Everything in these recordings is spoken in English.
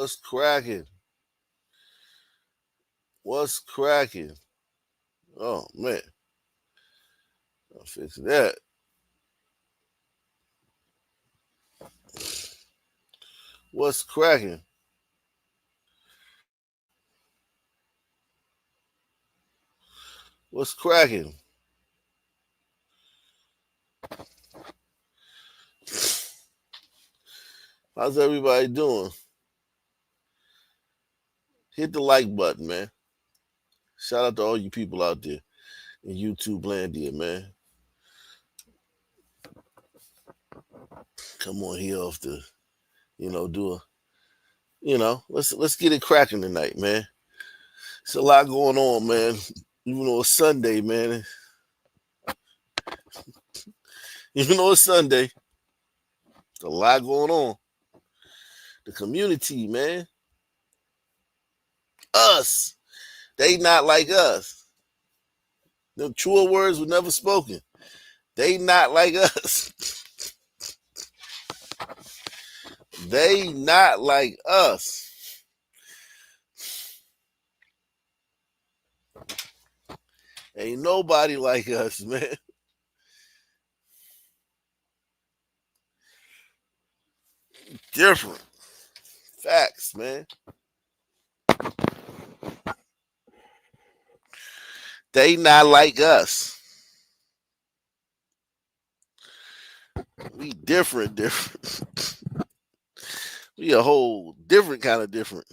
What's cracking? What's cracking? Oh, man. I'll fix that. What's cracking? What's cracking? How's everybody doing? Hit the like button, man. Shout out to all you people out there in YouTube land here, man. Come on here off the, do a, let's get it cracking tonight, man. It's a lot going on, man. Even though it's Sunday, man. Even though it's Sunday, there's a lot going on. The community, man. Us. They not like us. Them truer words were never spoken. They not like us. They not like us. Ain't nobody like us, man. Different. Facts, man. They not like us. We different. We a whole different kind of different.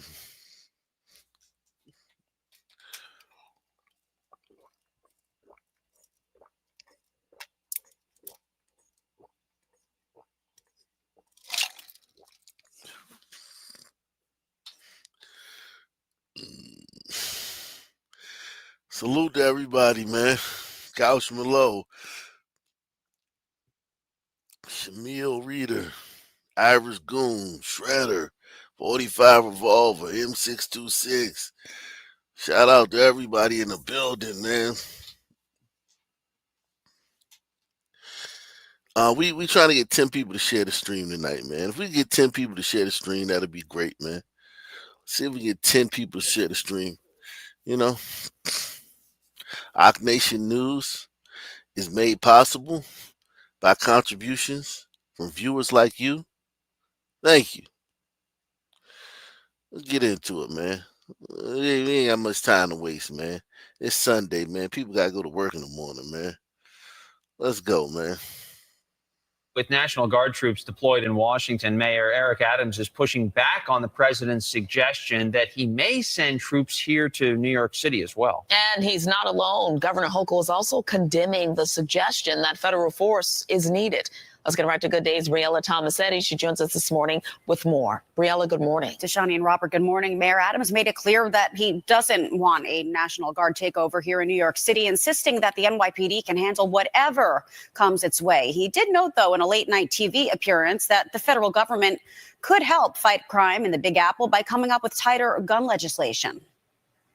Salute to everybody, man. Couch Malo, Shamil Reader, Iris Goon, Shredder, 45 Revolver, M626. Shout out to everybody in the building, man. We trying to get 10 people to share the stream tonight, man. If we get 10 people to share the stream, that'd be great, man. See if we get 10 people to share the stream. Ock Nation News is made possible by contributions from viewers like you. Thank you. Let's get into it, man. We ain't got much time to waste, man. It's Sunday, man. People got to go to work in the morning, man. Let's go, man. With National Guard troops deployed in Washington, Mayor Eric Adams is pushing back on the president's suggestion that he may send troops here to New York City as well. And he's not alone. Governor Hochul is also condemning the suggestion that federal force is needed. Let's get right to Good Day's Briella Tomasetti. She joins us this morning with more. Briella, good morning. Deshani and Robert, good morning. Mayor Adams made it clear that he doesn't want a National Guard takeover here in New York City, insisting that the NYPD can handle whatever comes its way. He did note, though, in a late-night TV appearance that the federal government could help fight crime in the Big Apple by coming up with tighter gun legislation.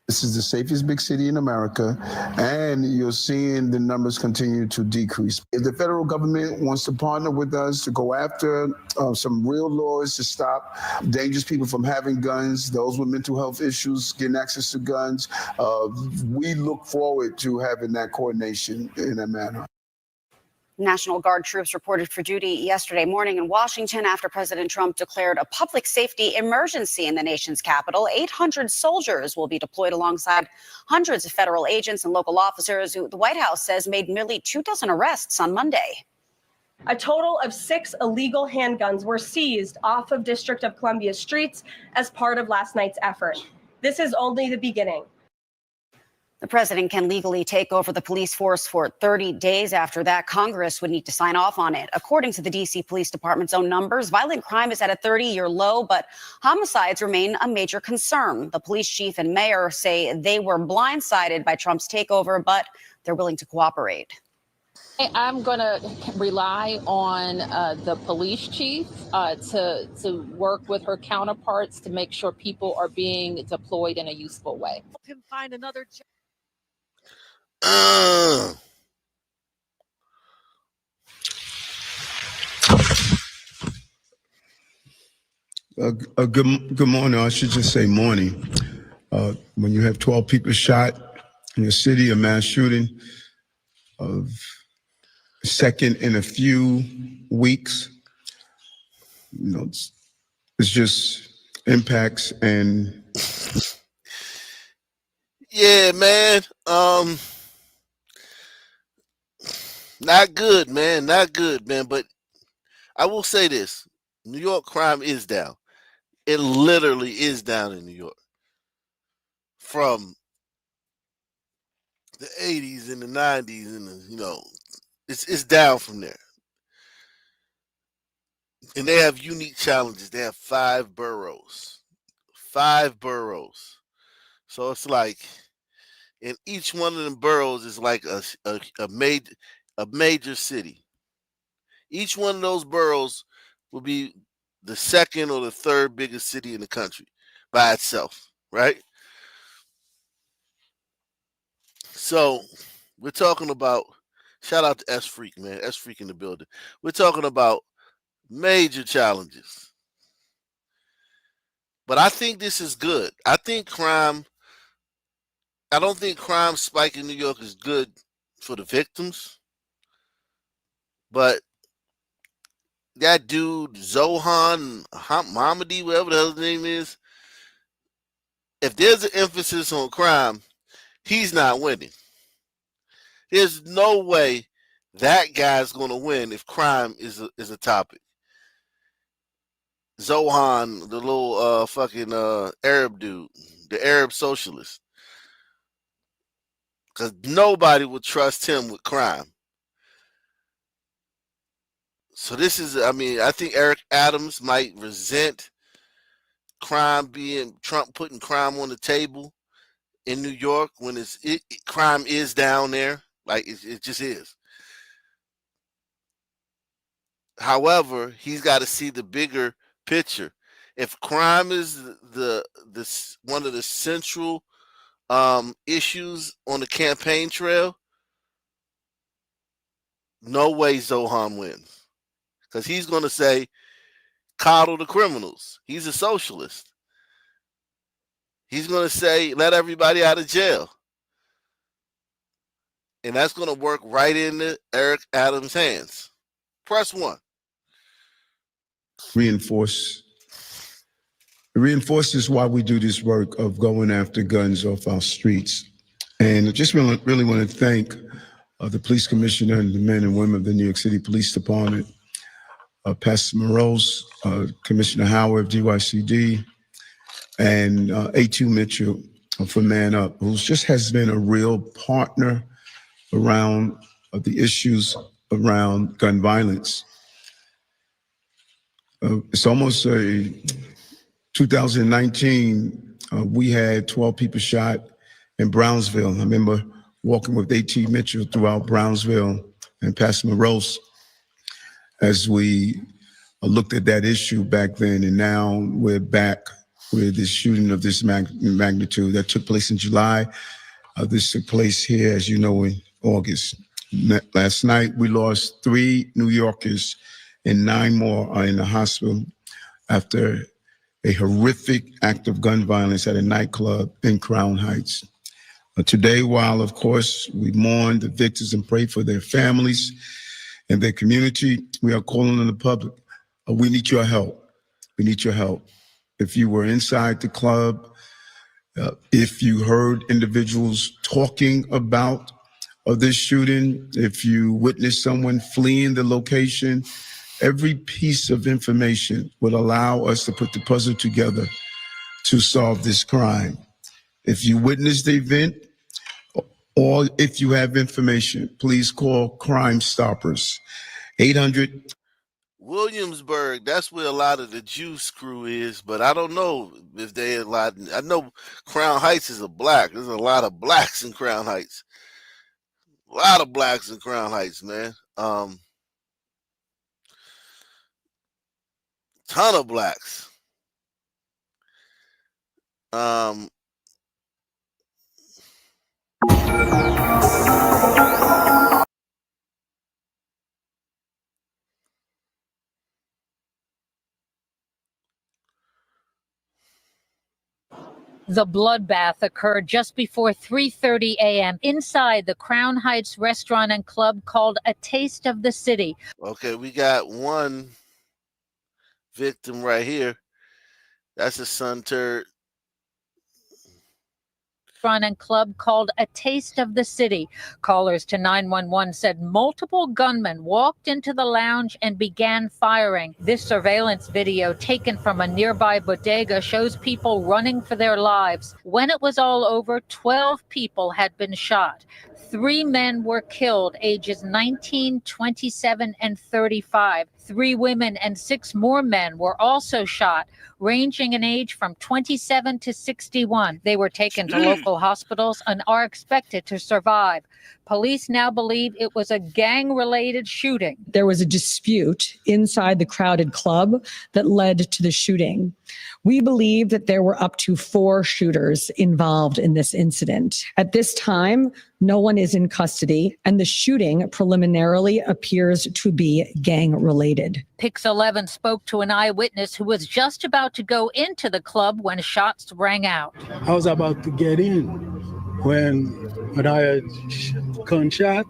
This is the safest big city in America, and you're seeing the numbers continue to decrease. If the federal government wants to partner with us to go after some real laws to stop dangerous people from having guns, those with mental health issues getting access to guns, we look forward to having that coordination in that manner. National Guard troops reported for duty yesterday morning in Washington after President Trump declared a public safety emergency in the nation's capital. 800 soldiers will be deployed alongside hundreds of federal agents and local officers who the White House says made nearly 24 arrests on Monday. A total of 6 illegal handguns were seized off of District of Columbia streets as part of last night's effort. This is only the beginning. The president can legally take over the police force for 30 days. After that, Congress would need to sign off on it. According to the D.C. Police Department's own numbers, violent crime is at a 30-year low, but homicides remain a major concern. The police chief and mayor say they were blindsided by Trump's takeover, but they're willing to cooperate. I'm going to rely on the police chief to work with her counterparts to make sure people are being deployed in a useful way. Him find another job. Good morning. I should just say morning. When you have 12 people shot in a city, a mass shooting of second in a few weeks, it's just impacts and. Yeah, man. Not good, man. Not good, man. But I will say this: New York crime is down. It literally is down in New York from the 80s and the 90s, and it's down from there. And they have unique challenges. They have 5 boroughs, 5 boroughs. So it's like, and each one of them boroughs is like a major city. Each one of those boroughs will be the second or the third biggest city in the country by itself, right? So we're talking about, shout out to S Freak, man. S Freak in the building. We're talking about major challenges. But I think this is good. I don't think crime spike in New York is good for the victims. But that dude, Zohan Hamadi, whatever the hell his name is, if there's an emphasis on crime, he's not winning. There's no way that guy's going to win if crime is a topic. Zohan, the little fucking Arab dude, the Arab socialist, because nobody would trust him with crime. So this is, I think Eric Adams might resent Trump putting crime on the table in New York when crime is down there, like it just is. However, he's got to see the bigger picture. If crime is the one of the central issues on the campaign trail, no way Zohan wins, because he's going to say coddle the criminals. He's a socialist. He's going to say let everybody out of jail, and that's going to work right into Eric Adams' hands. Press 1. It reinforces why we do this work of going after guns off our streets. And I just really want to thank the police commissioner and the men and women of the New York City Police Department, Pastor Morose, Commissioner Howard of GYCD, and A2 Mitchell for Man Up, who just has been a real partner around the issues around gun violence. It's almost 2019, we had 12 people shot in Brownsville. I remember walking with A.T. Mitchell throughout Brownsville and Pastor Morose as we looked at that issue back then. And now we're back with this shooting of this magnitude that took place in July. This took place here, as you know, in August. Last night, we lost 3 New Yorkers and 9 more are in the hospital after a horrific act of gun violence at a nightclub in Crown Heights. Today, while of course we mourn the victims and pray for their families and their community, we are calling on the public. We need your help. We need your help. If you were inside the club, if you heard individuals talking about this shooting, if you witnessed someone fleeing the location, every piece of information would allow us to put the puzzle together to solve this crime. If you witnessed the event, or if you have information, please call Crime Stoppers. 800. Williamsburg, that's where a lot of the Juice crew is, but I don't know if they a lot. I know Crown Heights is a black. There's a lot of blacks in Crown Heights. A lot of blacks in Crown Heights, man. Ton of blacks. The bloodbath occurred just before 3:30 a.m. inside the Crown Heights restaurant and club called A Taste of the City. Okay, we got one victim right here. That's a son turd. Restaurant and club called A Taste of the City. Callers to 911 said multiple gunmen walked into the lounge and began firing. This surveillance video taken from a nearby bodega shows people running for their lives. When it was all over, 12 people had been shot. 3 men were killed, ages 19, 27, and 35. 3 women and 6 more men were also shot, ranging in age from 27 to 61. They were taken to local hospitals and are expected to survive. Police now believe it was a gang-related shooting. There was a dispute inside the crowded club that led to the shooting. We believe that there were up to 4 shooters involved in this incident. At this time, no one is in custody, and the shooting preliminarily appears to be gang-related. Pix 11 spoke to an eyewitness who was just about to go into the club when shots rang out. I was about to get in when I had gunshot,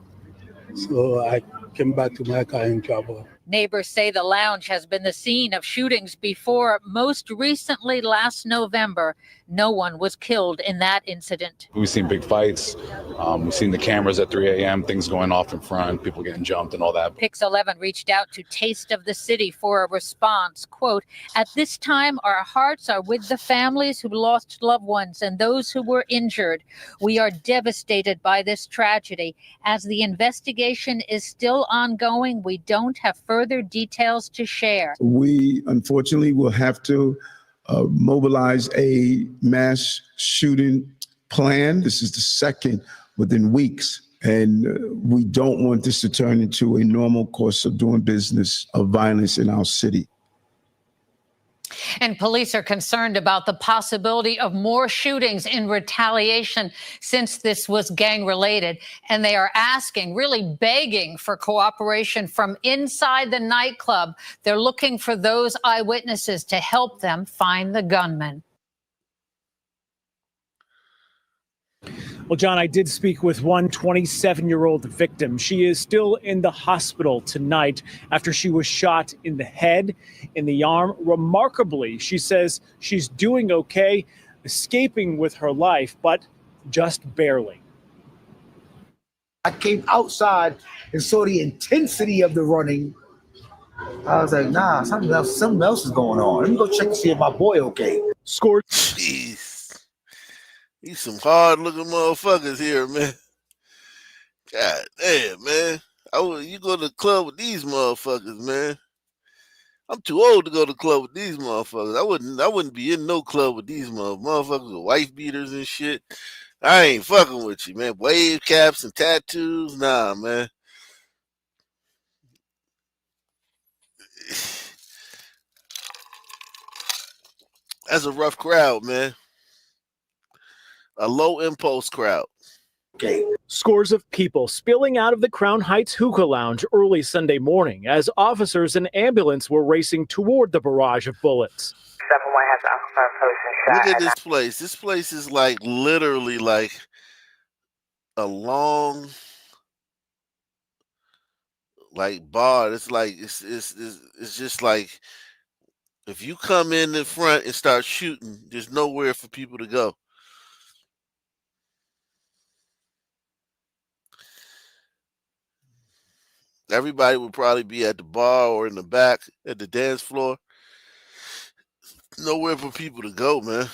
so I came back to my car in trouble. Neighbors say the lounge has been the scene of shootings before, most recently last November. No one was killed in that incident. We've seen big fights. We've seen the cameras at 3 a.m., things going off in front, people getting jumped and all that. Pix 11 reached out to Taste of the City for a response. Quote, "At this time, our hearts are with the families who lost loved ones and those who were injured. We are devastated by this tragedy. As the investigation is still ongoing, we don't have further details to share." We, unfortunately, will have to mobilize a mass shooting plan. This is the second within weeks. And we don't want this to turn into a normal course of doing business of violence in our city. And police are concerned about the possibility of more shootings in retaliation since this was gang-related. And they are asking, really begging for cooperation from inside the nightclub. They're looking for those eyewitnesses to help them find the gunman. Well, John, I did speak with one 27-year-old victim. She is still in the hospital tonight after she was shot in the head, in the arm. Remarkably, she says she's doing okay, escaping with her life, but just barely. I came outside and saw the intensity of the running. I was like, nah, something else is going on. Let me go check to see if my boy okay. Scored. Jeez. These some hard-looking motherfuckers here, man. God damn, man. You go to the club with these motherfuckers, man. I'm too old to go to the club with these motherfuckers. I wouldn't be in no club with these motherfuckers with wife beaters and shit. I ain't fucking with you, man. Wave caps and tattoos, nah, man. That's a rough crowd, man. A low impulse crowd. Okay. Scores of people spilling out of the Crown Heights hookah lounge early Sunday morning as officers and ambulance were racing toward the barrage of bullets. Look at this place. This place is like literally like a long like bar. It's like it's just like if you come in the front and start shooting, there's nowhere for people to go. Everybody would probably be at the bar or in the back at the dance floor. Nowhere for people to go, man. Person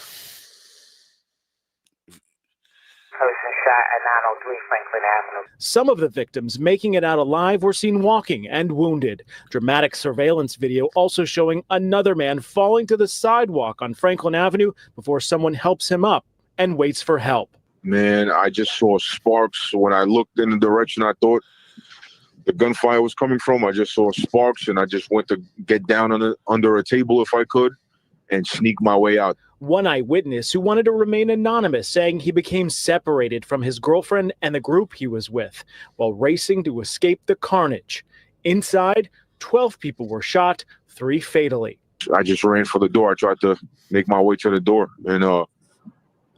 shot at 903 Franklin Avenue. Some of the victims making it out alive were seen walking and wounded. Dramatic surveillance video also showing another man falling to the sidewalk on Franklin Avenue before someone helps him up and waits for help. Man, I just saw sparks. When I looked in the direction I thought the gunfire was coming from, I just saw sparks, and I just went to get down under a table if I could and sneak my way out. One eyewitness who wanted to remain anonymous saying he became separated from his girlfriend and the group he was with while racing to escape the carnage. Inside, 12 people were shot, 3 fatally. I just ran for the door. I tried to make my way to the door, and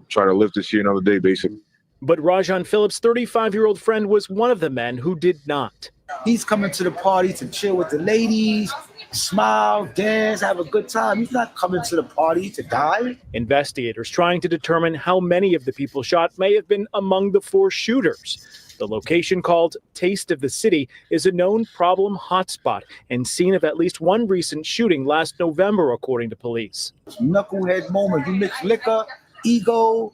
try to live to see another day, basically. But Rajon Phillips' 35-year-old friend was one of the men who did not. He's coming to the party to chill with the ladies, smile, dance, have a good time. He's not coming to the party to die. Investigators trying to determine how many of the people shot may have been among the 4 shooters. The location, called Taste of the City, is a known problem hotspot and scene of at least one recent shooting last November, according to police. Knucklehead moment. You mix liquor, ego,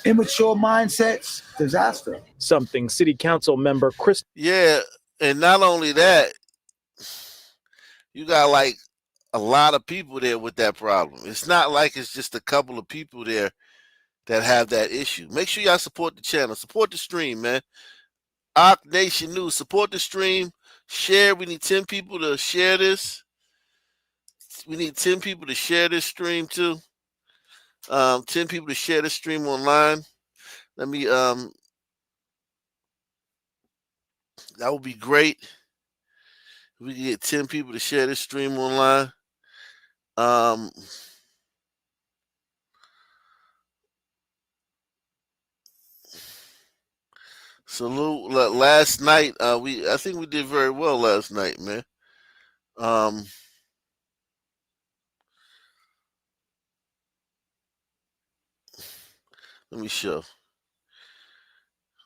immature mindsets, disaster. Something City Council member Chris. Yeah, and not only that, you got like a lot of people there with that problem. It's not like it's just a couple of people there that have that issue. Make sure y'all support the channel, support the stream, man. Arc Nation News, support the stream, share. We need 10 people to share this. We need 10 people to share this stream too. 10 people to share this stream online. Let me that would be great. If we can get 10 people to share this stream online. Salute. Last night, I think we did very well last night, man. Let me show.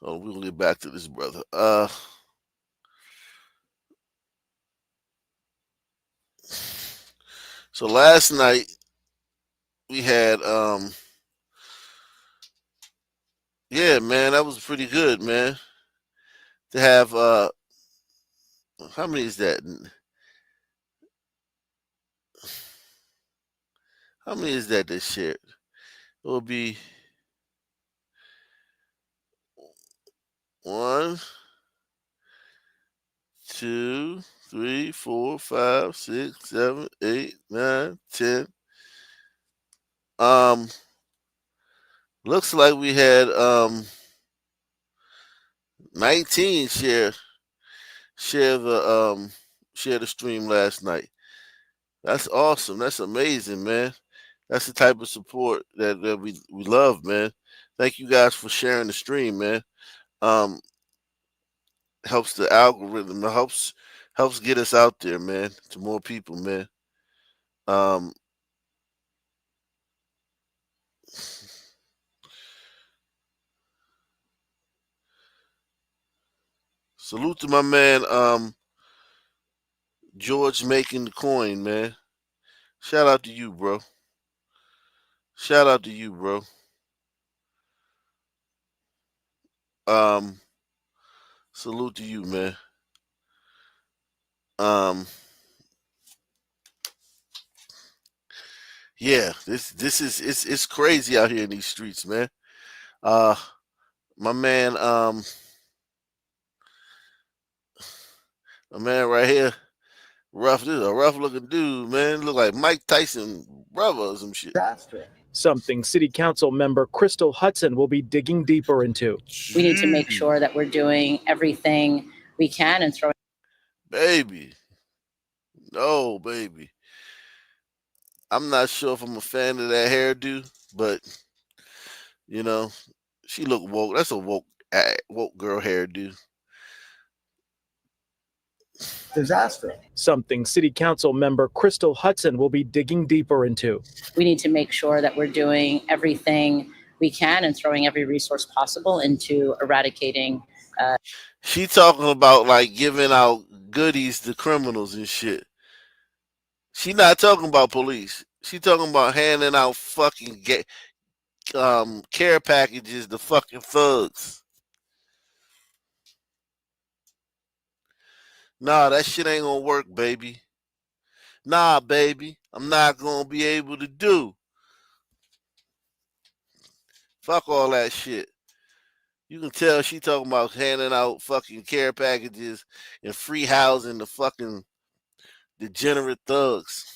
Oh, we'll get back to this, brother. So last night we had yeah, man, that was pretty good, man. To have how many is that? How many is that shared? It will be 1, 2, 3, 4, 5, 6, 7, 8, 9, 10. Looks like we had 19 share the stream last night. That's awesome. That's amazing, man. That's the type of support that we love, man. Thank you guys for sharing the stream, man. Helps the algorithm. It helps get us out there, man, to more people, man. Salute to my man, George making the coin, man. Shout out to you, bro. Shout out to you, bro. Salute to you, man. Yeah, this is it's crazy out here in these streets, man. My man, my man right here, rough. This is a rough looking dude, man. Look like Mike Tyson brother or some shit. Something City Council member Crystal Hudson will be digging deeper into. We need to make sure that we're doing everything we can and throwing. Baby. No, baby. I'm not sure if I'm a fan of that hairdo, but you know, she look woke. That's a woke girl hairdo. Disaster. Something City Council member Crystal Hudson will be digging deeper into. We need to make sure that we're doing everything we can and throwing every resource possible into eradicating. She talking about like giving out goodies to criminals and shit. She not talking about police. She talking about handing out fucking care packages to fucking thugs. Nah, that shit ain't gonna work, baby. Nah, baby, I'm not gonna be able to do. Fuck all that shit. You can tell she talking about handing out fucking care packages and free housing to fucking degenerate thugs.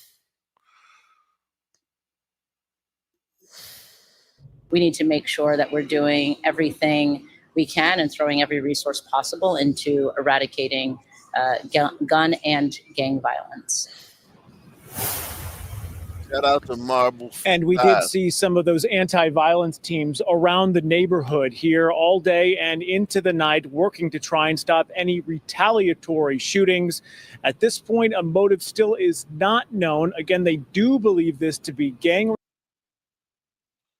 We need to make sure that we're doing everything we can and throwing every resource possible into eradicating gun and gang violence. Shout out to Marble. And we did see some of those anti-violence teams around the neighborhood here all day and into the night, working to try and stop any retaliatory shootings. At this point, a motive still is not known. Again, they do believe this to be gang.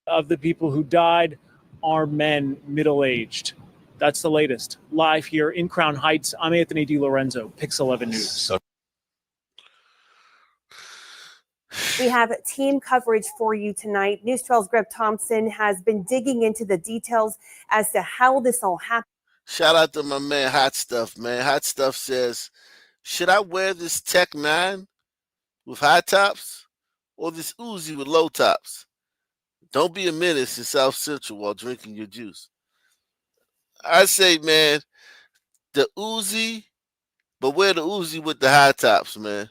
Of the people who died are men, middle-aged. That's the latest. Live here in Crown Heights, I'm Anthony DiLorenzo, Pix 11 News. We have team coverage for you tonight. News 12's Greg Thompson has been digging into the details as to how this all happened. Shout out to my man Hot Stuff, man. Hot Stuff says, should I wear this Tech 9 with high tops or this Uzi with low tops? Don't be a menace in South Central while drinking your juice. I say, man, the Uzi, but wear the Uzi with the high tops, man.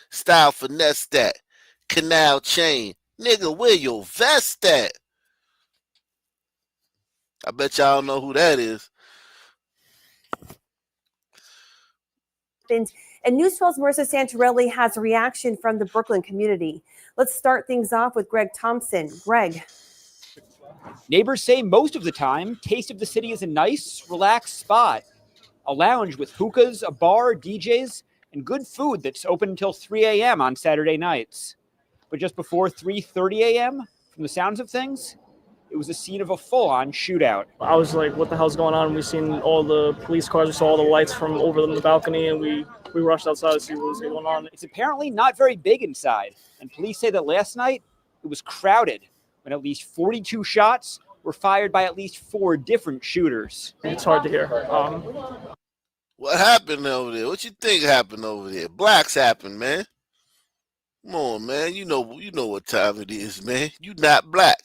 Style finesse that. Canal chain. Nigga, where your vest at? I bet y'all don't know who that is. And News 12's Marissa Santorelli has a reaction from the Brooklyn community. Let's start things off with Greg Thompson. Greg. Neighbors say most of the time, Taste of the City is a nice, relaxed spot. A lounge with hookahs, a bar, DJs, and good food that's open until 3 a.m. on Saturday nights. But just before 3:30 a.m., from the sounds of things, it was a scene of a full-on shootout. I was like, what the hell's going on? We seen all the police cars, we saw all the lights from over the balcony, and we rushed outside to see what was going on. It's apparently not very big inside, and police say that last night it was crowded when at least 42 shots were fired by at least 4 different shooters. It's hard to hear. What happened over there? What you think happened over there? Blacks happened, man. Come on, man. You know what time it is, man. You not black.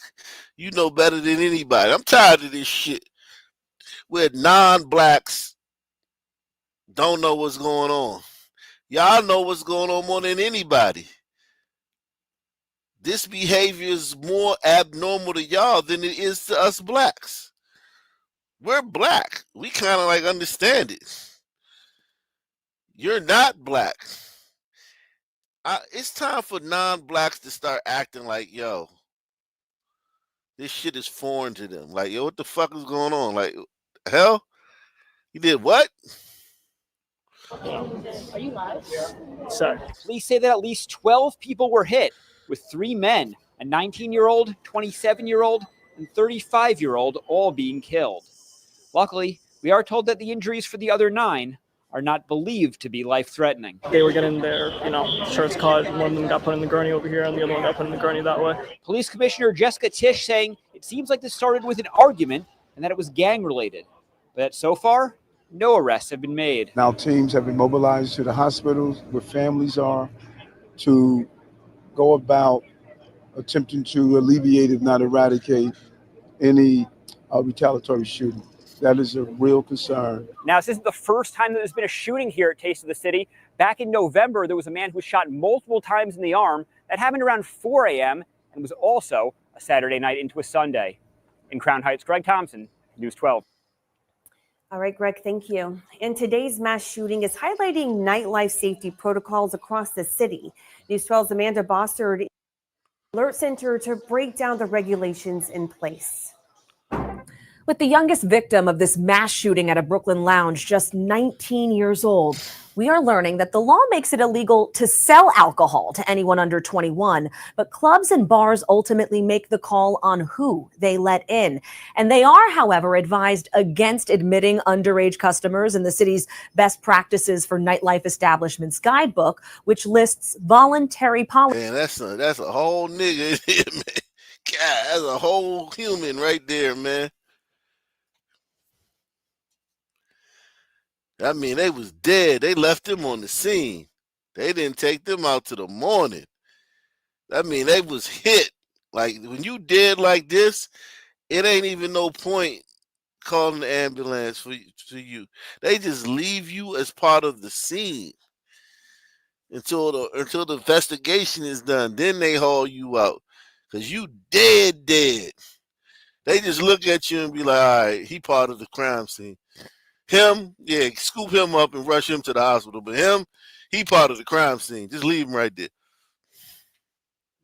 You know better than anybody. I'm tired of this shit where non-blacks don't know what's going on. Y'all know what's going on more than anybody. This behavior is more abnormal to y'all than it is to us blacks. We're black. We kind of like understand it. You're not black. It's time for non-blacks to start acting like, yo, this shit is foreign to them. Like, yo, what the fuck is going on? Like, hell? You did what? Are you live? Sorry. Police say that at least 12 people were hit, with 3 men, a 19-year-old, 27-year-old, and 35-year-old all being killed. Luckily, we are told that the injuries for the other 9 are not believed to be life-threatening. They were getting their, shirts caught. One of them got put in the gurney over here, and the other one got put in the gurney that way. Police Commissioner Jessica Tisch saying it seems like this started with an argument and that it was gang-related. But so far, no arrests have been made. Now teams have been mobilized to the hospitals where families are to go about attempting to alleviate, if not eradicate, any retaliatory shooting. That is a real concern. Now, this isn't the first time that there's been a shooting here at Taste of the City. Back in November, there was a man who was shot multiple times in the arm. That happened around 4 a.m. and was also a Saturday night into a Sunday. In Crown Heights, Greg Thompson, News 12. All right, Greg, thank you. And today's mass shooting is highlighting nightlife safety protocols across the city. News 12's Amanda Bossard Alert Center to break down the regulations in place. With the youngest victim of this mass shooting at a Brooklyn lounge, just 19 years old, we are learning that the law makes it illegal to sell alcohol to anyone under 21, but clubs and bars ultimately make the call on who they let in. And they are, however, advised against admitting underage customers in the city's best practices for nightlife establishments guidebook, which lists voluntary policy. Man, that's a whole nigga in here, man. God, that's a whole human right there, man. I mean, they was dead. They left them on the scene. They didn't take them out to the morning. I mean, they was hit. Like, when you dead like this, it ain't even no point calling the ambulance for you. They just leave you as part of the scene until the investigation is done. Then they haul you out because you dead. They just look at you and be like, all right, he part of the crime scene. Him, yeah, scoop him up and rush him to the hospital. But him, he part of the crime scene. Just leave him right there.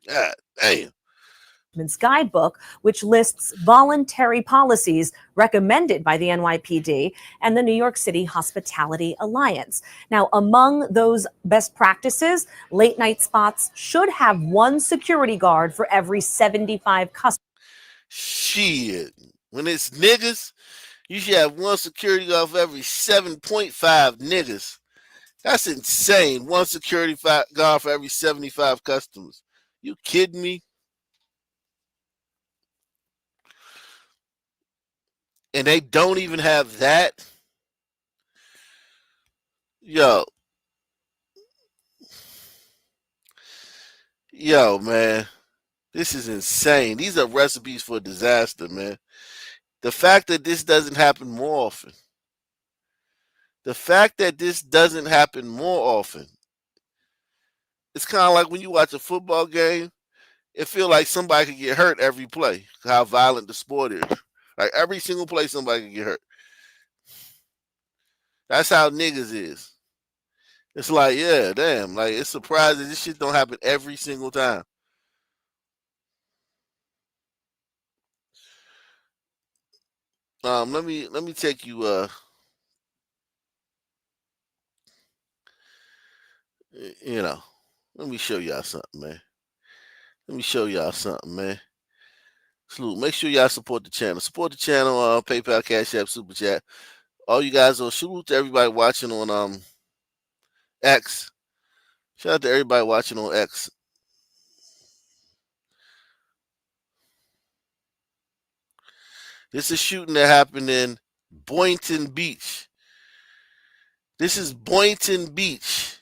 God damn. Guidebook, which lists voluntary policies recommended by the NYPD and the New York City Hospitality Alliance. Now, among those best practices, late night spots should have one security guard for every 75 customers. Shit. When it's niggas, you should have one security guard for every 7.5 niggas. That's insane. One security guard for every 75 customers. You kidding me? And they don't even have that? Yo, man. This is insane. These are recipes for disaster, man. The fact that this doesn't happen more often. The fact that this doesn't happen more often. It's kind of like when you watch a football game, it feels like somebody could get hurt every play. How violent the sport is. Like every single play, somebody could get hurt. That's how niggas is. It's like, yeah, damn. Like, it's surprising this shit don't happen every single time. Let me take you let me show y'all something, man. Let me show y'all something, man. Salute. Make sure y'all support the channel. Support the channel, PayPal, Cash App, Super Chat. All you guys are salute to everybody watching on X. Shout out to everybody watching on X. This is shooting that happened in Boynton Beach. This is Boynton Beach.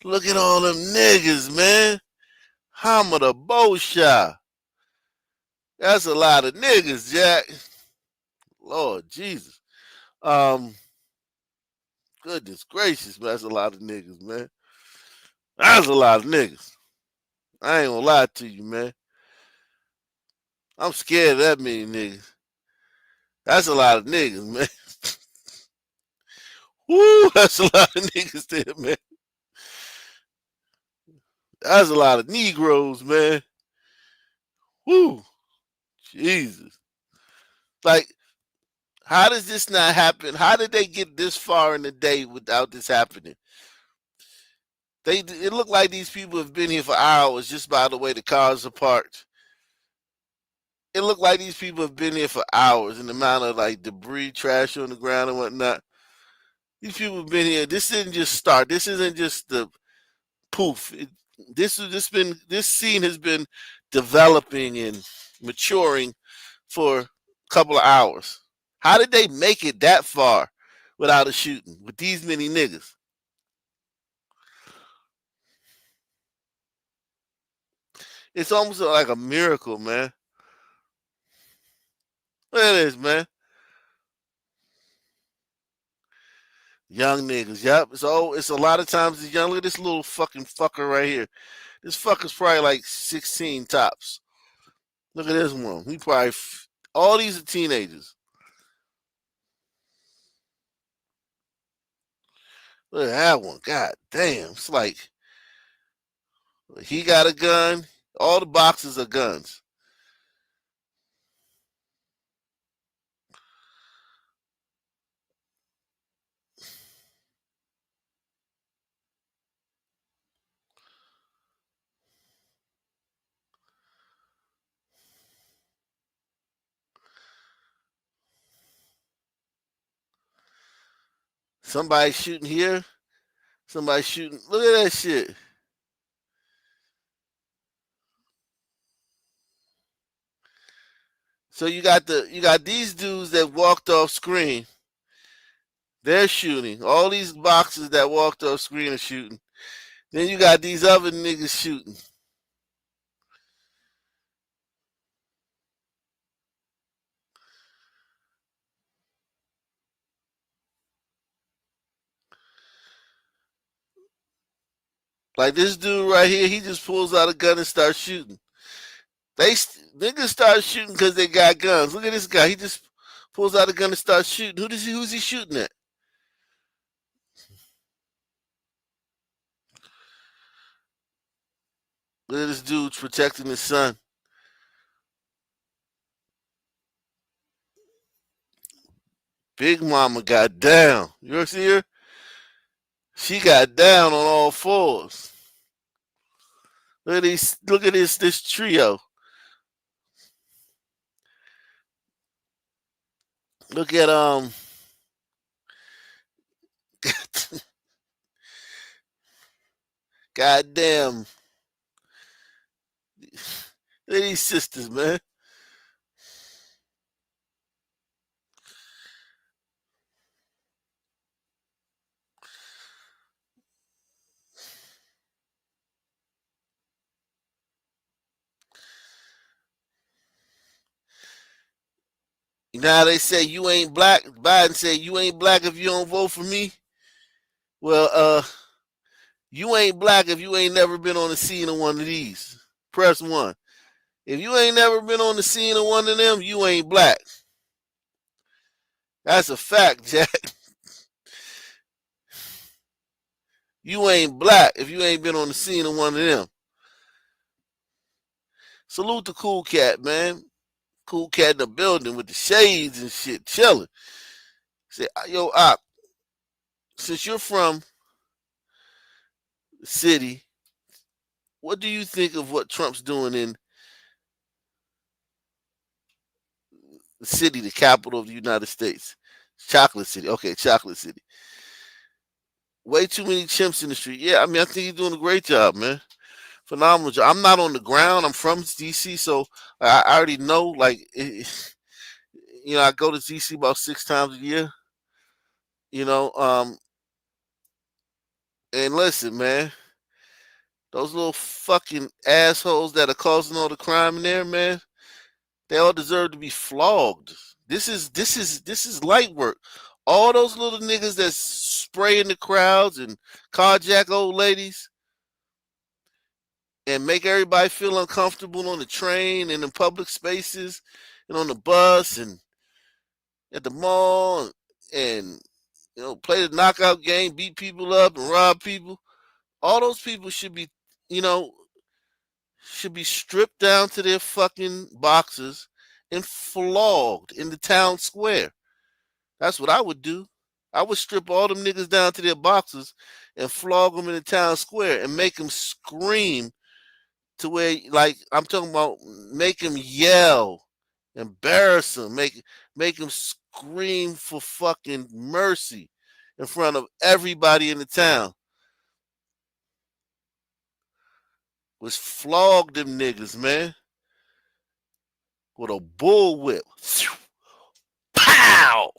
Look at all them niggas, man. Hammer the bow shot. That's a lot of niggas, Jack. Lord Jesus. Goodness gracious, man. That's a lot of niggas, man. That's a lot of niggas. I ain't gonna lie to you, man. I'm scared of that many niggas. That's a lot of niggas, man. Woo, that's a lot of niggas there, man. That's a lot of Negroes, man. Woo. Jesus. Like, how does this not happen? How did they get this far in the day without this happening? It looked like these people have been here for hours just by the way the cars are parked. It looked like these people have been here for hours and the amount of like debris, trash on the ground and whatnot. These people have been here. This didn't just start. This isn't just the poof. This scene has been developing and maturing for a couple of hours. How did they make it that far without a shooting with these many niggas? It's almost like a miracle, man. Look at this, man. Young niggas, yep. It's a lot of times the young. Look at this little fucking fucker right here. This fucker's probably like 16 tops. Look at this one. He probably all these are teenagers. Look at that one. God damn. It's like he got a gun. All the boxes are guns. Somebody shooting here. Somebody shooting. Look at that shit. So you got these dudes that walked off screen. They're shooting. All these boxes that walked off screen are shooting. Then you got these other niggas shooting. Like this dude right here, he just pulls out a gun and starts shooting. Niggas start shooting because they got guns. Look at this guy. He just Pulls out a gun and starts shooting. Who's he shooting at? Look at this dude protecting his son. Big Mama got down. You ever see her? She got down on all fours. Look at this trio. Look at goddamn. Look at these sisters, man. Now they say you ain't black. Biden said you ain't black if you don't vote for me. Well, you ain't black if you ain't never been on the scene of one of these. Press 1. If you ain't never been on the scene of one of them, you ain't black. That's a fact, Jack. You ain't black if you ain't been on the scene of one of them. Salute the cool cat, man. Cool cat in the building with the shades and shit, chilling. Say, yo, Op, since you're from the city, what do you think of what Trump's doing in the city, the capital of the United States? Chocolate City. Okay, Chocolate City. Way too many chimps in the street. Yeah, I mean, I think he's doing a great job, man. Phenomenal job. I'm not on the ground. I'm from DC, so I already know, like, I go to DC about 6 times a year. And listen, man, those little fucking assholes that are causing all the crime in there, man, they all deserve to be flogged. This is light work. All those little niggas that spray in the crowds and carjack old ladies and make everybody feel uncomfortable on the train and in public spaces and on the bus and at the mall and play the knockout game, beat people up and rob people. All those people should be stripped down to their fucking boxes and flogged in the town square. That's what I would do. I would strip all them niggas down to their boxes and flog them in the town square and make them scream to where, like, I'm talking about, make them yell, embarrass them, make them scream for fucking mercy in front of everybody in the town. Was flog them niggas, man, with a bullwhip. Pow!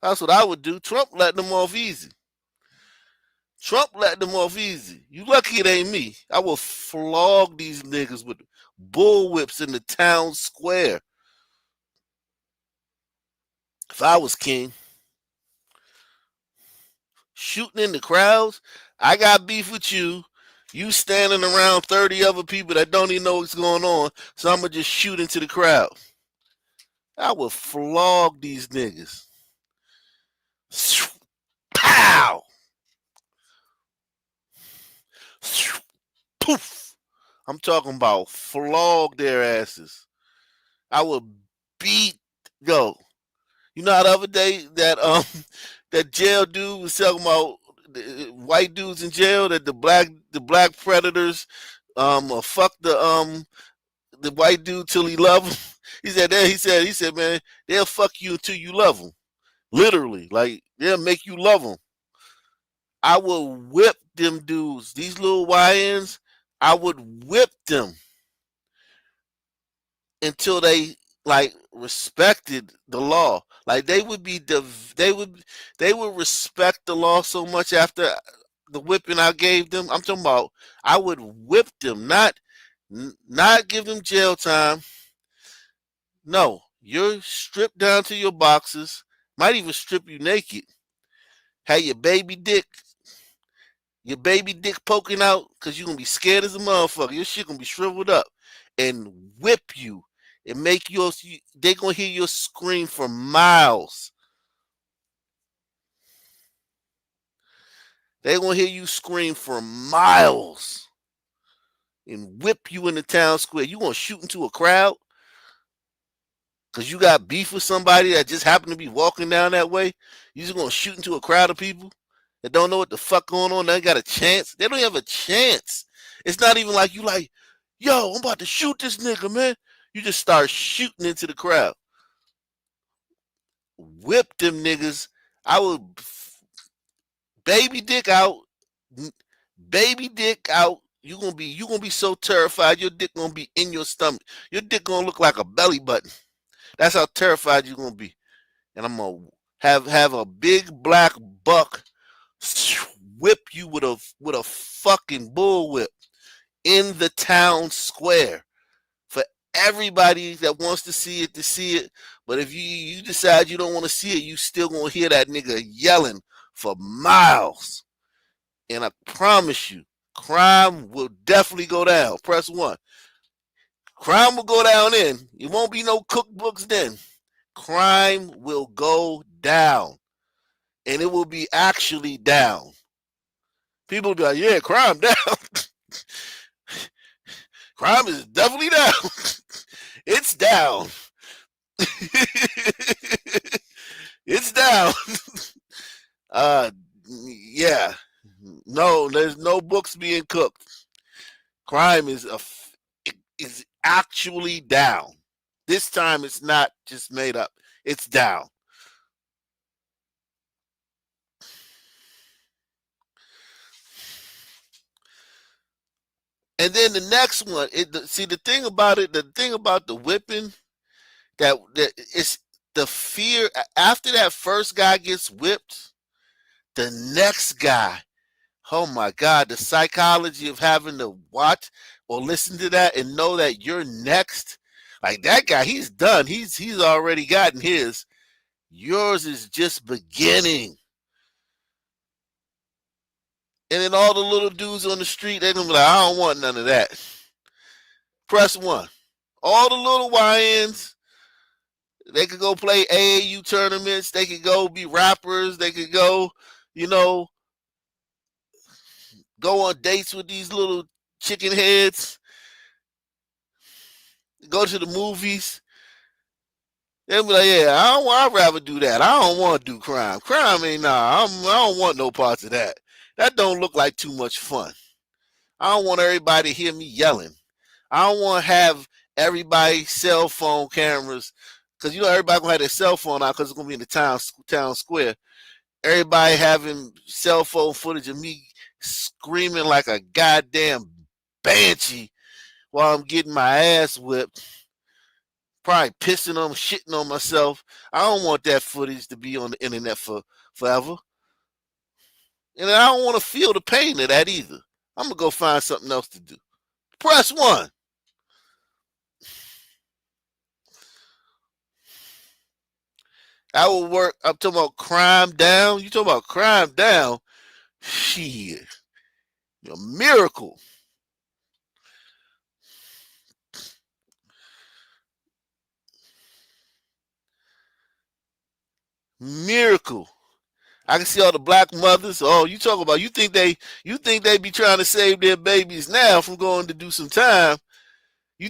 That's what I would do. Trump let them off easy. You lucky it ain't me. I will flog these niggas with bullwhips in the town square. If I was king. Shooting in the crowds, I got beef with you. You standing around 30 other people that don't even know what's going on, so I'm going to just shoot into the crowd. I will flog these niggas. Pow! Poof! I'm talking about flog their asses. I will beat, yo. You know how the other day that jail dude was talking about white dudes in jail, that the black predators fuck the white dude till he love him. He said, man, they'll fuck you until you love them. Literally, like, they'll make you love them. I will whip them dudes. These little YNs, I would whip them until they, like, respected the law. Like, they would respect the law so much after the whipping I gave them. I'm talking about, I would whip them, not give them jail time. No, you're stripped down to your boxes. Might even strip you naked. Have your baby dick poking out because you're going to be scared as a motherfucker. Your shit going to be shriveled up, and whip you It make your they gonna hear your scream for miles. They gonna hear you scream for miles and whip you in the town square. You gonna shoot into a crowd because you got beef with somebody that just happened to be walking down that way? You just gonna shoot into a crowd of people that don't know what the fuck going on? They ain't got a chance. They don't have a chance. It's not even like you like, yo, I'm about to shoot this nigga, man. You just start shooting into the crowd. Whip them niggas. I would baby dick out. Baby dick out. You gonna be so terrified. Your dick gonna be in your stomach. Your dick gonna look like a belly button. That's how terrified you gonna be. And I'm gonna have a big black buck whip you with a fucking bullwhip in the town square for everybody that wants to see it. But if you decide you don't want to see it, you still gonna hear that nigga yelling for miles. And I promise you, crime will definitely go down. Press 1. Crime will go down then. It won't be no cookbooks then. Crime will go down. And it will be actually down. People will be like, yeah, crime down. Crime is definitely down. It's down. It's down. Yeah. No, there's no books being cooked. Crime is actually down. This time it's not just made up. It's down. And then the next one, the thing about the whipping, that it's the fear after that first guy gets whipped, the next guy, oh my God, the psychology of having to watch or listen to that and know that you're next. Like that guy, he's done. He's already gotten his. Yours is just beginning. And then all the little dudes on the street, they're gonna be like, I don't want none of that. Press 1. All the little YNs, they could go play AAU tournaments. They could go be rappers. They could go, go on dates with these little chicken heads. Go to the movies. They'll be like, yeah, I'd rather do that. I don't want to do crime. Crime ain't I don't want no parts of that. That don't look like too much fun. I don't want everybody to hear me yelling. I don't want to have everybody's cell phone cameras, because everybody gonna have their cell phone out because it's gonna be in the town square. Everybody having cell phone footage of me screaming like a goddamn banshee while I'm getting my ass whipped. Probably pissing on, shitting on myself. I don't want that footage to be on the internet forever. And I don't want to feel the pain of that either. I'm going to go find something else to do. Press 1. I will work. I'm talking about crime down. You talking about crime down? Shit. A miracle. Miracle. I can see all the black mothers. Oh, you talk about you think they be trying to save their babies now from going to do some time. You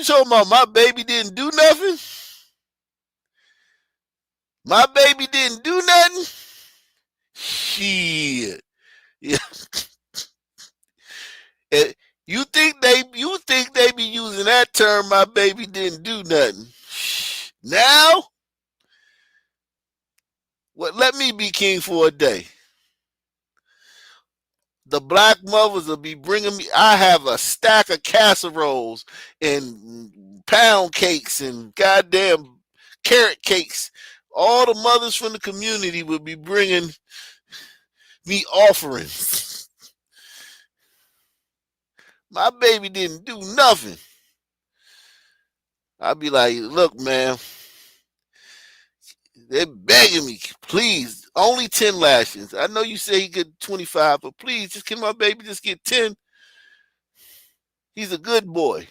talking about my baby didn't do nothing? My baby didn't do nothing? Shit. Yeah. You think they be using that term, my baby didn't do nothing? Now? Well, let me be king for a day. The black mothers will be bringing me. I have a stack of casseroles and pound cakes and goddamn carrot cakes. All the mothers from the community will be bringing me offerings. My baby didn't do nothing. I'll be like, look, man. They're begging me, please, only 10 lashings. I know you say he get 25, but please, just can my baby just get 10? He's a good boy.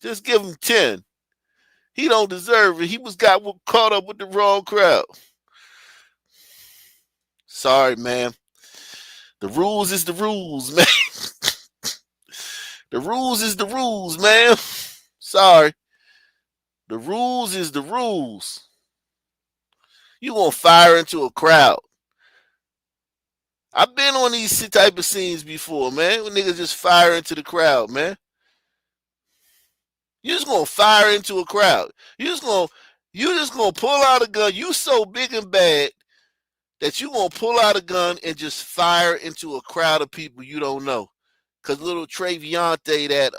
Just give him 10. He don't deserve it. He got caught up with the wrong crowd. Sorry, man. The rules is the rules, man. The rules is the rules, man. Sorry. The rules is the rules. You gonna fire into a crowd. I've been on these type of scenes before, man. When niggas just fire into the crowd, man. You just gonna fire into a crowd. You just gonna pull out a gun. You so big and bad that you gonna pull out a gun and just fire into a crowd of people you don't know. Cause little Traviante that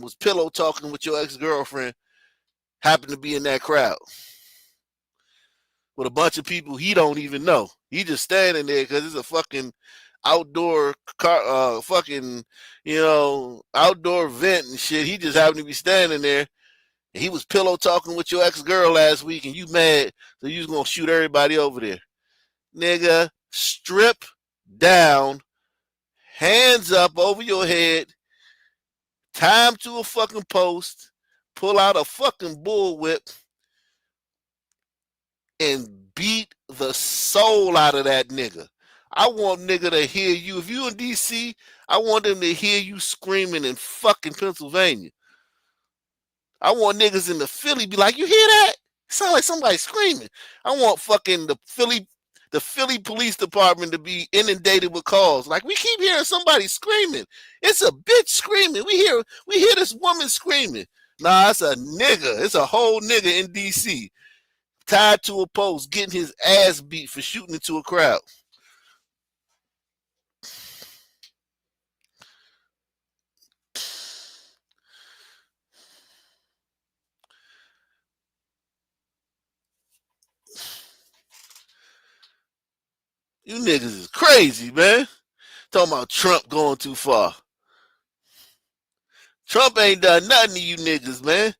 was pillow talking with your ex-girlfriend happened to be in that crowd with a bunch of people he don't even know. He just standing there because it's a fucking outdoor fucking, outdoor event and shit. He just happened to be standing there. And he was pillow talking with your ex-girl last week and you mad, so you was gonna shoot everybody over there. Nigga, strip down, hands up over your head, tie him to a fucking post, pull out a fucking bullwhip, and beat the soul out of that nigga. I want nigga to hear you. If you in DC, I want them to hear you screaming in fucking Pennsylvania. I want niggas in the Philly be like, you hear that? Sound like somebody screaming. I want fucking the Philly Police Department to be inundated with calls. Like, we keep hearing somebody screaming. It's a bitch screaming. We hear this woman screaming. Nah, it's a nigga. It's a whole nigga in DC tied to a post, getting his ass beat for shooting into a crowd. You niggas is crazy, man. Talking about Trump going too far. Trump ain't done nothing to you niggas, man.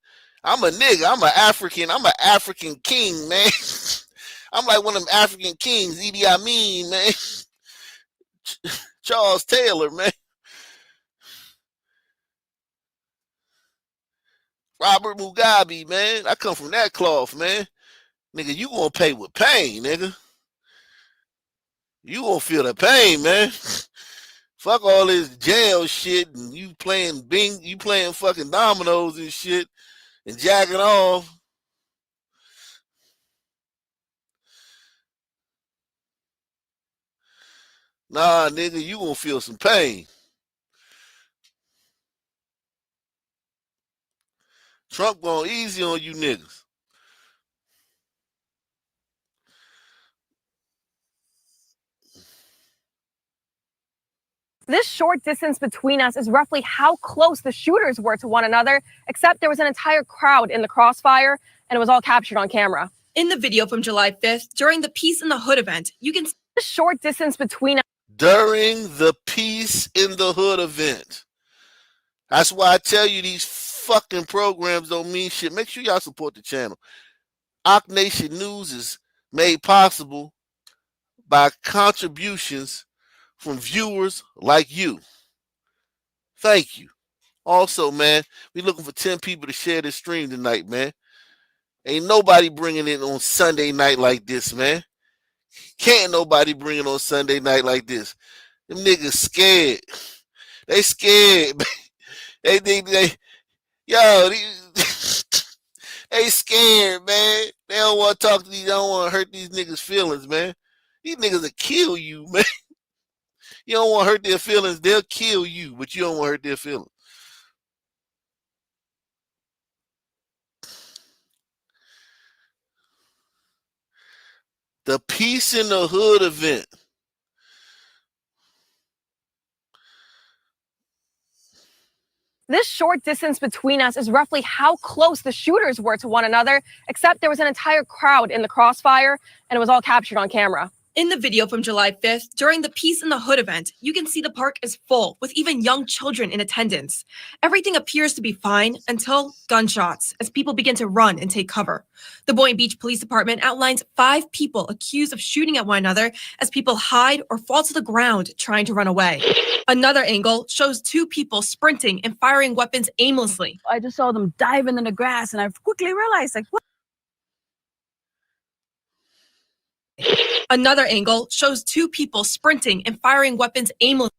I'm a nigga. I'm an African king, man. I'm like one of them African kings, Idi Amin, man. Charles Taylor, man. Robert Mugabe, man. I come from that cloth, man. Nigga, you gonna pay with pain, nigga. You gonna feel the pain, man. Fuck all this jail shit and you playing fucking dominoes and shit and jacking off. Nah, nigga, you gonna feel some pain. Trump going easy on you niggas. This short distance between us is roughly how close the shooters were to one another, except there was an entire crowd in the crossfire, and it was all captured on camera. In the video from July 5th, during the Peace in the Hood event, you can see the short distance between us. During the Peace in the Hood event. That's why I tell you these fucking programs don't mean shit. Make sure y'all support the channel. Ock Nation News is made possible by contributions from viewers like you. Thank you. Also, man, we looking for 10 people to share this stream tonight, man. Ain't nobody bringing it on Sunday night like this, man. Can't nobody bring it on Sunday night like this. Them niggas scared. They scared. They scared, man. They don't want to talk to these. They don't want to hurt these niggas' feelings, man. These niggas will kill you, man. You don't want to hurt their feelings. They'll kill you, but you don't want to hurt their feelings. The Peace in the Hood event. This short distance between us is roughly how close the shooters were to one another, except there was an entire crowd in the crossfire, and it was all captured on camera. In the video from July 5th, during the Peace in the Hood event, you can see the park is full with even young children in attendance. Everything appears to be fine until gunshots as people begin to run and take cover. The Boynton Beach Police Department outlines 5 people accused of shooting at one another as people hide or fall to the ground trying to run away. Another angle shows 2 people sprinting and firing weapons aimlessly. I just saw them diving in the grass and I quickly realized, like, what? Another angle shows 2 people sprinting and firing weapons aimlessly.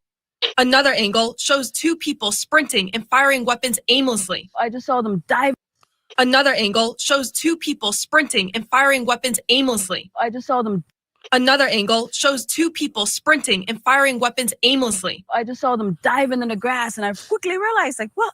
Another angle shows 2 people sprinting and firing weapons aimlessly. I just saw them dive. Another angle shows 2 people sprinting and firing weapons aimlessly. I just saw them. Another angle shows 2 people sprinting and firing weapons aimlessly. I just saw them diving in the grass and I quickly realized, like, well,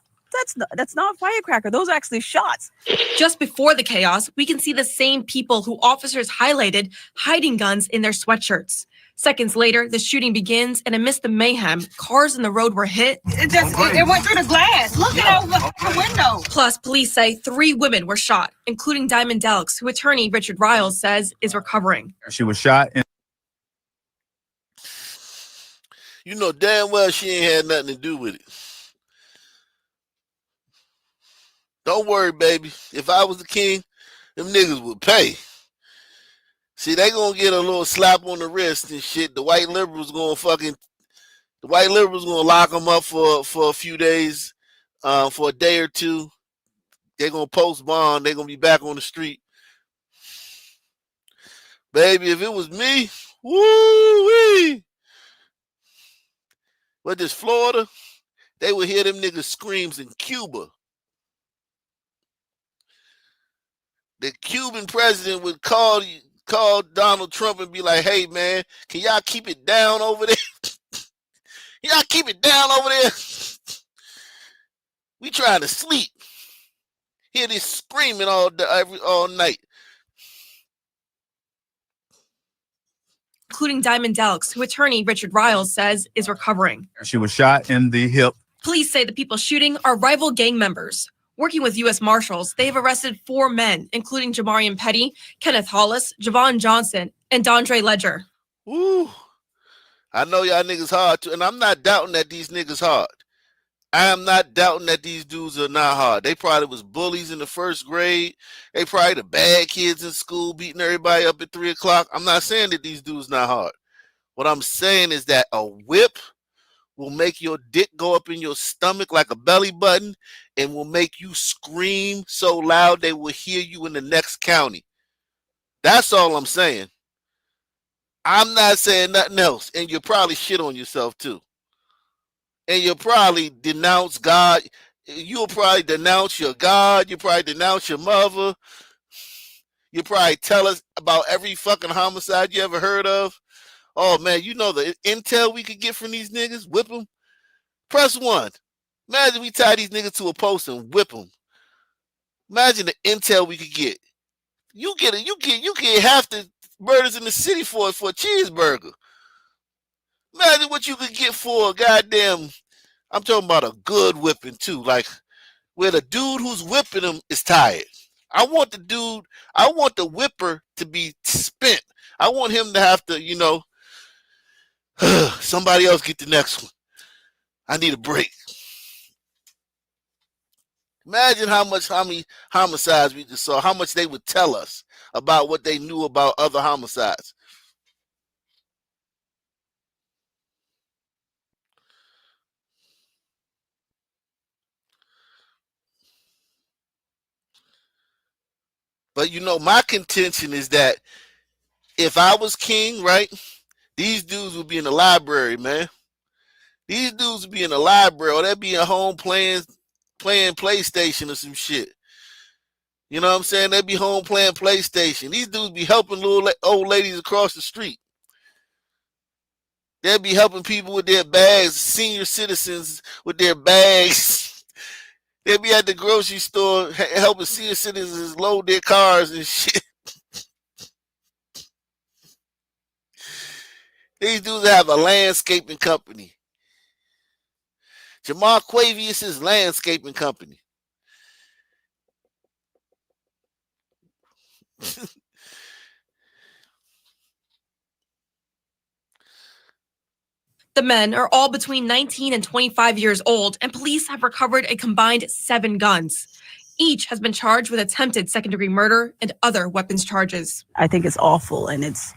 that's not a firecracker. Those are actually shots. Just before the chaos, we can see the same people who officers highlighted hiding guns in their sweatshirts. Seconds later, the shooting begins, and amidst the mayhem, cars in the road were hit. It went through the glass. Look at the window. Plus, police say 3 women were shot, including Diamond Delks, who attorney Richard Riles says is recovering. She was shot. You know damn well she ain't had nothing to do with it. Don't worry, baby. If I was the king, them niggas would pay. See, they gonna get a little slap on the wrist and shit. The white liberals gonna lock them up for a few days, for a day or two. They're gonna post bond. They're gonna be back on the street. Baby, if it was me, woo-wee. But this Florida, they would hear them niggas screams in Cuba. The Cuban president would call Donald Trump and be like, hey, man, can y'all keep it down over there? Y'all keep it down over there? We trying to sleep. Hear this screaming all night. Including Diamond Delks, who attorney Richard Riles says is recovering. She was shot in the hip. Police say the people shooting are rival gang members. Working with U.S. Marshals, they have arrested 4 men, including Jamarian Petty, Kenneth Hollis, Javon Johnson, and Dondre Ledger. Ooh, I know y'all niggas hard too, and I'm not doubting that these niggas hard. I am not doubting that these dudes are not hard. They probably was bullies in the 1st grade. They probably the bad kids in school beating everybody up at 3 o'clock. I'm not saying that these dudes not hard. What I'm saying is that a whip will make your dick go up in your stomach like a belly button and will make you scream so loud they will hear you in the next county. That's all I'm saying. I'm not saying nothing else. And you'll probably shit on yourself too. And you'll probably denounce God. You'll probably denounce your God. You'll probably denounce your mother. You'll probably tell us about every fucking homicide you ever heard of. Oh, man, you know the intel we could get from these niggas? Whip them. Press 1. Imagine we tie these niggas to a post and whip them. Imagine the intel we could get. You get half the murders in the city for a cheeseburger. Imagine what you could get for a goddamn, I'm talking about a good whipping too, like where the dude who's whipping them is tired. I want the whipper to be spent. I want him to have to, somebody else get the next one. I need a break. Imagine how many homicides we just saw, how much they would tell us about what they knew about other homicides. But my contention is that if I was king, right, these dudes would be in the library, man. These dudes would be in the library, or they'd be at home playing PlayStation or some shit. You know what I'm saying? They'd be home playing PlayStation. These dudes be helping little old ladies across the street. They'd be helping people with their bags, senior citizens with their bags. They'd be at the grocery store helping senior citizens load their cars and shit. These dudes have a landscaping company. Jamal Quavius' landscaping company. The men are all between 19 and 25 years old, and police have recovered a combined 7 guns. Each has been charged with attempted second-degree murder and other weapons charges. I think it's awful and it's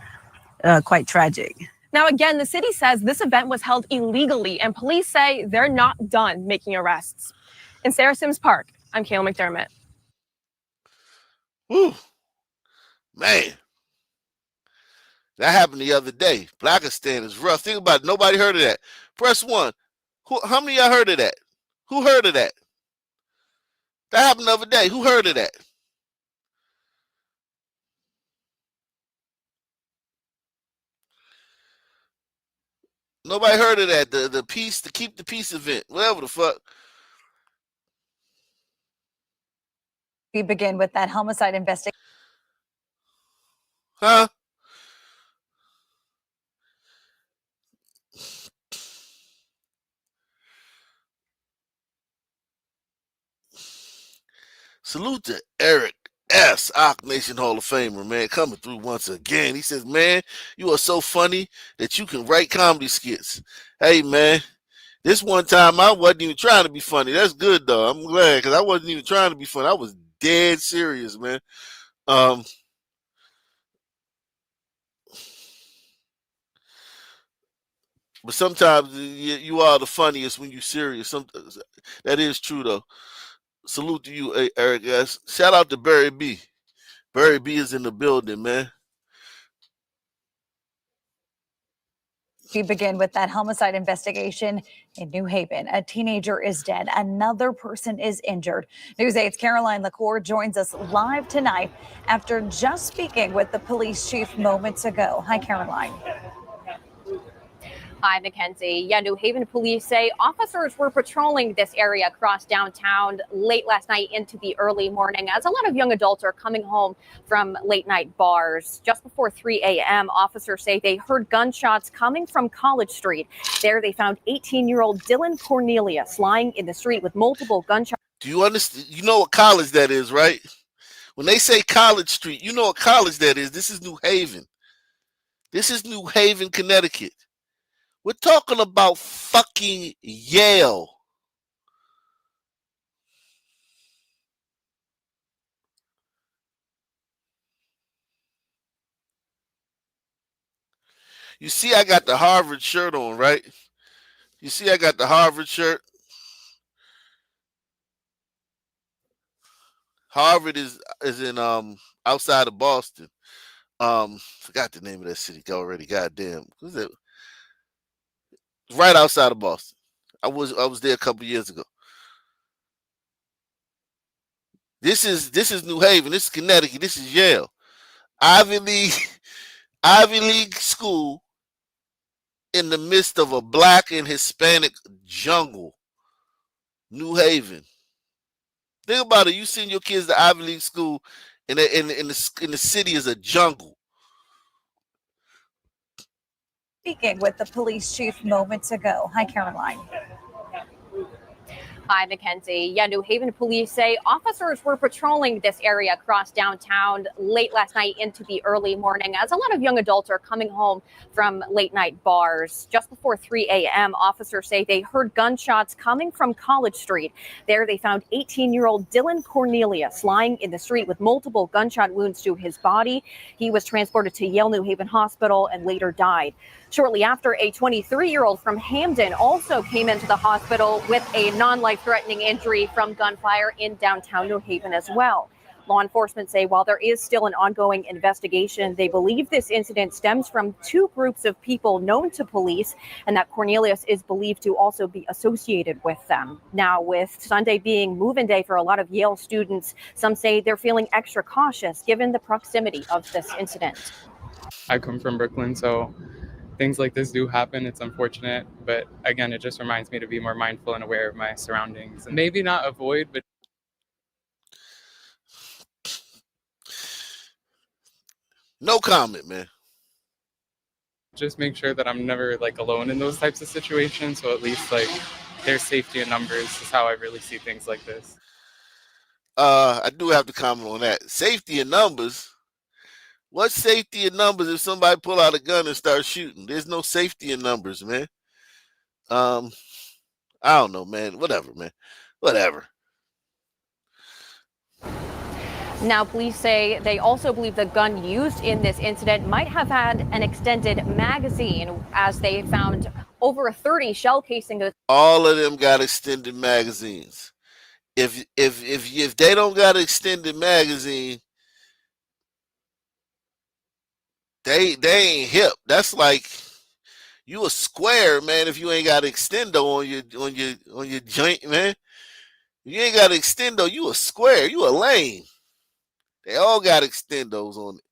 quite tragic. Now, again, the city says this event was held illegally, and police say they're not done making arrests. In Sarah Sims Park, I'm Kayla McDermott. Whew. Man. That happened the other day. Blackistan is rough. Think about it. Nobody heard of that. Press 1. How many of y'all heard of that? Who heard of that? That happened the other day. Who heard of that? Nobody heard of that. The peace, the keep the peace event. Whatever the fuck. We begin with that homicide investigation. Huh? Salute to Eric S., Ock Nation Hall of Famer, man, coming through once again. He says, man, you are so funny that you can write comedy skits. Hey, man, this one time I wasn't even trying to be funny. That's good, though. I'm glad, because I wasn't even trying to be funny. I was dead serious, man. But sometimes you are the funniest when you're serious. That is true, though. Salute to you, Eric S. Shout out to Barry B. Barry B is in the building, man. We begin with that homicide investigation in New Haven. A teenager is dead. Another person is injured. News 8's Caroline LaCour joins us live tonight after just speaking with the police chief moments ago. Hi, Caroline. Hi, Mackenzie. Yeah, New Haven police say officers were patrolling this area across downtown late last night into the early morning as a lot of young adults are coming home from late night bars. Just before 3 a.m., officers say they heard gunshots coming from College Street. There they found 18-year-old Dylan Cornelius lying in the street with multiple gunshots. Do you understand? You know what college that is, right? When they say College Street, you know what college that is. This is New Haven. This is New Haven, Connecticut. We're talking about fucking Yale. You see, I got the Harvard shirt on, right? You see, I got the Harvard shirt. Harvard is in outside of Boston. Forgot the name of that city already. Goddamn, who's that? Right outside of Boston. I was there a couple years ago. This is New Haven. This is Connecticut. This is Yale. Ivy League school in the midst of a black and Hispanic jungle. New Haven. Think about it. You send your kids to Ivy League school, and in the city is a jungle. Speaking with the police chief moments ago. Hi, Caroline. Hi, Mackenzie. Yeah, New Haven police say officers were patrolling this area across downtown late last night into the early morning as a lot of young adults are coming home from late night bars. Just before 3 a.m., officers say they heard gunshots coming from College Street. There they found 18-year-old Dylan Cornelius lying in the street with multiple gunshot wounds to his body. He was transported to Yale New Haven Hospital and later died. Shortly after, a 23-year-old from Hamden also came into the hospital with a non-life-threatening injury from gunfire in downtown New Haven as well. Law enforcement say while there is still an ongoing investigation, they believe this incident stems from two groups of people known to police and that Cornelius is believed to also be associated with them. Now, with Sunday being move-in day for a lot of Yale students, some say they're feeling extra cautious given the proximity of this incident. I come from Brooklyn, so things like this do happen. It's unfortunate, but again, it just reminds me to be more mindful and aware of my surroundings and maybe not avoid, but no comment, man. Just make sure that I'm never alone in those types of situations. So at least there's safety in numbers is how I really see things like this. I do have to comment on that. Safety in numbers. What's safety in numbers if somebody pull out a gun and start shooting? There's no safety in numbers, man. I don't know, man. Whatever, man. Whatever. Now, police say they also believe the gun used in this incident might have had an extended magazine, as they found over 30 shell casings. All of them got extended magazines. If they don't got an extended magazine, they ain't hip. That's like you a square, man. If you ain't got extendo on your joint, man, you ain't got extendo. You a square. You a lane. They all got extendos on it,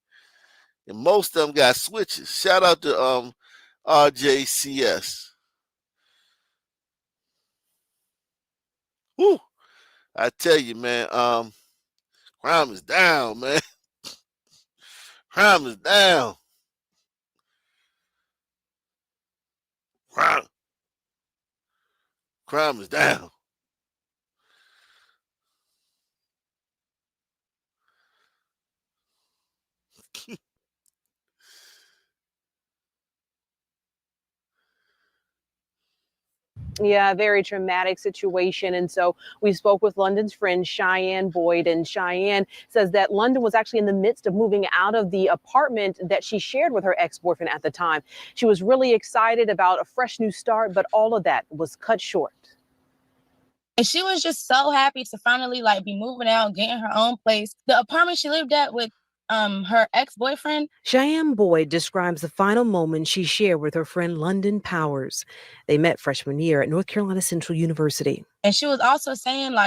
and most of them got switches. Shout out to RJCS. Woo! I tell you, man. Crime is down, man. Crime is down. Crime is down. Yeah, very traumatic situation. And so we spoke with London's friend, Cheyenne Boyd, and Cheyenne says that London was actually in the midst of moving out of the apartment that she shared with her ex-boyfriend at the time. She was really excited about a fresh new start, but all of that was cut short. And she was just so happy to finally be moving out, getting her own place. The apartment she lived at with her ex-boyfriend. Cheyenne Boyd describes the final moment she shared with her friend London Powers. They met freshman year at North Carolina Central University. And she was also saying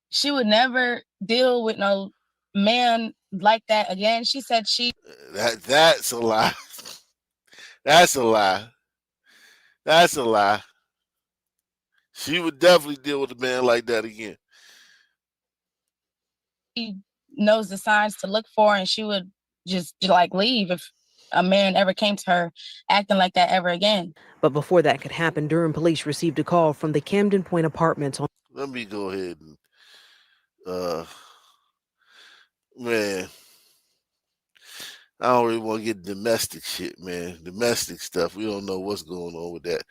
she would never deal with no man like that again. She said that's a lie. That's a lie. That's a lie. She would definitely deal with a man like that again. She knows the signs to look for, and she would just leave if a man ever came to her acting like that ever again. But before that could happen, Durham police received a call from the Camden Point Apartments. Let me go ahead and man, I don't really want to get domestic shit, man. Domestic stuff. We don't know what's going on with that.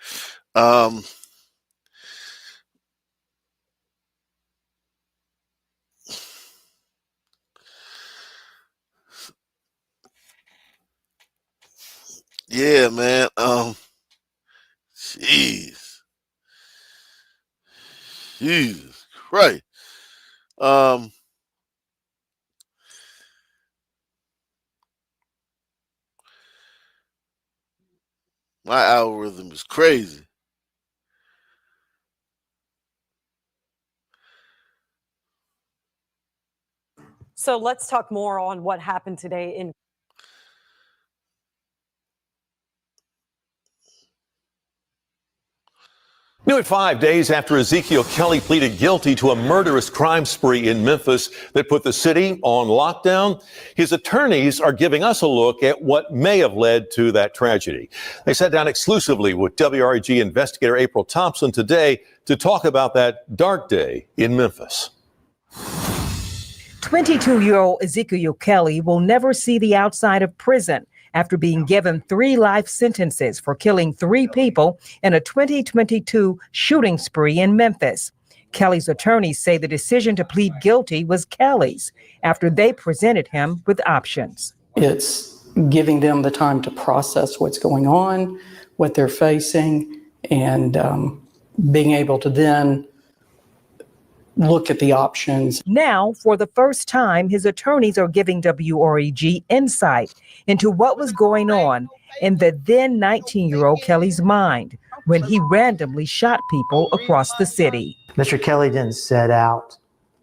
Yeah, man. Jesus Christ. My algorithm is crazy. So let's talk more on what happened today in New at 5 days after Ezekiel Kelly pleaded guilty to a murderous crime spree in Memphis that put the city on lockdown, his attorneys are giving us a look at what may have led to that tragedy. They sat down exclusively with WREG investigator April Thompson today to talk about that dark day in Memphis. 22-year-old Ezekiel Kelly will never see the outside of prison after being given 3 life sentences for killing 3 people in a 2022 shooting spree in Memphis. Kelly's attorneys say the decision to plead guilty was Kelly's after they presented him with options. It's giving them the time to process what's going on, what they're facing, and being able to then look at the options. Now, for the first time, his attorneys are giving WREG insight into what was going on in the then 19-year-old Kelly's mind when he randomly shot people across the city. Mr. Kelly didn't set out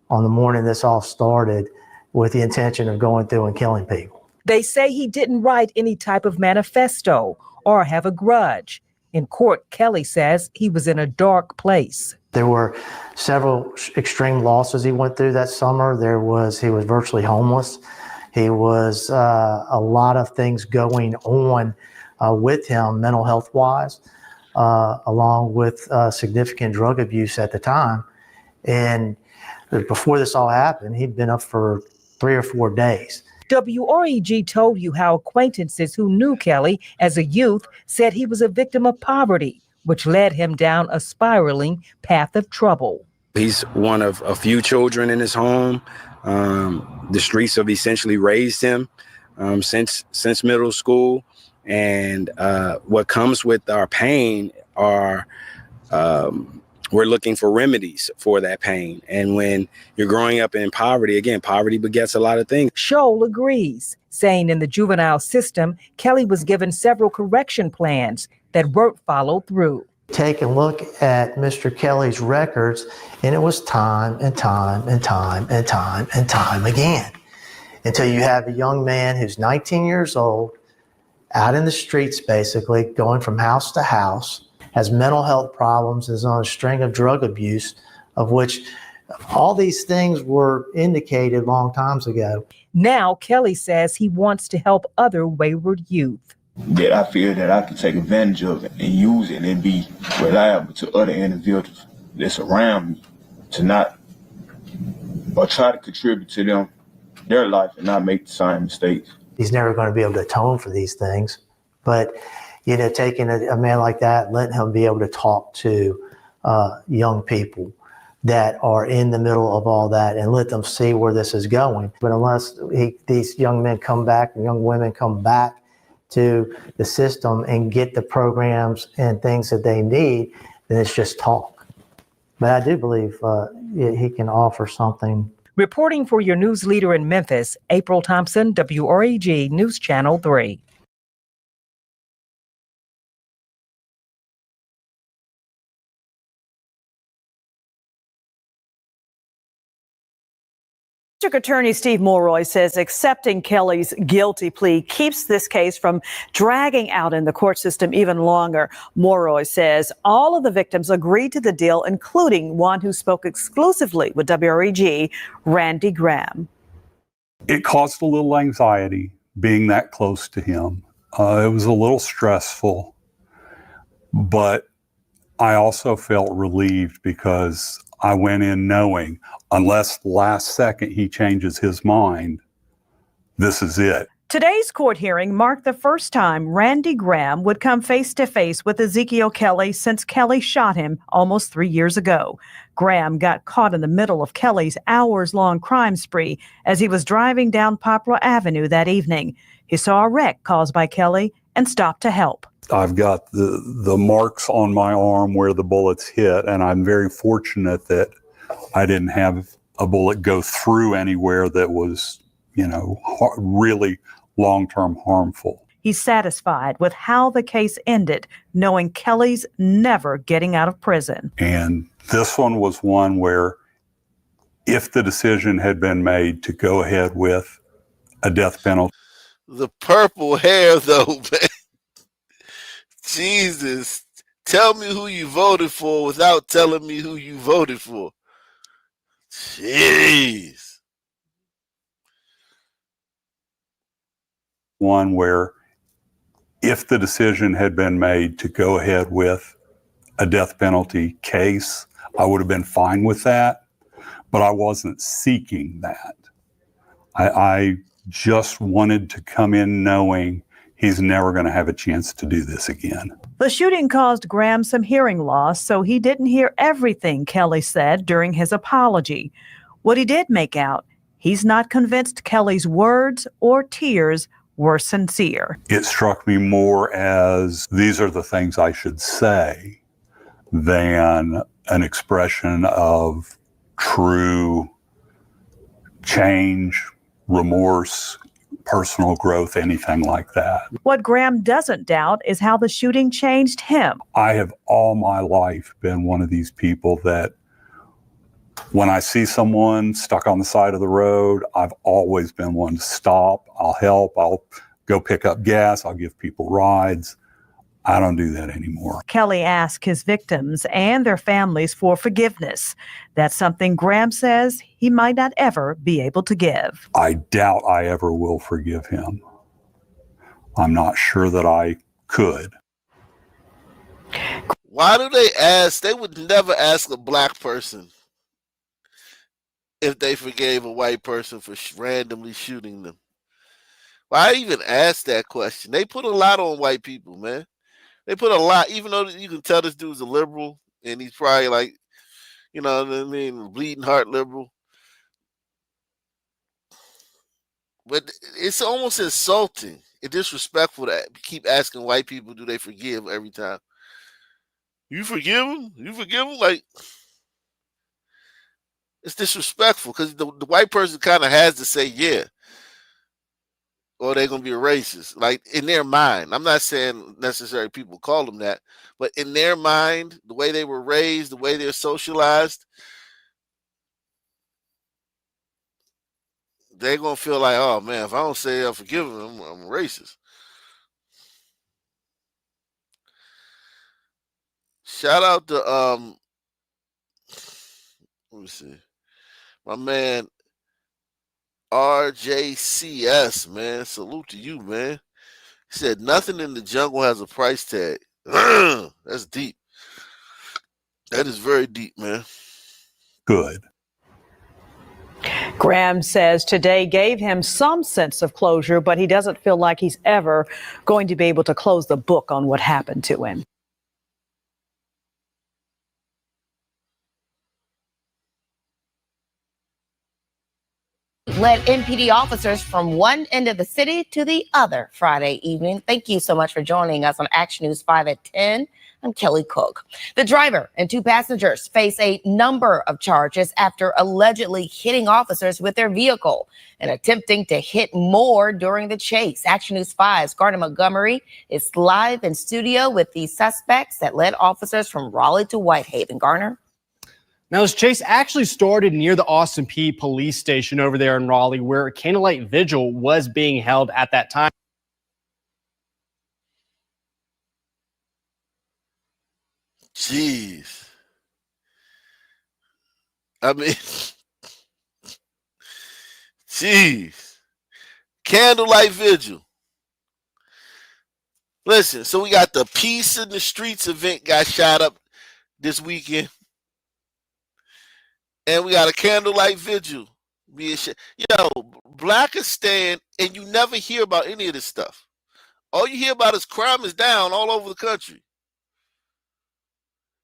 on the morning this all started with the intention of going through and killing people. They say he didn't write any type of manifesto or have a grudge. In court, Kelly says he was in a dark place. There were several extreme losses he went through that summer. He was virtually homeless. He was a lot of things going on with him mental health wise, along with significant drug abuse at the time. And before this all happened, he'd been up for 3 or 4 days. WREG told you how acquaintances who knew Kelly as a youth said he was a victim of poverty, which led him down a spiraling path of trouble. He's one of a few children in his home. The streets have essentially raised him since middle school. And what comes with our pain are we're looking for remedies for that pain. And when you're growing up in poverty, again, poverty begets a lot of things. Scholl agrees, saying in the juvenile system, Kelly was given several correction plans that weren't followed through. Take a look at Mr. Kelly's records, and it was time and time and time and time and time again. Until you have a young man who's 19 years old, out in the streets basically, going from house to house, has mental health problems, is on a string of drug abuse, of which all these things were indicated long times ago. Now, Kelly says he wants to help other wayward youth. That I feel that I can take advantage of it and use it and be reliable to other individuals that's around me to not, or try to contribute to them, their life, and not make the same mistakes. He's never going to be able to atone for these things, but taking a man like that, letting him be able to talk to young people that are in the middle of all that and let them see where this is going. But unless these young men come back and young women come back to the system and get the programs and things that they need, then it's just talk. But I do believe he can offer something. Reporting for your news leader in Memphis, April Thompson, WREG News Channel 3. District Attorney Steve Mulroy says accepting Kelly's guilty plea keeps this case from dragging out in the court system even longer. Mulroy says all of the victims agreed to the deal, including one who spoke exclusively with WREG, Randy Graham. It caused a little anxiety being that close to him. It was a little stressful, but I also felt relieved because I went in knowing, unless last second he changes his mind, this is it. Today's court hearing marked the first time Randy Graham would come face to face with Ezekiel Kelly since Kelly shot him almost 3 years ago. Graham got caught in the middle of Kelly's hours-long crime spree as he was driving down Poplar Avenue that evening. He saw a wreck caused by Kelly and stopped to help. I've got the marks on my arm where the bullets hit, and I'm very fortunate that I didn't have a bullet go through anywhere that was, really long-term harmful. He's satisfied with how the case ended, knowing Kelly's never getting out of prison. And this one was one where if the decision had been made to go ahead with a death penalty. The purple hair, though, man. Jesus, tell me who you voted for without telling me who you voted for. Jeez. One where if the decision had been made to go ahead with a death penalty case, I would have been fine with that, but I wasn't seeking that. I just wanted to come in knowing he's never going to have a chance to do this again. The shooting caused Graham some hearing loss, so he didn't hear everything Kelly said during his apology. What he did make out, he's not convinced Kelly's words or tears were sincere. It struck me more as these are the things I should say than an expression of true change, remorse, personal growth, anything like that. What Graham doesn't doubt is how the shooting changed him. I have all my life been one of these people that when I see someone stuck on the side of the road, I've always been one to stop. I'll help. I'll go pick up gas. I'll give people rides. I don't do that anymore. Kelly asked his victims and their families for forgiveness. That's something Graham says he might not ever be able to give. I doubt I ever will forgive him. I'm not sure that I could. Why do they ask? They would never ask a black person if they forgave a white person for randomly shooting them. Why even ask that question? They put a lot on white people, man. They put a lot, even though you can tell this dude's a liberal and he's probably like, you know what I mean, bleeding heart liberal. But it's almost insulting and disrespectful to keep asking white people, do they forgive every time? You forgive them? You forgive them? Like, it's disrespectful because the white person kind of has to say, yeah, or they're going to be a racist. Like, in their mind. I'm not saying necessarily people call them that, but in their mind, the way they were raised, the way they're socialized, they're going to feel like, oh, man, if I don't say I forgive them, I'm a racist. Shout out to, let me see, my man RJCS, man. Salute to you, man. He said, nothing in the jungle has a price tag. That's deep. That is very deep, man. Good. Graham says today gave him some sense of closure, but he doesn't feel like he's ever going to be able to close the book on what happened to him. Led MPD officers from one end of the city to the other Friday evening. Thank you so much for joining us on Action News 5 at 10. I'm Kelly Cook. The driver and 2 passengers face a number of charges after allegedly hitting officers with their vehicle and attempting to hit more during the chase. Action News 5's Garner Montgomery is live in studio with the suspects that led officers from Raleigh to Whitehaven. Garner? Now, this chase actually started near the Austin Peay police station over there in Raleigh, where a candlelight vigil was being held at that time. Jeez. I mean, jeez. Candlelight vigil. Listen, so we got the Peace in the Streets event got shot up this weekend. And we got a candlelight vigil being shot. Yo, Blackistan, and you never hear about any of this stuff. All you hear about is crime is down all over the country.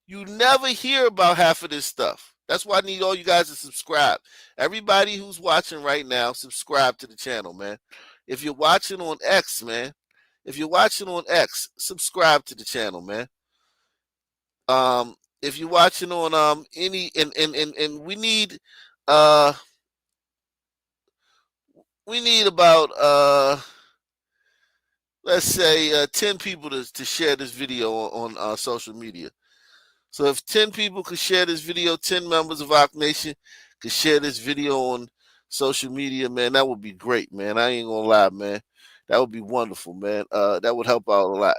You never hear about half of this stuff. That's why I need all you guys to subscribe. Everybody who's watching right now, subscribe to the channel, man. If you're watching on X, man, subscribe to the channel, man. If you're watching on any and we need about let's say 10 people to share this video on social media. So if 10 people could share this video, 10 members of Ock Nation could share this video on social media, man, that would be great, man. I ain't gonna lie, man. That would be wonderful, man. That would help out a lot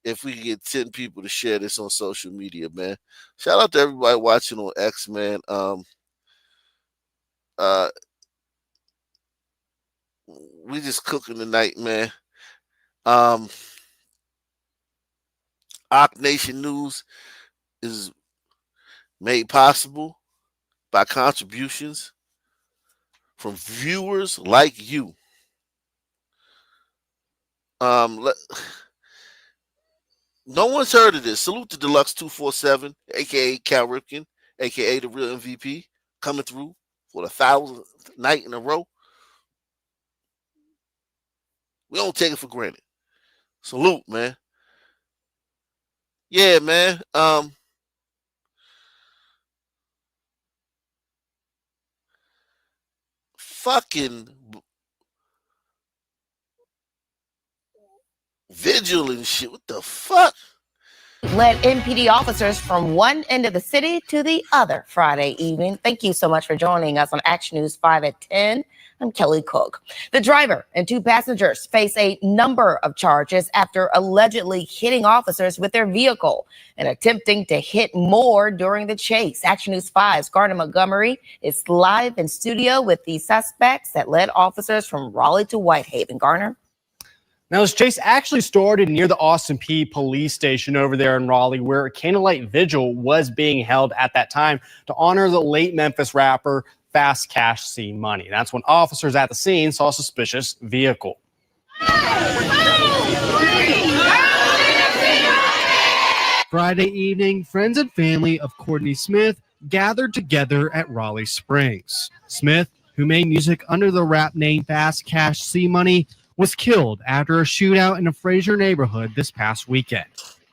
if we could get 10 people to share this on social media, man. Shout out to everybody watching on X, man. We just cooking tonight, man. Ock Nation News is made possible by contributions from viewers like you. No one's heard of this. Salute to Deluxe 247, aka Cal Ripken, aka the real MVP, coming through for the 1,000th night in a row. We don't take it for granted. Salute, man. Yeah, man. Fucking vigil and shit. What the fuck? Led MPD officers from one end of the city to the other Friday evening. Thank you so much for joining us on Action News 5 at 10. I'm Kelly Cook. The driver and 2 passengers face a number of charges after allegedly hitting officers with their vehicle and attempting to hit more during the chase. Action News 5's Garner Montgomery is live in studio with the suspects that led officers from Raleigh to Whitehaven. Garner? Now, this chase actually started near the Austin Peay police station over there in Raleigh, where a candlelight vigil was being held at that time to honor the late Memphis rapper Fast Cash C Money. That's when officers at the scene saw a suspicious vehicle. Friday evening, friends and family of Courtney Smith gathered together at Raleigh Springs. Smith, who made music under the rap name Fast Cash C Money, was killed after a shootout in a Fraser neighborhood this past weekend.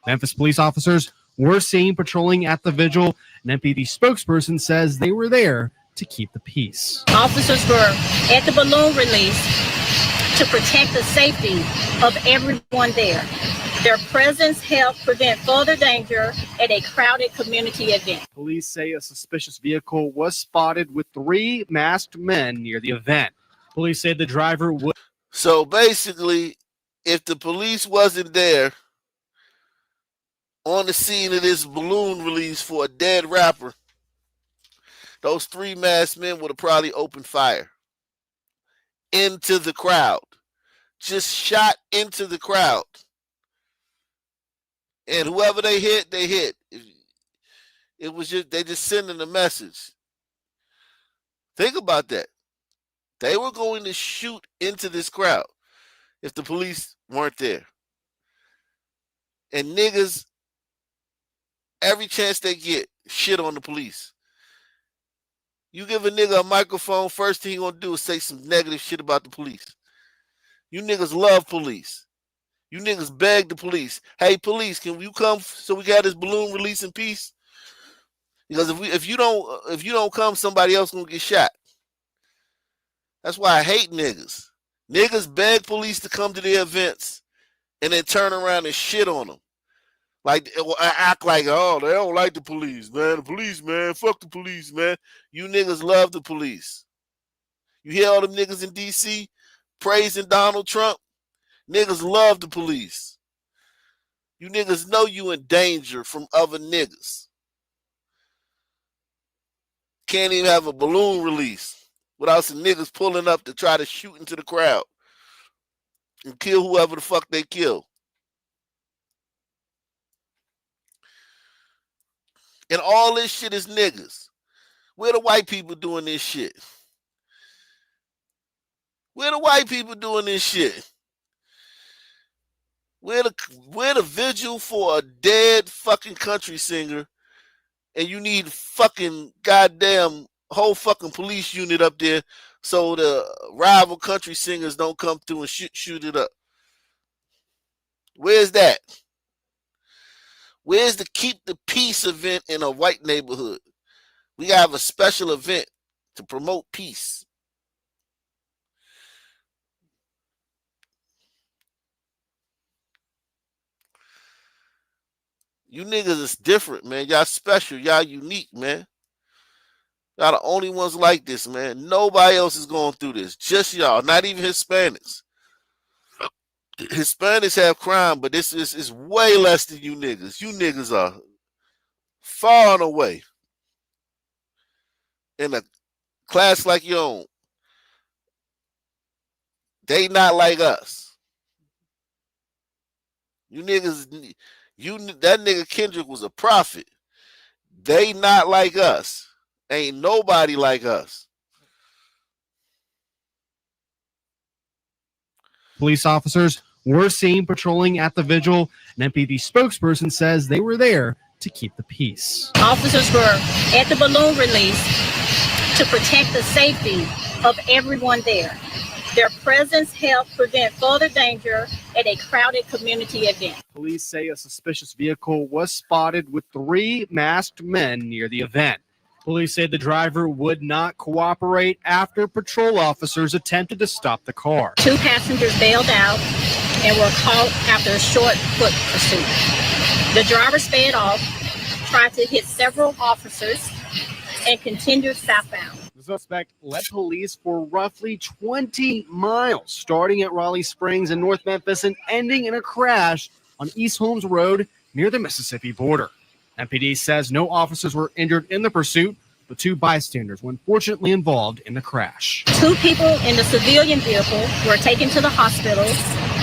Memphis police officers were seen patrolling at the vigil. An MPD spokesperson says they were there to keep the peace. Officers were at the balloon release to protect the safety of everyone there. Their presence helped prevent further danger at a crowded community event. Police say a suspicious vehicle was spotted with 3 masked men near the event. Police said the driver would. So basically, if the police wasn't there on the scene of this balloon release for a dead rapper, those 3 masked men would have probably opened fire into the crowd. Just shot into the crowd. And whoever they hit, they hit. It was just, they just sending a message. Think about that. They were going to shoot into this crowd if the police weren't there. And niggas, every chance they get, shit on the police. You give a nigga a microphone, first thing he gonna do is say some negative shit about the police. You niggas love police. You niggas beg the police. Hey, police, can you come so we got this balloon release in peace? Because if you don't come, somebody else gonna get shot. That's why I hate niggas. Niggas beg police to come to their events and then turn around and shit on them. Like, act like, oh, they don't like the police, man. The police, man. Fuck the police, man. You niggas love the police. You hear all them niggas in D.C. praising Donald Trump? Niggas love the police. You niggas know you in danger from other niggas. Can't even have a balloon release without some niggas pulling up to try to shoot into the crowd and kill whoever the fuck they kill. And all this shit is niggas. Where the white people doing this shit? Where the white people doing this shit? We're the vigil for a dead fucking country singer, and you need fucking goddamn whole fucking police unit up there so the rival country singers don't come through and shoot it up. Where's that? Where's the keep the peace event in a white neighborhood? We gotta have a special event to promote peace. You niggas is different, man. Y'all special. Y'all unique, man. Y'all the only ones like this, man. Nobody else is going through this. Just y'all. Not even Hispanics. Hispanics have crime, but this is way less than you niggas. You niggas are far and away in a class like your own. They not like us. You niggas, that nigga Kendrick was a prophet. They not like us. Ain't nobody like us. Police officers were seen patrolling at the vigil. An MPD spokesperson says they were there to keep the peace. Officers were at the balloon release to protect the safety of everyone there. Their presence helped prevent further danger at a crowded community event. Police say a suspicious vehicle was spotted with 3 masked men near the event. Police say the driver would not cooperate after patrol officers attempted to stop the car. 2 passengers bailed out and were caught after a short foot pursuit. The driver sped off, tried to hit several officers, and continued southbound. The suspect led police for roughly 20 miles, starting at Raleigh Springs in North Memphis and ending in a crash on East Holmes Road near the Mississippi border. MPD says no officers were injured in the pursuit, but 2 bystanders were unfortunately involved in the crash. 2 people in the civilian vehicle were taken to the hospital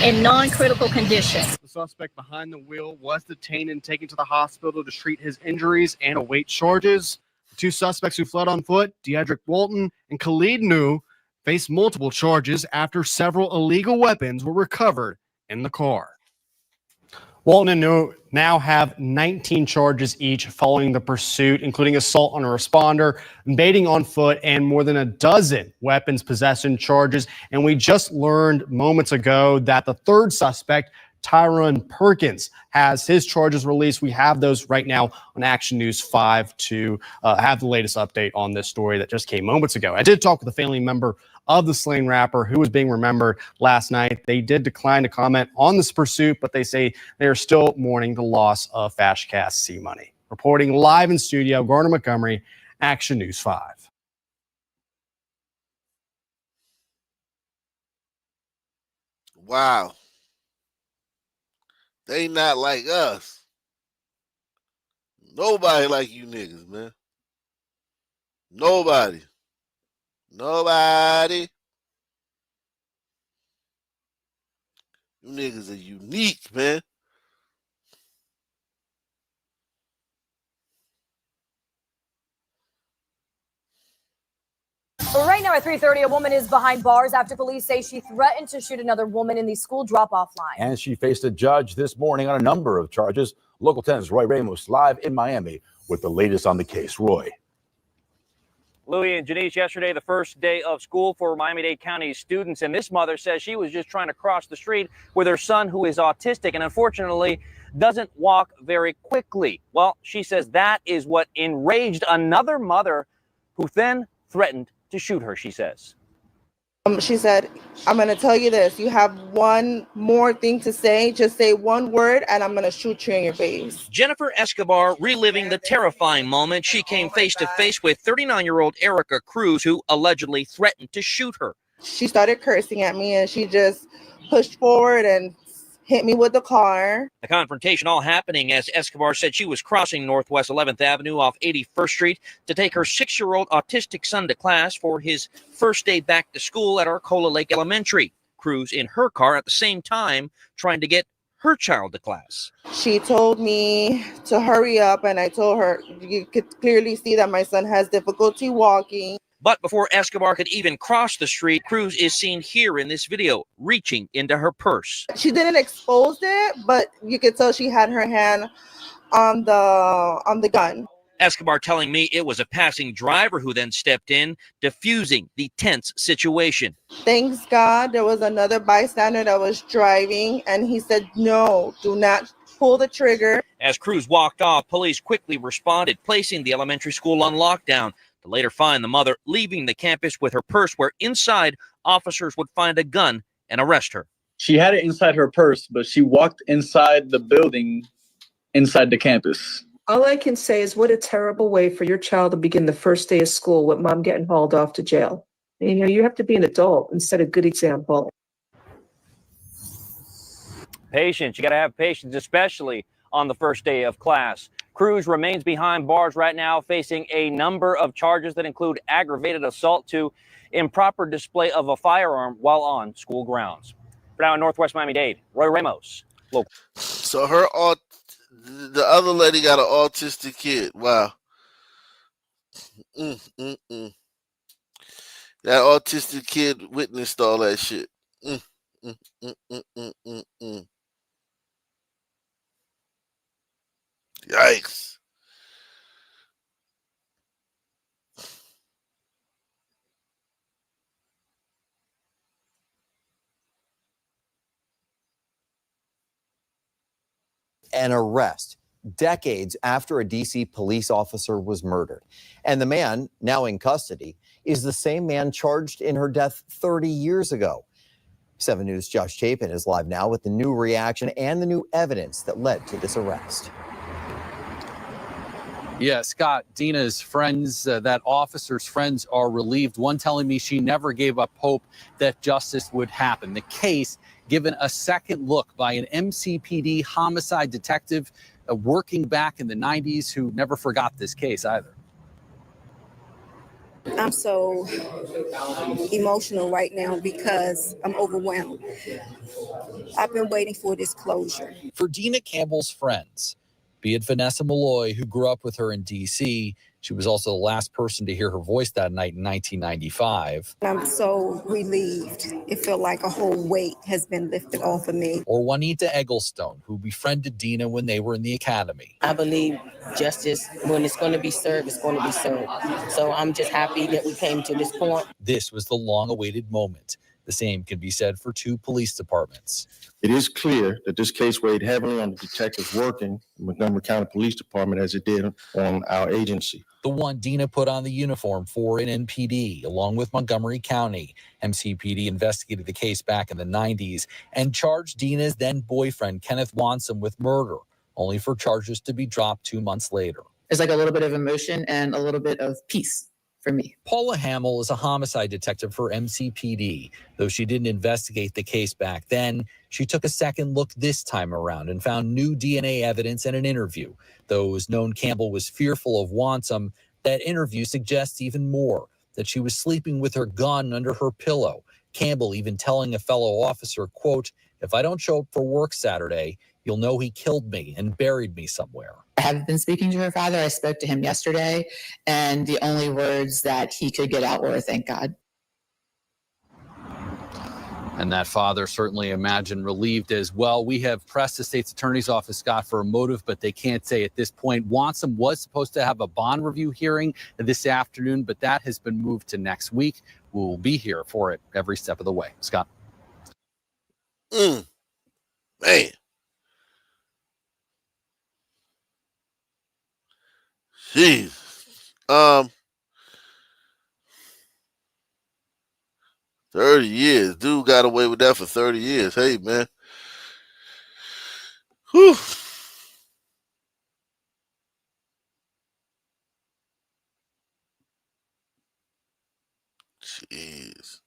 in non-critical condition. The suspect behind the wheel was detained and taken to the hospital to treat his injuries and await charges. The 2 suspects who fled on foot, Deidrick Walton and Khalid New, faced multiple charges after several illegal weapons were recovered in the car. Walton and New now have 19 charges each following the pursuit, including assault on a responder, invading on foot, and more than a dozen weapons possession charges. And we just learned moments ago that the third suspect, Tyrone Perkins, has his charges released. We have those right now on Action News 5 to have the latest update on this story that just came moments ago. I did talk with a family member of the slain rapper who was being remembered last night. They did decline to comment on this pursuit, but they say they are still mourning the loss of Fashcast C Money. Reporting live in studio, Garner Montgomery, Action News 5. Wow. They not like us. Nobody like you niggas, man. Nobody. Nobody. You niggas are unique, man. Right now at 3:30, a woman is behind bars after police say she threatened to shoot another woman in the school drop-off line. And she faced a judge this morning on a number of charges. Local 10's Roy Ramos live in Miami with the latest on the case. Roy. Louis and Janice, yesterday, the first day of school for Miami-Dade County students, and this mother says she was just trying to cross the street with her son who is autistic and unfortunately doesn't walk very quickly. Well, she says that is what enraged another mother who then threatened to shoot her, she says. She said, I'm going to tell you this. You have one more thing to say. Just say one word and I'm going to shoot you in your face. Jennifer Escobar reliving the terrifying moment she came face to face with 39-year-old Erica Cruz, who allegedly threatened to shoot her. She started cursing at me and she just pushed forward and hit me with the car. The confrontation all happening as Escobar said she was crossing Northwest 11th Avenue off 81st Street to take her 6-year-old autistic son to class for his first day back to school at Arcola Lake Elementary. Cruz in her car at the same time trying to get her child to class. She told me to hurry up and I told her, you could clearly see that my son has difficulty walking. But before Escobar could even cross the street, Cruz is seen here in this video, reaching into her purse. She didn't expose it, but you could tell she had her hand on the gun. Escobar telling me it was a passing driver who then stepped in, diffusing the tense situation. Thanks God there was another bystander that was driving and he said, no, do not pull the trigger. As Cruz walked off, police quickly responded, placing the elementary school on lockdown. To later find the mother leaving the campus with her purse, where inside officers would find a gun and arrest her. She had it inside her purse, but she walked inside the building, inside the campus. All I can say is what a terrible way for your child to begin the first day of school with mom getting hauled off to jail. You know, you have to be an adult and set a good example. Patience. You got to have patience, especially on the first day of class. Cruz remains behind bars right now, facing a number of charges that include aggravated assault to improper display of a firearm while on school grounds. For now in Northwest Miami-Dade, Roy Ramos. Local. So the other lady got an autistic kid. Wow. That autistic kid witnessed all that shit. Yikes. An arrest decades after a D.C. police officer was murdered. And the man, now in custody, is the same man charged in her death 30 years ago. 7 News' Josh Chapin is live now with the new reaction and the new evidence that led to this arrest. Yeah, Scott, Dina's friends, that officer's friends are relieved. One telling me she never gave up hope that justice would happen. The case given a second look by an MCPD homicide detective working back in the 90s who never forgot this case either. I'm so emotional right now because I'm overwhelmed. I've been waiting for this closure. For Dina Campbell's friends, Be it Vanessa Malloy, who grew up with her in D.C., she was also the last person to hear her voice that night in 1995. I'm so relieved. It felt like a whole weight has been lifted off of me. Or Juanita Egglestone, who befriended Dina when they were in the academy. I believe justice, when it's going to be served, it's going to be served. So I'm just happy that we came to this point. This was the long-awaited moment. The same can be said for 2 police departments. It is clear that this case weighed heavily on the detectives working in Montgomery County Police Department as it did on our agency. The one Dina put on the uniform for in NPD, along with Montgomery County. MCPD investigated the case back in the 90s and charged Dina's then boyfriend, Kenneth Wansom, with murder, only for charges to be dropped 2 months later. It's like a little bit of emotion and a little bit of peace for me. Paula Hamill is a homicide detective for MCPD. Though she didn't investigate the case back then, she took a second look this time around and found new DNA evidence in an interview. Though it was known Campbell was fearful of Wansom, that interview suggests even more, that she was sleeping with her gun under her pillow. Campbell even telling a fellow officer, quote, "If I don't show up for work Saturday, you'll know he killed me and buried me somewhere." I have been speaking to her father. I spoke to him yesterday, and the only words that he could get out were, "Thank God." And that father certainly imagined relieved as well. We have pressed the state's attorney's office, Scott, for a motive, but they can't say at this point. Wansom was supposed to have a bond review hearing this afternoon, but that has been moved to next week. We'll be here for it every step of the way. Scott. Man. Jeez. 30 years. Dude got away with that for 30 years. Hey, man. Whew. Jeez.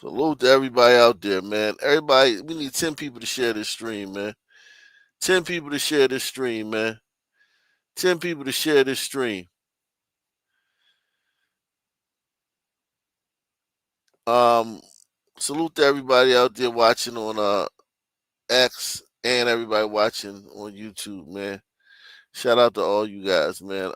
Salute to everybody out there, man. Everybody, we need 10 people to share this stream, man. 10 people to share this stream, man. 10 people to share this stream. Salute to everybody out there watching on X and everybody watching on YouTube, man. Shout out to all you guys, man.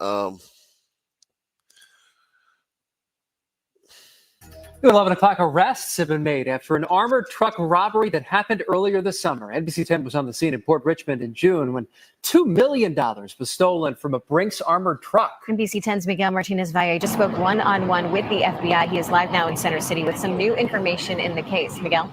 11 o'clock, arrests have been made after an armored truck robbery that happened earlier this summer. NBC 10 was on the scene in Port Richmond in June when $2 million was stolen from a Brinks armored truck. NBC 10's Miguel Martinez-Valle just spoke one-on-one with the FBI. He is live now in Center City with some new information in the case. Miguel?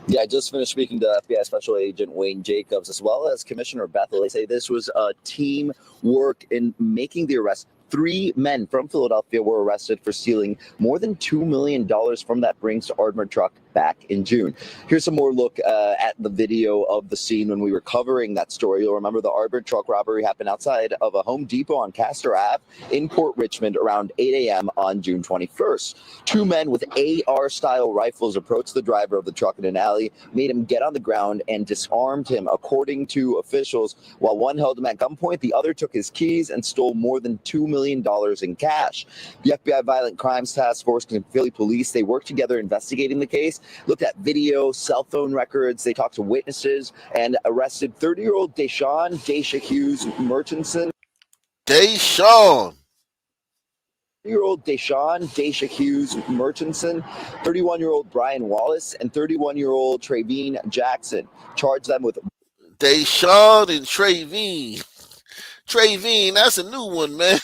Yeah, I just finished speaking to FBI Special Agent Wayne Jacobs as well as Commissioner Bethel. They say this was a team work in making the arrest. 3 men from Philadelphia were arrested for stealing more than $2 million from that Brinks armored truck back in June. Here's some more look at the video of the scene when we were covering that story. You'll remember the armored truck robbery happened outside of a Home Depot on Castor Ave in Port Richmond around 8 a.m. on June 21st. 2 men with AR-style rifles approached the driver of the truck in an alley, made him get on the ground, and disarmed him, according to officials. While one held him at gunpoint, the other took his keys and stole more than $2 million in cash. The FBI Violent Crimes Task Force and Philly Police, they worked together investigating the case, looked at video, cell phone records, they talked to witnesses, and arrested 30-year-old Deshaun Daisha Hughes Murchison. 30-year-old Deshaun Daisha Hughes Murchison, 31-year-old Brian Wallace, and 31-year-old Trayveen Jackson. Charged them with Deshaun and Trayveen. Trayveen, that's a new one, man.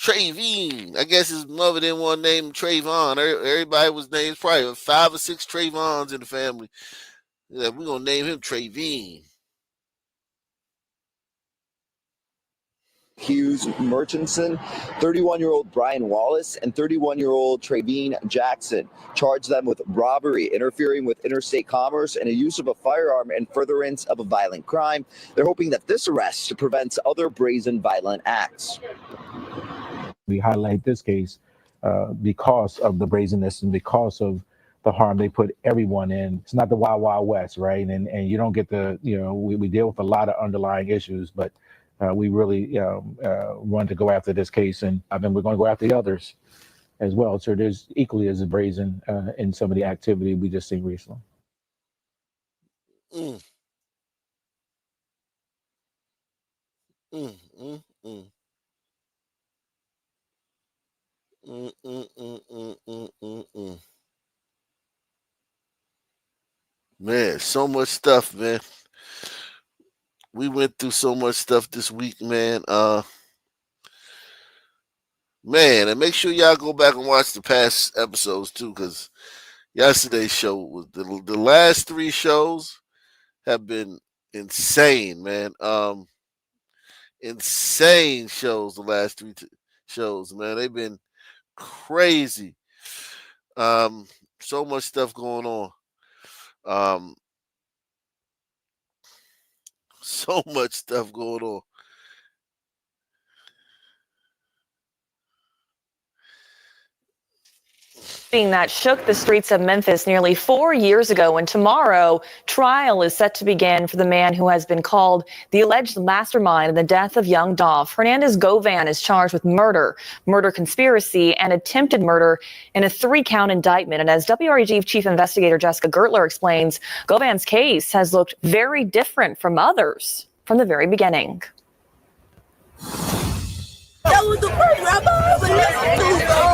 Trayveen. I guess his mother didn't want to name him Trayvon. Everybody was named probably 5 or 6 Trayvons in the family. Yeah, we're going to name him Trayveen. Hughes Murchison, 31-year-old Brian Wallace, and 31-year-old Trayveen Jackson. Charged them with robbery, interfering with interstate commerce, and a use of a firearm in furtherance of a violent crime. They're hoping that this arrest prevents other brazen violent acts. We highlight this case because of the brazenness and because of the harm they put everyone in. It's not the Wild Wild West, right? And you don't get the, we deal with a lot of underlying issues, but we really want to go after this case, and we're going to go after the others. as well. So there's equally as brazen in some of the activity we just seen recently. Mm. Mm, mm, mm. Mm, mm, mm, mm, mm, mm, mm. Man, so much stuff, man. We went through so much stuff this week, man. Man, and make sure y'all go back and watch the past episodes too, because yesterday's show was the last three shows have been insane, man. Insane shows. The last three shows, man, they've been crazy. So much stuff going on. So much stuff going on. That shook the streets of Memphis nearly 4 years ago, and tomorrow trial is set to begin for the man who has been called the alleged mastermind in the death of young Dolph. Hernandez Govan is charged with murder conspiracy, and attempted murder in a 3-count indictment. And as WREG Chief Investigator Jessica Gertler explains, Govan's case has looked very different from others from the very beginning. That was the first rapper I ever listened to.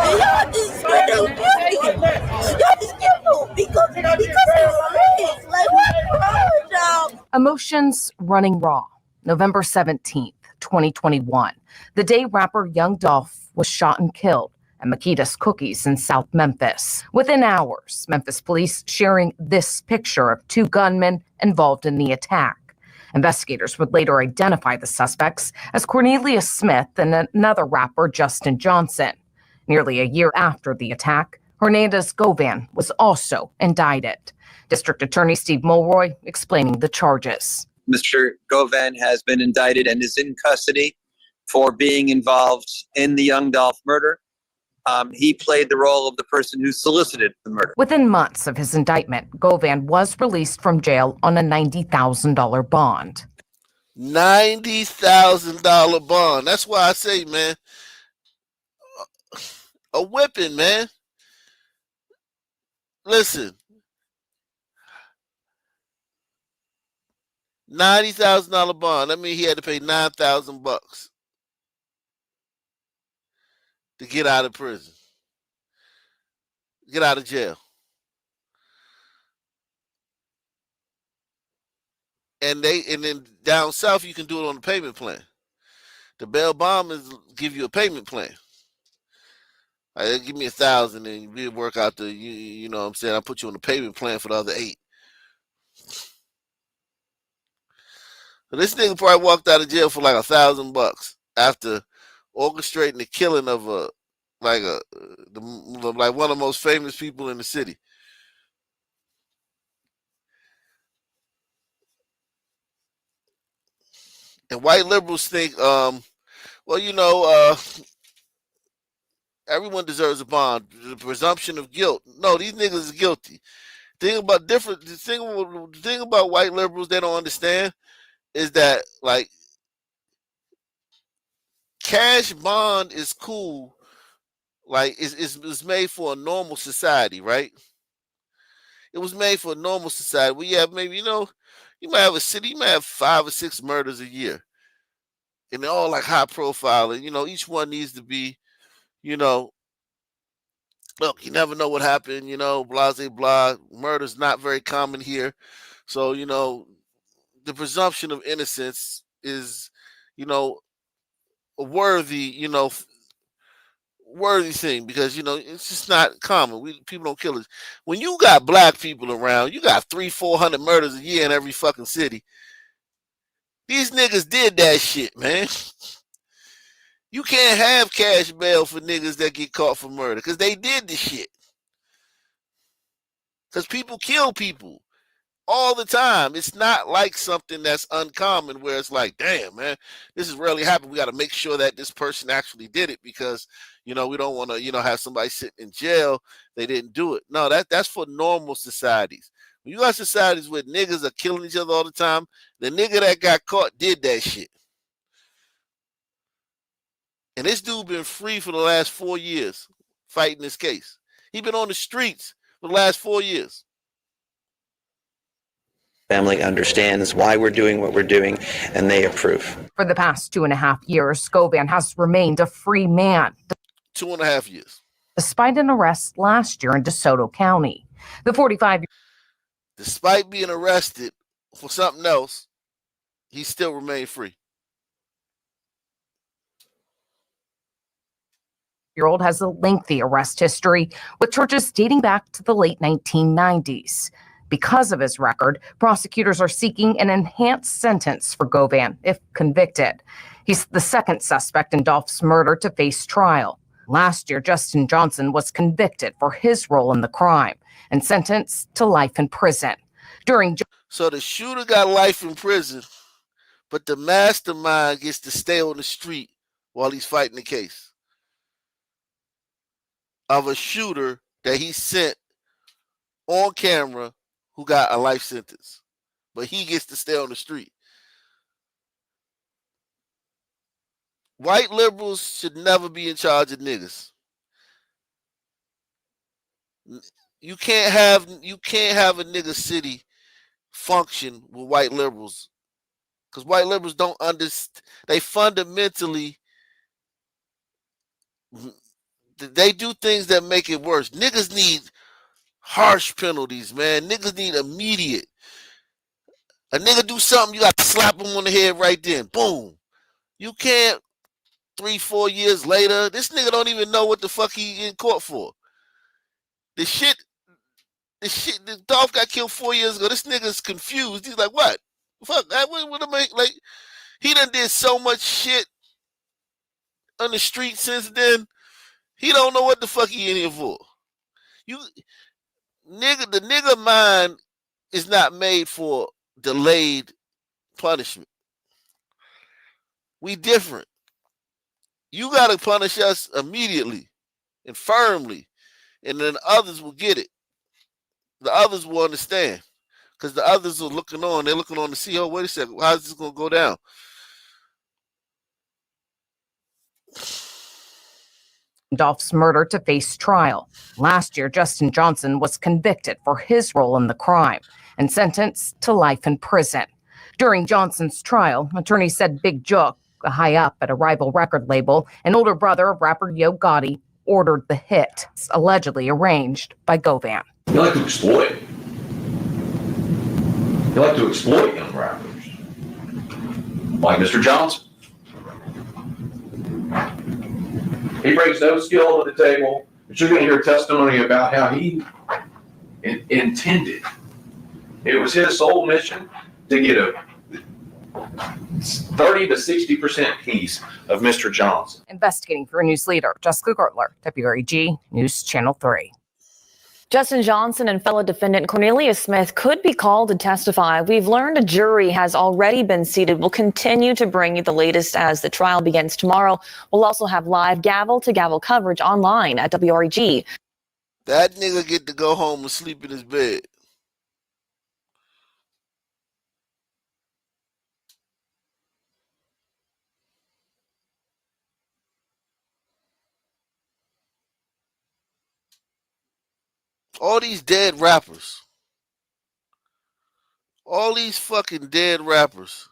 And y'all just killed him. Y'all just killed him because it's rich. Like, what's wrong with y'all? Emotions running raw. November 17th, 2021. The day rapper Young Dolph was shot and killed at Makeda's Cookies in South Memphis. Within hours, Memphis police sharing this picture of 2 gunmen involved in the attack. Investigators would later identify the suspects as Cornelius Smith and another rapper, Justin Johnson. Nearly a year after the attack, Hernandez Govan was also indicted. District Attorney Steve Mulroy explaining the charges. Mr. Govan has been indicted and is in custody for being involved in the Young Dolph murder. He played the role of the person who solicited the murder. Within months of his indictment, Govan was released from jail on a $90,000 bond. $90,000 bond. That's why I say, man, a whipping, man. Listen, $90,000 bond. That means he had to pay $9,000 to get out of prison, get out of jail. And then down south you can do it on the payment plan. The bail bonds give you a payment plan. Give me $1,000 and we'll work out the you know what I'm saying, I'll put you on the payment plan for the other 8. So this nigga probably walked out of jail for like $1,000 after orchestrating the killing of like one of the most famous people in the city. And white liberals think, well, you know, everyone deserves a bond. The presumption of guilt. No, these niggas is guilty. The thing about white liberals they don't understand is that, like, cash bond is cool. Like, it's made for a normal society, right? It was made for a normal society. We have maybe, you know, you might have a city, you might have 5 or 6 murders a year. And they're all like high profile. And, you know, each one needs to be, you know, look, you never know what happened, you know, blah, blah, blah. Murder's not very common here. So, you know, the presumption of innocence is, you know, a worthy thing because, you know, it's just not common. People don't kill us. When you got black people around, you got 300-400 murders a year in every fucking city. These niggas did that shit, man. You can't have cash bail for niggas that get caught for murder because they did the shit. Because people kill people all the time. It's not like something that's uncommon where it's like, damn, man, this has rarely happened. We got to make sure that this person actually did it because, you know, we don't want to, you know, have somebody sit in jail. They didn't do it. No, that's for normal societies. When you got societies where niggas are killing each other all the time, the nigga that got caught did that shit. And this dude been free for the last 4 years. fighting this case. He's been on the streets for the last 4 years. Family understands why we're doing what we're doing, and they approve. For the past 2.5 years, Govan has remained a free man. 2.5 years. Despite an arrest last year in DeSoto County. The 45 Despite being arrested for something else, he still remained free. year-old has a lengthy arrest history with charges dating back to the late 1990s. Because of his record, prosecutors are seeking an enhanced sentence for Govan if convicted. He's the second suspect in Dolph's murder to face trial. Last year, Justin Johnson was convicted for his role in the crime and sentenced to life in prison. So the shooter got life in prison, but the mastermind gets to stay on the street while he's fighting the case of a shooter that he sent on camera who got a life sentence, but he gets to stay on the street. White liberals should never be in charge of niggas. You can't have a nigga city function with white liberals, because white liberals don't understand. They fundamentally they do things that make it worse. Niggas need harsh penalties, man. Niggas need immediate. A nigga do something, you got to slap him on the head right then. Boom. You can't 3-4 years later. This nigga don't even know what the fuck he in court for. The Dolph got killed 4 years ago. This nigga's confused. He's like, what? Fuck, what am I, like, he done did so much shit on the street since then. He don't know what the fuck he in here for. The nigga mind is not made for delayed punishment. We different. You got to punish us immediately and firmly, and then others will get it. The others will understand, because the others are looking on. They're looking on to see, oh, wait a second, how's this going to go down? Dolph's murder to face trial. Last year, Justin Johnson was convicted for his role in the crime and sentenced to life in prison. During Johnson's trial, attorneys said Big Jook, a high up at a rival record label, and older brother of rapper Yo Gotti, ordered the hit, allegedly arranged by Govan. You like to exploit. You like to exploit young rappers. Like Mr. Johnson. He brings no skill to the table, but you're going to hear testimony about how he intended. It was his sole mission to get a 30 to 60% piece of Mr. Johnson. Investigating for a news leader, Jessica Gertler, WREG News Channel 3. Justin Johnson and fellow defendant Cornelius Smith could be called to testify. We've learned a jury has already been seated. We'll continue to bring you the latest as the trial begins tomorrow. We'll also have live gavel-to-gavel coverage online at WREG. That nigga get to go home and sleep in his bed. All these dead rappers. All these fucking dead rappers.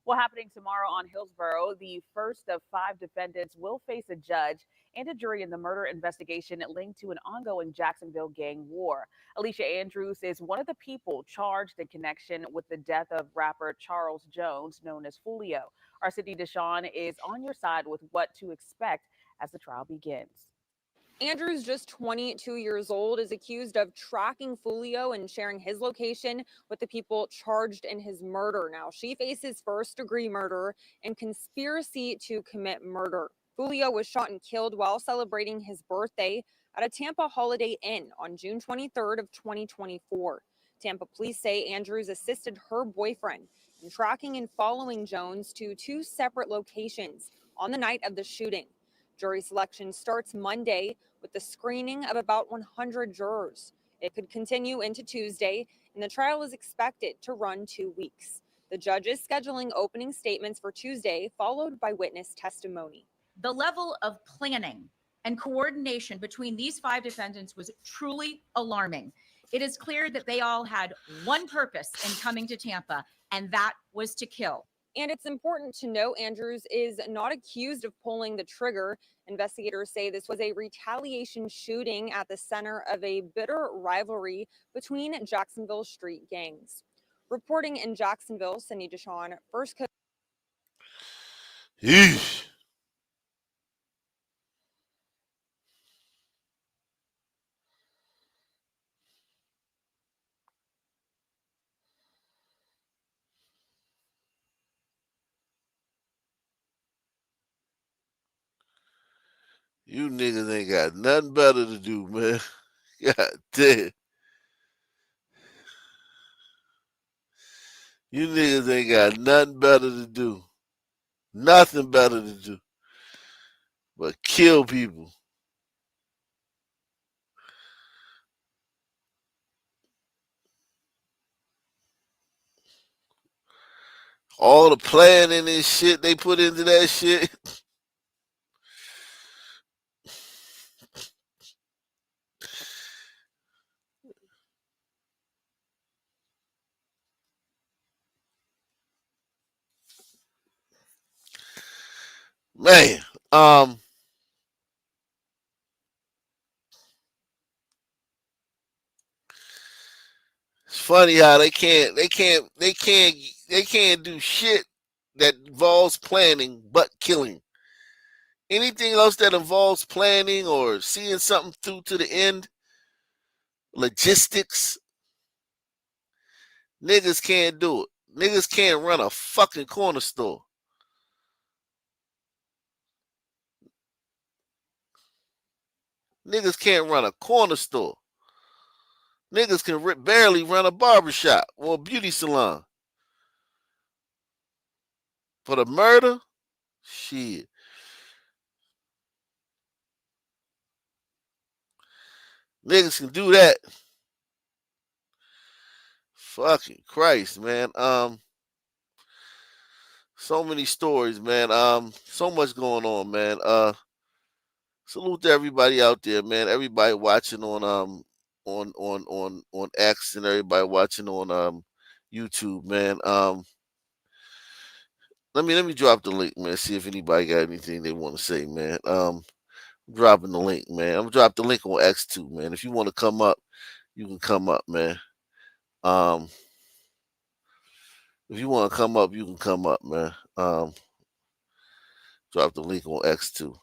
Well, happening tomorrow on Hillsborough, the first of 5 defendants will face a judge and a jury in the murder investigation linked to an ongoing Jacksonville gang war. Alicia Andrews is one of the people charged in connection with the death of rapper Charles Jones, known as Foolio. Our Sydney Deshawn is on your side with what to expect as the trial begins. Andrews, just 22 years old, is accused of tracking Foolio and sharing his location with the people charged in his murder. Now, she faces first-degree murder and conspiracy to commit murder. Foolio was shot and killed while celebrating his birthday at a Tampa Holiday Inn on June 23rd of 2024. Tampa police say Andrews assisted her boyfriend in tracking and following Jones to 2 separate locations on the night of the shooting. Jury selection starts Monday with the screening of about 100 jurors. It could continue into Tuesday, and the trial is expected to run 2 weeks. The judge is scheduling opening statements for Tuesday, followed by witness testimony. The level of planning and coordination between these 5 defendants was truly alarming. It is clear that they all had one purpose in coming to Tampa, and that was to kill. And it's important to note Andrews is not accused of pulling the trigger. Investigators say this was a retaliation shooting at the center of a bitter rivalry between Jacksonville street gangs. Reporting in Jacksonville, Cindy Deshawn, First Coast. Yeesh. You niggas ain't got nothing better to do, man. God damn. You niggas ain't got nothing better to do. Nothing better to do but kill people. All the planning and shit they put into that shit. Man, it's funny how they can't do shit that involves planning but killing. Anything else that involves planning or seeing something through to the end, logistics, niggas can't do it. Niggas can't run a fucking corner store. Niggas can't run a corner store. Niggas can barely run a barbershop or a beauty salon. For the murder, shit. Niggas can do that. Fucking Christ, man. So many stories, man. So much going on, man. Salute to everybody out there, man. Everybody watching on X and everybody watching on YouTube, man. Let me drop the link, man. See if anybody got anything they want to say, man. Dropping the link, man. I'm gonna drop the link on X too, man. If you want to come up, you can come up, man. If you want to come up, you can come up, man. Drop the link on X too.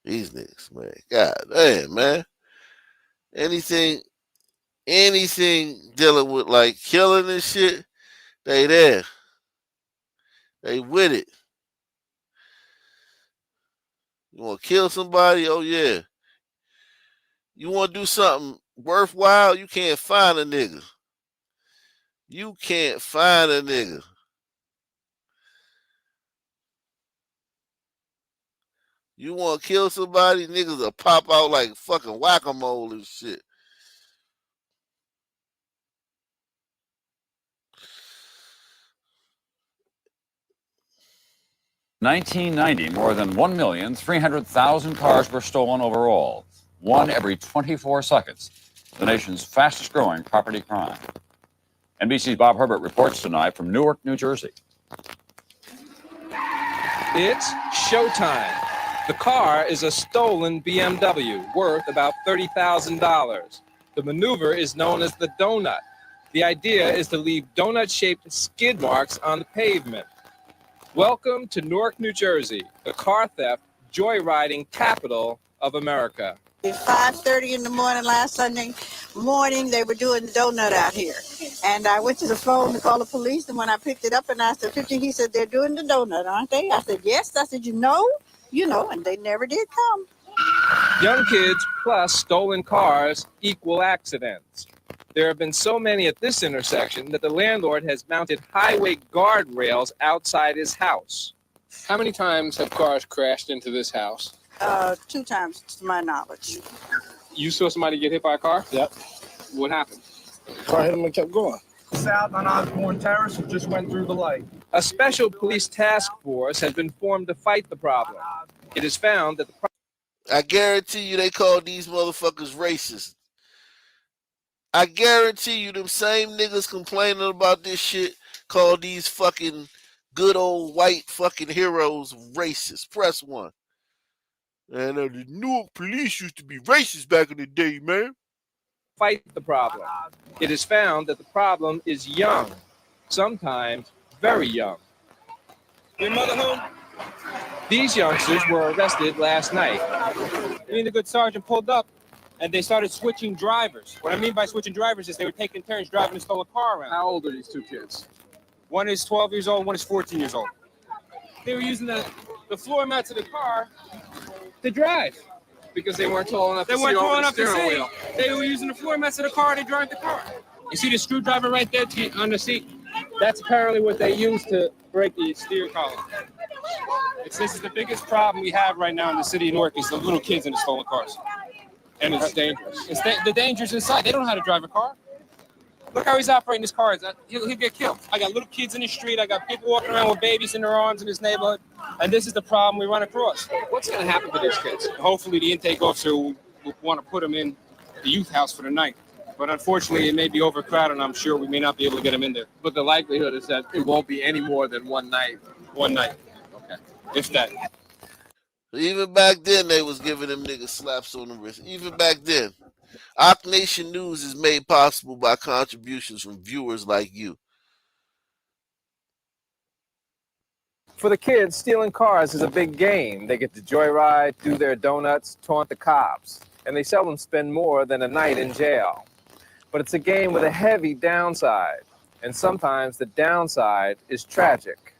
These niggas, man. God damn, man. Anything dealing with like killing and shit, they there. They with it. You want to kill somebody? Oh yeah. You want to do something worthwhile? You can't find a nigga. You can't find a nigga. You want to kill somebody? Niggas will pop out like fucking whack-a-mole and shit. In 1990, more than 1,300,000 cars were stolen overall, one every 24 seconds. The nation's fastest growing property crime. NBC's Bob Herbert reports tonight from Newark, New Jersey. It's showtime. The car is a stolen BMW worth about $30,000. The maneuver is known as the donut. The idea is to leave donut-shaped skid marks on the pavement. Welcome to Newark, New Jersey, the car theft joyriding capital of America. At 5:30 in the morning last Sunday morning, they were doing the donut out here. And I went to the phone to call the police, and when I picked it up and I said, 50, he said, they're doing the donut, aren't they? I said, yes. I said, you know, and they never did come. Young kids plus stolen cars equal accidents. There have been so many at this intersection that the landlord has mounted highway guardrails outside his house. How many times have cars crashed into this house? 2 times, to my knowledge. You saw somebody get hit by a car? Yep. What happened? Car hit him and kept going. South on Osborne Terrace and just went through the light. A special police task force has been formed to fight the problem. It is found that I guarantee you they call these motherfuckers racist. I guarantee you them same niggas complaining about this shit call these fucking good old white fucking heroes racist. Press 1. And the Newark police used to be racist back in the day, man. fight the problem. It is found that the problem is young, sometimes very young. Your mother home? These youngsters were arrested last night. Me and the good sergeant pulled up, and they started switching drivers. What I mean by switching drivers is they were taking turns driving a stolen car around. How old are these two kids? One is 12 years old, one is 14 years old. They were using the floor mats of the car to drive. Because they weren't tall enough They to see weren't over tall the enough to steering see. wheel. They were using the floor mats of the car to drive the car. You see the screwdriver right there on the seat? That's apparently what they use to break the steering column. This is the biggest problem we have right now in the city of Newark is the little kids in the stolen cars. And it's dangerous. It's the dangers inside. They don't know how to drive a car. Look how he's operating his car. He'll get killed. I got little kids in the street. I got people walking around with babies in their arms in this neighborhood. And this is the problem we run across. What's going to happen to these kids? Hopefully the intake officer will want to put them in the youth house for the night. But unfortunately, it may be overcrowded, and I'm sure we may not be able to get them in there. But the likelihood is that it won't be any more than one night. One night. Okay. If that. Even back then, they was giving them niggas slaps on the wrist. Even back then. Ock Nation News is made possible by contributions from viewers like you. For the kids, stealing cars is a big game. They get to joyride, do their donuts, taunt the cops, and they seldom spend more than a night in jail. But it's a game with a heavy downside, and sometimes the downside is tragic.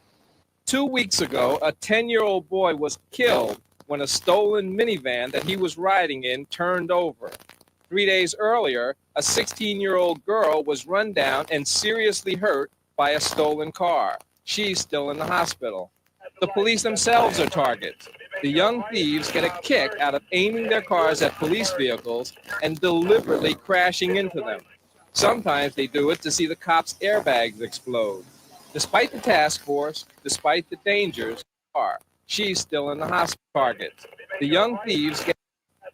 2 weeks ago, a 10-year-old boy was killed when a stolen minivan that he was riding in turned over. 3 days earlier, a 16-year-old girl was run down and seriously hurt by a stolen car. She's still in the hospital. The police themselves are targets. The young thieves get a kick out of aiming their cars at police vehicles and deliberately crashing into them. Sometimes they do it to see the cops' airbags explode. Despite the task force, despite the dangers, she's still in the hospital. Targets. The young thieves get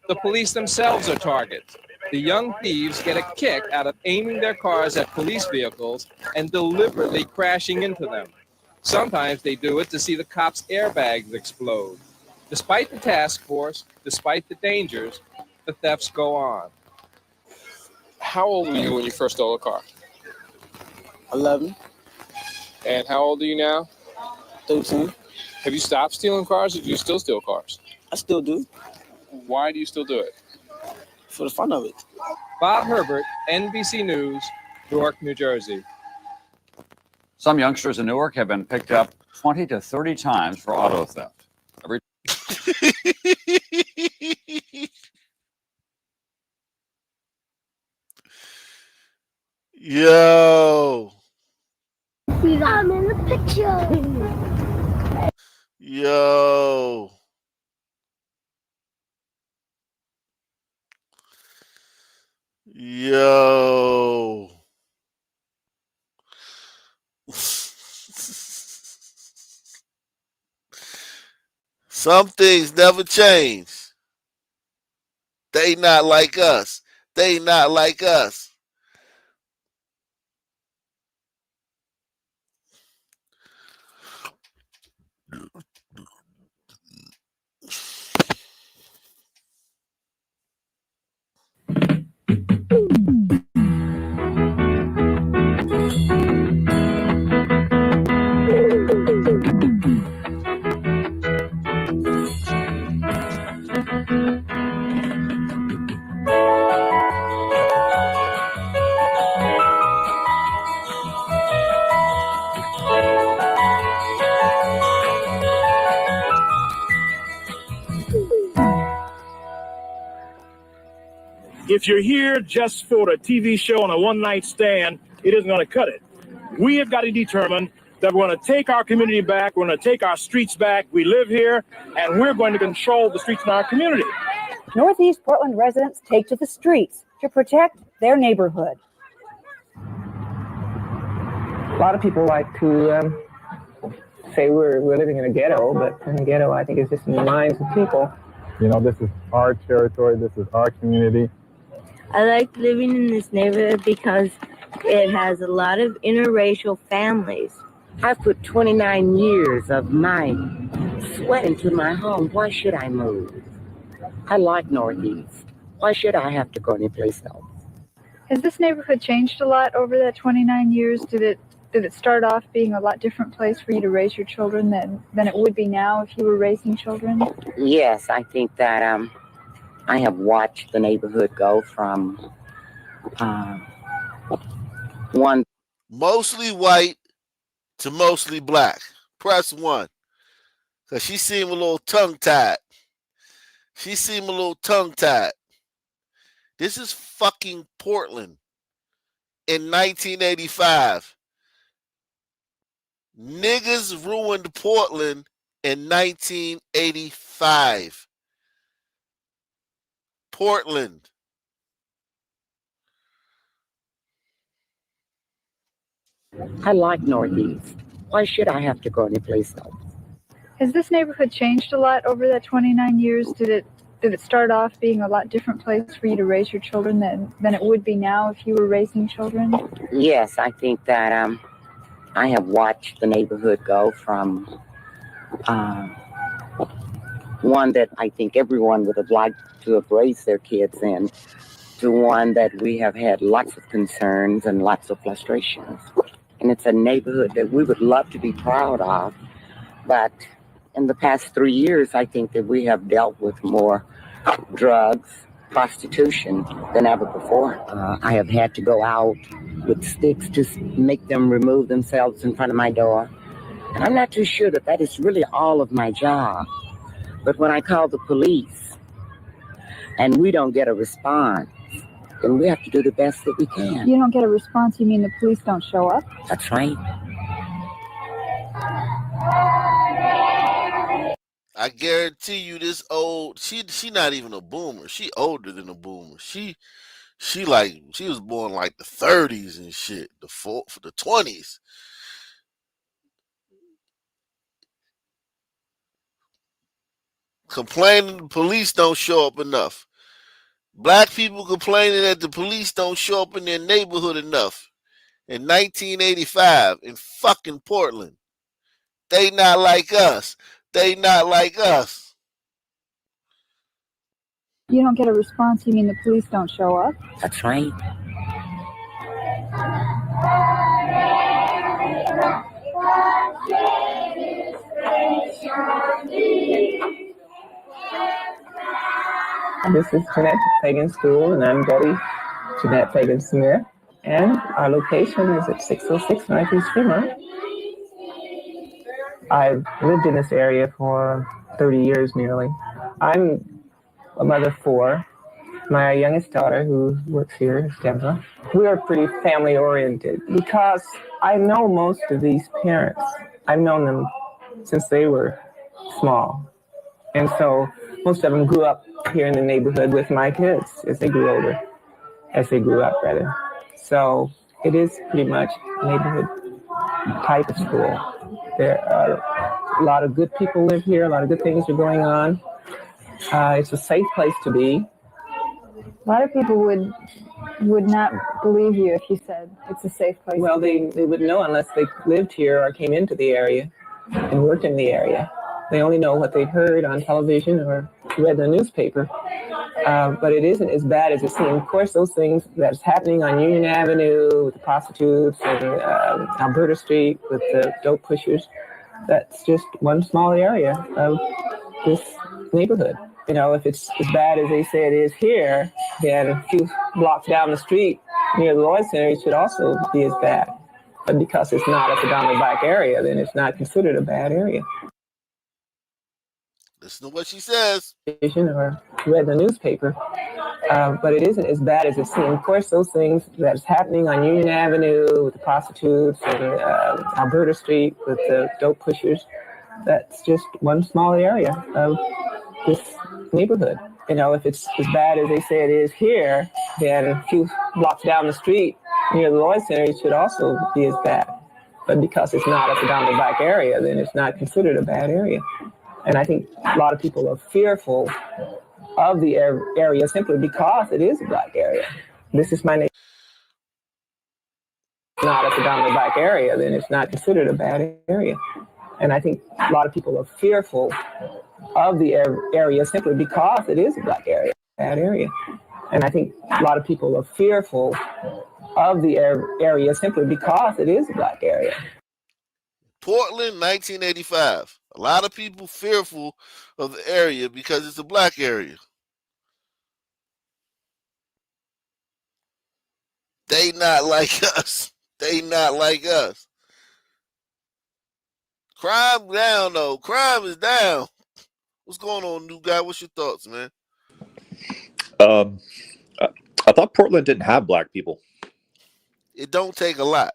the police themselves are targets. The young thieves get a kick out of aiming their cars at police vehicles and deliberately crashing into them. Sometimes they do it to see the cops' airbags explode. Despite the task force, despite the dangers, the thefts go on. How old were you when you first stole a car? 11. And how old are you now? 13. Have you stopped stealing cars or do you still steal cars? I still do. Why do you still do it? For the fun of it. Bob Herbert, NBC News, Newark, New Jersey. Some youngsters in Newark have been picked up 20 to 30 times for auto theft. Yo. I'm in the picture. Yo. Yo. Some things never change. They not like us. They not like us. If you're here just for a TV show and a one-night stand, it isn't going to cut it. We have got to determine that we're going to take our community back, we're going to take our streets back. We live here, and we're going to control the streets in our community. Northeast Portland residents take to the streets to protect their neighborhood. A lot of people like to say we're living in a ghetto, but in a ghetto, I think it's just in the minds of people. You know, this is our territory. This is our community. I like living in this neighborhood because it has a lot of interracial families. I put 29 years of my sweat into my home. Why should I move? I like Northeast. Why should I have to go anyplace else? Has this neighborhood changed a lot over that 29 years? Did it start off being a lot different place for you to raise your children than it would be now if you were raising children? Yes, I think that I have watched the neighborhood go from one mostly white to mostly black. Press 1. Because she seemed a little tongue-tied. This is fucking Portland in 1985. Niggas ruined Portland in 1985. Portland. I like Northeast. Why should I have to go anyplace else? Has this neighborhood changed a lot over that 29 years? Did it start off being a lot different place for you to raise your children than it would be now if you were raising children? Yes, I think that I have watched the neighborhood go from one that I think everyone would have liked to have raised their kids in to one that we have had lots of concerns and lots of frustrations. And it's a neighborhood that we would love to be proud of, but in the past 3 years, I think that we have dealt with more drugs, prostitution than ever before. I have had to go out with sticks to make them remove themselves in front of my door. And I'm not too sure that is really all of my job. But when I call the police and we don't get a response, then we have to do the best that we can. You don't get a response, you mean the police don't show up? That's right. I guarantee you this old, she not even a boomer. She older than a boomer. She was born like the 30s and shit, the 20s. Complaining the police don't show up enough. Black people complaining that the police don't show up in their neighborhood enough. In 1985 in fucking Portland. They not like us. You don't get a response, you mean the police don't show up? That's right. This is Jeanette Fagan School, and I'm Betty Jeanette Fagan Smith. And our location is at 606 Northeast Fremont. I've lived in this area for 30 years nearly. I'm a mother of 4. My youngest daughter, who works here, is Deborah. We are pretty family oriented because I know most of these parents. I've known them since they were small. And so most of them grew up here in the neighborhood with my kids as they grew up rather. So it is pretty much a neighborhood type of school. There are a lot of good people live here, a lot of good things are going on. It's a safe place to be. A lot of people would not believe you if you said it's a safe place. Well, they wouldn't know unless they lived here or came into the area and worked in the area. They only know what they heard on television or read in the newspaper. But it isn't as bad as it seems. Of course, those things that's happening on Union Avenue with the prostitutes and Alberta Street with the dope pushers, that's just one small area of this neighborhood. You know, if it's as bad as they say it is here, then a few blocks down the street near the Lloyd Center, it should also be as bad. But because it's not a predominantly black area, then it's not considered a bad area. Listen to what she says. Or read the newspaper. But it isn't as bad as it seems. Of course, those things that's happening on Union Avenue with the prostitutes and Alberta Street with the dope pushers, that's just one small area of this neighborhood. You know, if it's as bad as they say it is here, then a few blocks down the street near the Lloyd Center, it should also be as bad. But because it's not a predominantly black area, then it's not considered a bad area. And I think a lot of people are fearful of the area simply because it is a black area. This is my neighborhood. Not a predominantly black area, then it's not considered a bad area. And I think a lot of people are fearful of the area simply because it is a black area, bad area. And I think a lot of people are fearful of the area simply because it is a black area. Portland, 1985. A lot of people fearful of the area because it's a black area. They not like us. They not like us. Crime down though. Crime is down. What's going on, new guy? What's your thoughts, man? I thought Portland didn't have black people. It don't take a lot.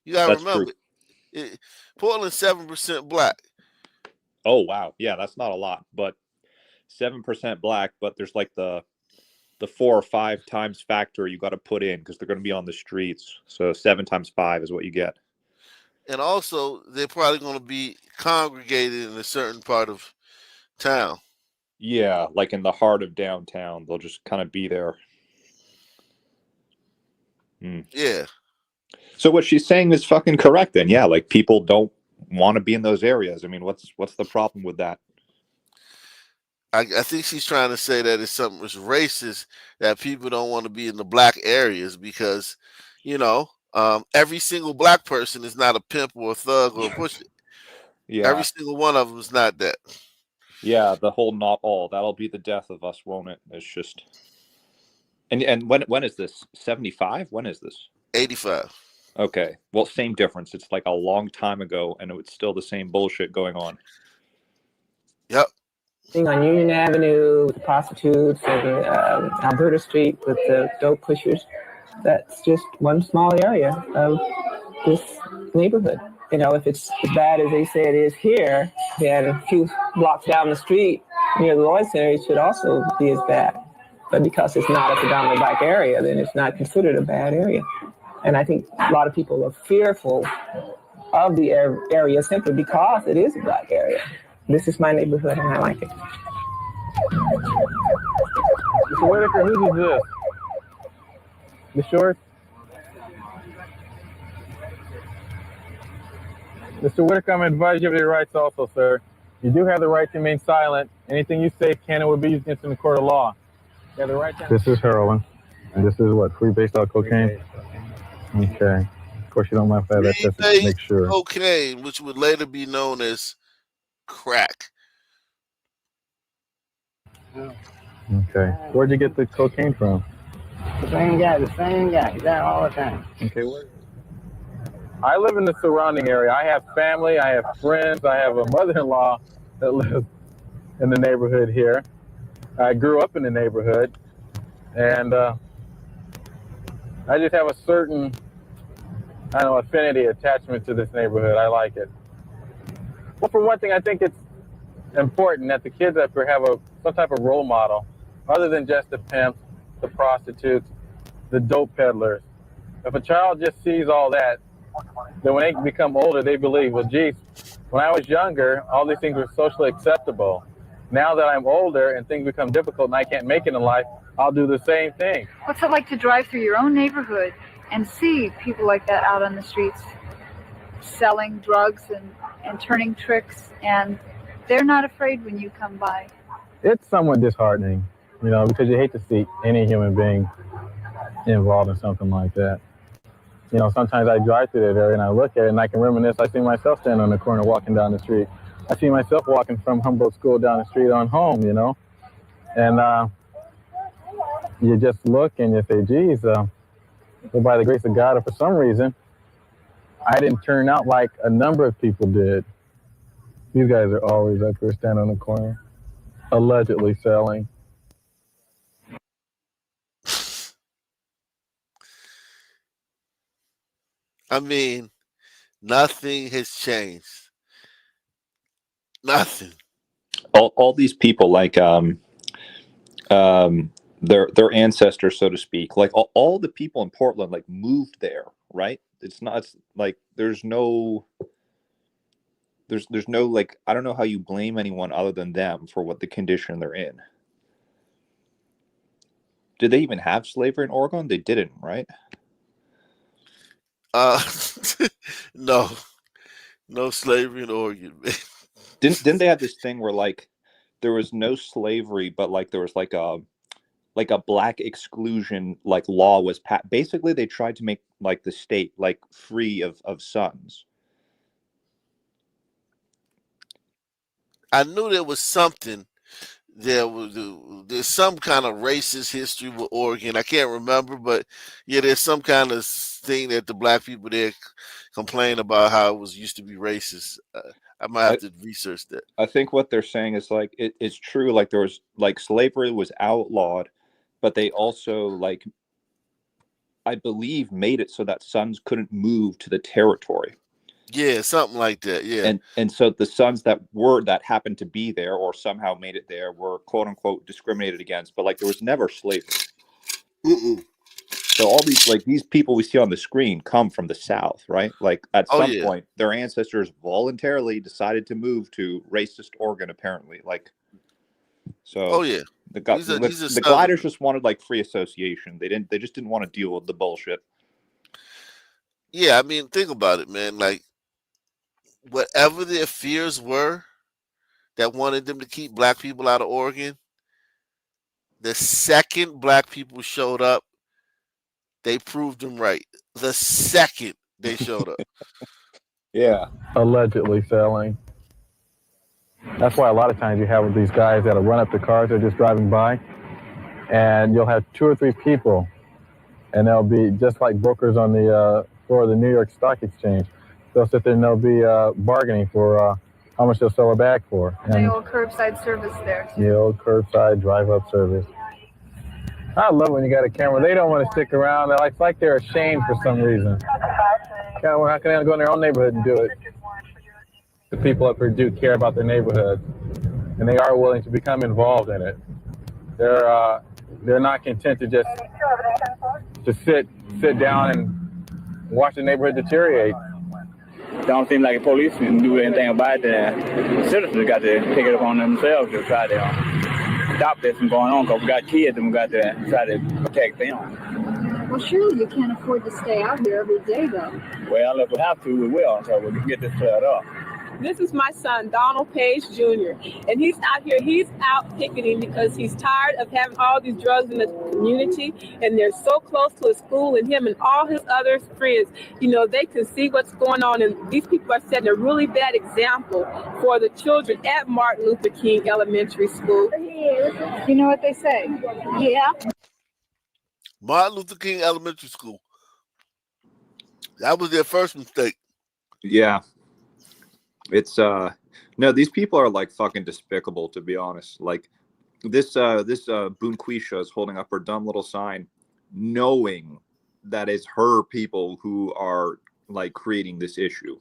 You gotta That's remember, Portland's 7% black. Oh wow, yeah, that's not a lot, but 7% black. But there's like the 4 or 5 times factor you got to put in because they're going to be on the streets. So 7 times 5 is what you get. And also, they're probably going to be congregated in a certain part of town. Yeah, like in the heart of downtown, they'll just kind of be there. Yeah. So what she's saying is fucking correct then. Yeah, like people don't want to be in those areas. I mean, what's the problem with that? I think she's trying to say that it's something that's racist that people don't want to be in the black areas because, every single black person is not a pimp or a thug or a pusher. Yeah. Every single one of them is not that. Yeah, the whole not all. That'll be the death of us, won't it? It's just. And when is this? 75? When is this? 85. Okay. Well, same difference. It's like a long time ago, and it's still the same bullshit going on. Yep. On Union Avenue with the prostitutes and Alberta Street with the dope pushers. That's just one small area of this neighborhood. If it's as bad as they say it is here, then a few blocks down the street near the Lloyd Center, it should also be as bad. But because it's not a predominantly black area, then it's not considered a bad area. And I think a lot of people are fearful of the area simply because it is a black area. This is my neighborhood, and I like it. Mr. Whitaker, whose is this? The short? Mr. Whitaker, I'm advised you have your rights also, sir. You do have the right to remain silent. Anything you say can and will be used against in the court of law. You have the right to... This is heroin. And this is what? Free-based out cocaine? Okay. Of course, you don't mind if I have that test to make sure. Cocaine, which would later be known as crack. Okay. Where'd you get the cocaine from? The same guy. He's there all the time. Okay, where? I live in the surrounding area. I have family, I have friends, I have a mother-in-law that lives in the neighborhood here. I grew up in the neighborhood, and I just have a certain, affinity, attachment to this neighborhood. I like it. Well, for one thing, I think it's important that the kids up here have some type of role model, other than just the pimps, the prostitutes, the dope peddlers. If a child just sees all that, then when they become older, they believe, well, geez, when I was younger, all these things were socially acceptable. Now that I'm older and things become difficult and I can't make it in life, I'll do the same thing. What's it like to drive through your own neighborhood and see people like that out on the streets selling drugs and turning tricks, and they're not afraid when you come by? It's somewhat disheartening, because you hate to see any human being involved in something like that. Sometimes I drive through that area and I look at it and I can reminisce. I see myself standing on the corner walking down the street. I see myself walking from Humboldt School down the street on home, And you just look and you say, geez, well, by the grace of God, or for some reason, I didn't turn out like a number of people did. These guys are always up here standing on the corner, allegedly selling. I mean, nothing has changed. Nothing. All these people, like their ancestors, so to speak, like all the people in Portland, like moved there, right? It's not. It's like there's no like, I don't know how you blame anyone other than them for what the condition they're in. Did they even have slavery in Oregon? They didn't, right? No, no slavery in Oregon, man. Didn't they have this thing where like there was no slavery, but like there was like a black exclusion like law was passed. Basically, they tried to make like the state like free of sons. I knew there was something. There's some kind of racist history with Oregon. I can't remember, but yeah, there's some kind of thing that the black people there complain about how it was used to be racist. I might have to research that. I think what they're saying is like it's true. Like there was like slavery was outlawed, but they also like, I believe, made it so that sons couldn't move to the territory. Yeah, something like that. Yeah, and so the sons that happened to be there or somehow made it there were quote unquote discriminated against, but like there was never slavery. So all these people we see on the screen come from the South, right? Like at some point, their ancestors voluntarily decided to move to racist Oregon, apparently. Like, so the gliders just wanted like free association. They just didn't want to deal with the bullshit. Yeah, I mean, think about it, man. Like, whatever their fears were that wanted them to keep black people out of Oregon, the second black people showed up, they proved them right. The second they showed up. Yeah. Allegedly selling. That's why a lot of times you have these guys that'll run up to cars that are just driving by, and you'll have 2 or 3 people, and they'll be just like brokers on the floor of the New York Stock Exchange. They'll sit there and they'll be bargaining for how much they'll sell a bag for. And the old curbside service there. The old curbside drive-up service. I love when you got a camera. They don't want to stick around. It's like they're ashamed for some reason. How can they go in their own neighborhood and do it? The people up here do care about their neighborhood, and they are willing to become involved in it. They're not content to just sit down and watch the neighborhood deteriorate. Don't seem like the police can do anything about it. The citizens got to take it upon themselves to try to stop this from going on, because we got kids and we got to try to protect them. Well, surely you can't afford to stay out here every day, though. Well, if we have to, we will, until we can get this cleared up. This is my son, Donald Page Jr., and he's out here. He's out picketing because he's tired of having all these drugs in the community, and they're so close to his school, and him and all his other friends, they can see what's going on, and these people are setting a really bad example for the children at Martin Luther King Elementary School. You know what they say? Yeah. Martin Luther King Elementary School. That was their first mistake. Yeah. It's no, these people are like fucking despicable, to be honest. Like this Boonquisha is holding up her dumb little sign, knowing that it's her people who are like creating this issue.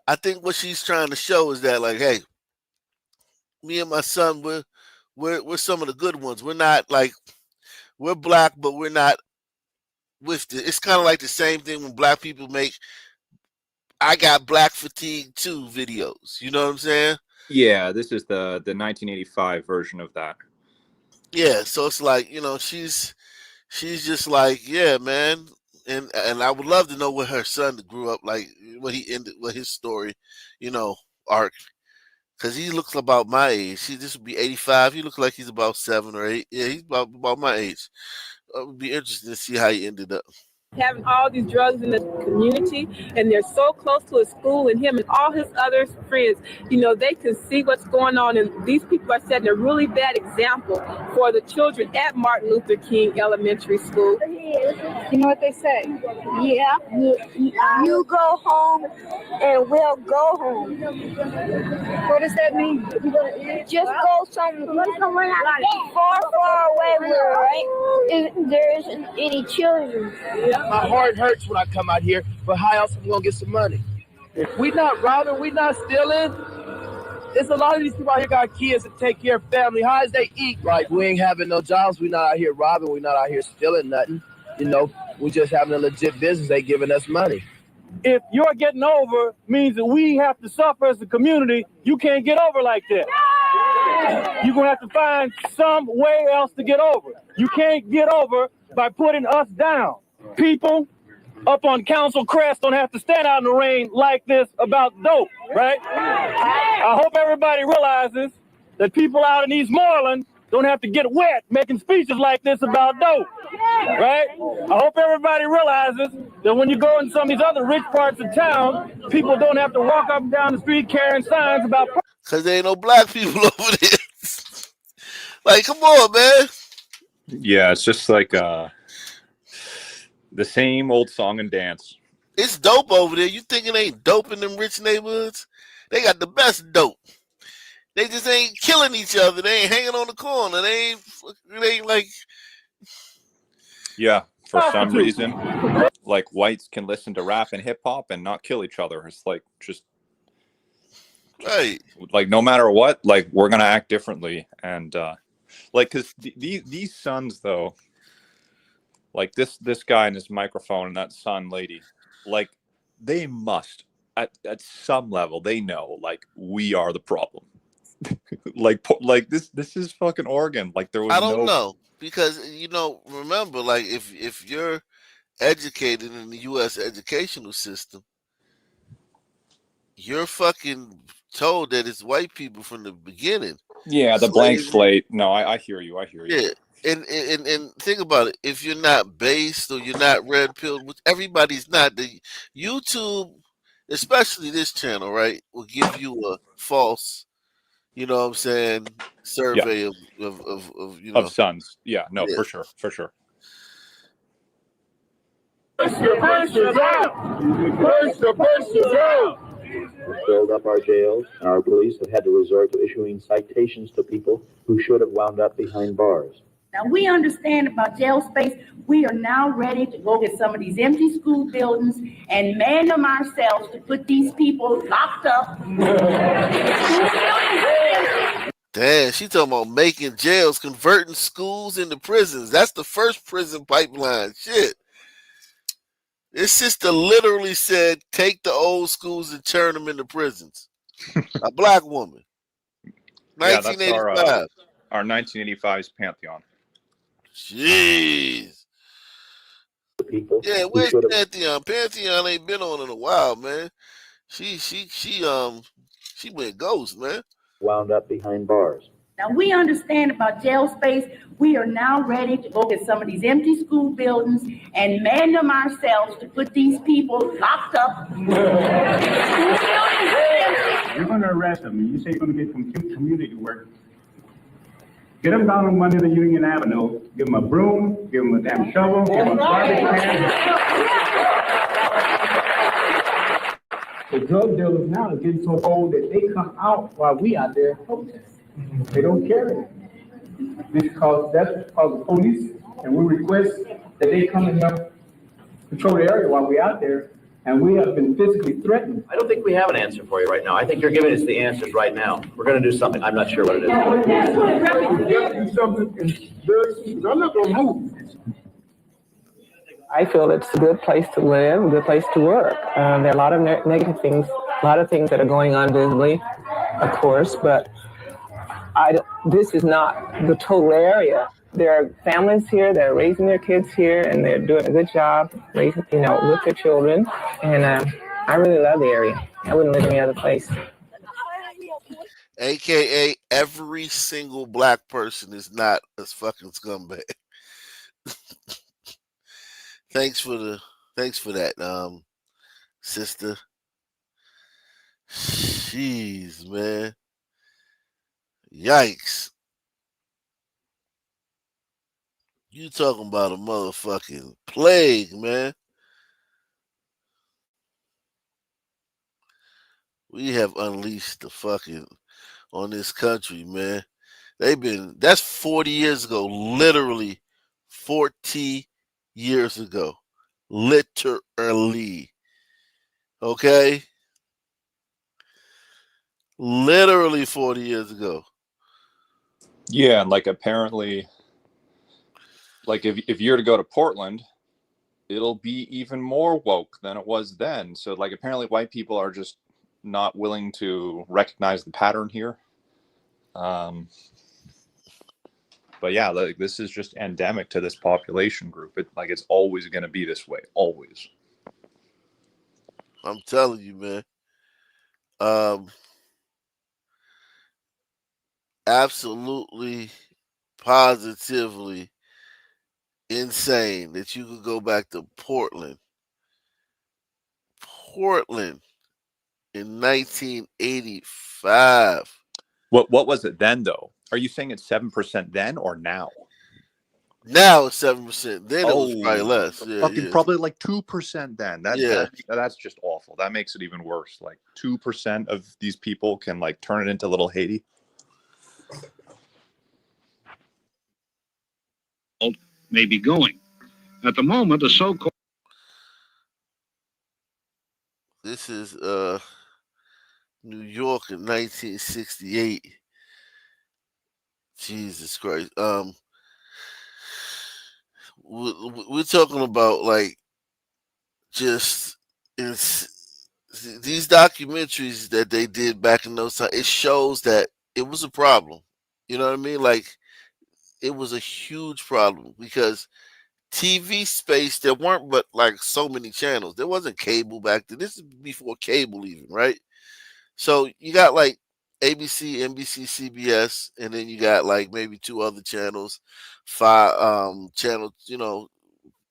I think what she's trying to show is that, like, hey, me and my son, we're some of the good ones. We're not like, we're black, but we're not with it. It's kind of like the same thing when black people make I got black fatigue too videos. You know what I'm saying? Yeah, this is the 1985 version of that. Yeah, so it's like, she's just like, yeah, man. And I would love to know where her son grew up, like what he ended, what his story, arc. Because he looks about my age. This would be 85. He looks like he's about 7 or 8. Yeah, he's about my age. It would be interesting to see how he ended up. Having all these drugs in the community, and they're so close to his school, and him and all his other friends, they can see what's going on, and these people are setting a really bad example for the children at Martin Luther King Elementary School. You know what they say? Yeah. You go home and we'll go home. What does that mean? Just go somewhere far away where there isn't any children. My heart hurts when I come out here, but how else am I going to get some money? If we not robbing, we not stealing. There's a lot of these people out here got kids that take care of family. How does they eat? Like, we ain't having no jobs. We not out here robbing. We not out here stealing nothing. We just having a legit business. They giving us money. If your getting over means that we have to suffer as a community, you can't get over like that. You're going to have to find some way else to get over. You can't get over by putting us down. People up on Council Crest don't have to stand out in the rain like this about dope, right? I hope everybody realizes that people out in East Moreland don't have to get wet making speeches like this about dope, right? I hope everybody realizes that when you go in some of these other rich parts of town, people don't have to walk up and down the street carrying signs about... Because there ain't no black people over there. Like, come on, man. Yeah, it's just like the same old song and dance. It's dope over there. You think it ain't dope in them rich neighborhoods? They got the best dope. They just ain't killing each other. They ain't hanging on the corner. They ain't like... Yeah, for some reason, like whites can listen to rap and hip hop and not kill each other. It's like just right. Like no matter what, like we're gonna act differently, and like because these sons though, like this guy and his microphone and that son lady, like they must at some level they know like we are the problem. like this is fucking Oregon. Like there was I don't know because remember, like if you're educated in the U.S. educational system, you're fucking told that it's white people from the beginning. Yeah, the blank slate. No, I hear you. Yeah, and think about it. If you're not based or you're not red pilled, which everybody's not, the YouTube, especially this channel, right, will give you a false, you know what I'm saying, survey of sons. Yeah, no, for sure. Push the out! We've filled up our jails, and our police have had to resort to issuing citations to people who should have wound up behind bars. Now, we understand about jail space. We are now ready to go get some of these empty school buildings and man them ourselves to put these people locked up. Damn, she talking about making jails, converting schools into prisons. That's the first prison pipeline. Shit. This sister literally said, take the old schools and turn them into prisons. A black woman. 1985. Yeah, that's our 1985's Pantheon. Jeez. Yeah, where's Pantheon? Pantheon ain't been on in a while, man. She went ghost, man. Wound up behind bars. Now, we understand about jail space. We are now ready to go get some of these empty school buildings and man them ourselves to put these people locked up. You're going to arrest them. You say you're going to get some community work. Get them down on Monday to Union Avenue. Give them a broom. Give them a damn shovel. Give them a garbage can. The drug dealers now are getting so old that they come out while we out there protesting. They don't care. That's because the police, and we request that they come and help control the area while we're out there, and we have been physically threatened. I don't think we have an answer for you right now. I think you're giving us the answers right now. We're going to do something. I'm not sure what it is. We're going to do something, and I'm not going to move. I feel it's a good place to live, a good place to work. There are a lot of negative things, a lot of things that are going on visibly, of course, but this is not the total area. There are families here that are raising their kids here, and they're doing a good job raising, with their children. And I really love the area. I wouldn't live any other place. AKA every single black person is not a fucking scumbag. Thanks for that, sister. Jeez, man. Yikes. You talking about a motherfucking plague, man. We have unleashed the fucking on this country, man. That's 40 years ago, literally 40 years ago. Literally. Okay? Literally 40 years ago. Yeah, and like apparently, like if you're to go to Portland, it'll be even more woke than it was then. So like apparently white people are just not willing to recognize the pattern here. But yeah, like this is just endemic to this population group. It's always going to be this way, always. I'm telling you, man. Absolutely, positively insane that you could go back to Portland in 1985. What was it then though? Are you saying it's 7% then or now? Now it's 7%. Then it was probably less. Yeah, fucking yeah. probably like 2% then. Yeah. That's just awful. That makes it even worse. Like 2% of these people can like turn it into little Haiti. May be going. At the moment, the so-called. This is New York in 1968. Jesus Christ. We're talking about like just these documentaries that they did back in those times. It shows that it was a problem. You know what I mean? Like it was a huge problem because TV space, there weren't but like so many channels. There wasn't cable back then. This is before cable even, right? So you got like ABC, NBC, CBS, and then you got like maybe two other channels, channel,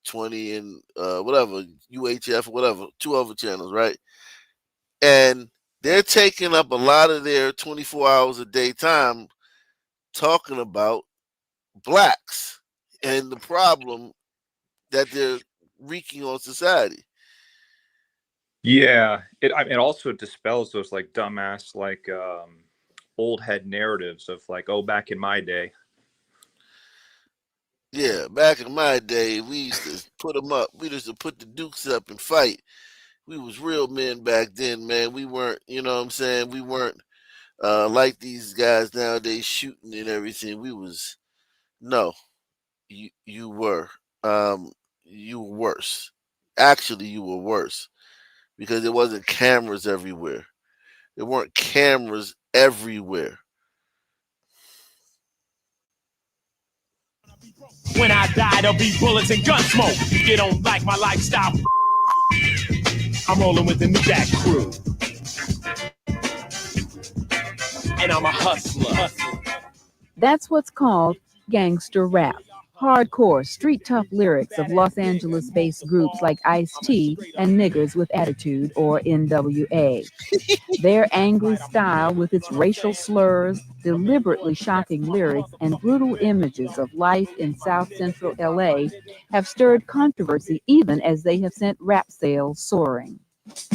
20 and whatever, UHF, whatever, two other channels, right? And they're taking up a lot of their 24 hours a day time talking about blacks and the problem that they're wreaking on society. Yeah, it also dispels those like dumbass like old head narratives of like, oh, back in my day. Yeah, back in my day, we used to put them up. We used to put the dukes up and fight. We was real men back then, man. We weren't, you know what I'm saying? We weren't like these guys nowadays shooting and everything. We was no, you were worse. Actually, you were worse because there wasn't cameras everywhere. There weren't cameras everywhere. When I die, there'll be bullets and gun smoke. You don't like my lifestyle? I'm rolling with the New Jack crew. And I'm a hustler. That's what's called gangster rap. Hardcore, street tough lyrics of Los Angeles-based groups like Ice-T and Niggers with Attitude, or NWA. Their angry style with its racial slurs, deliberately shocking lyrics, and brutal images of life in South Central LA have stirred controversy even as they have sent rap sales soaring.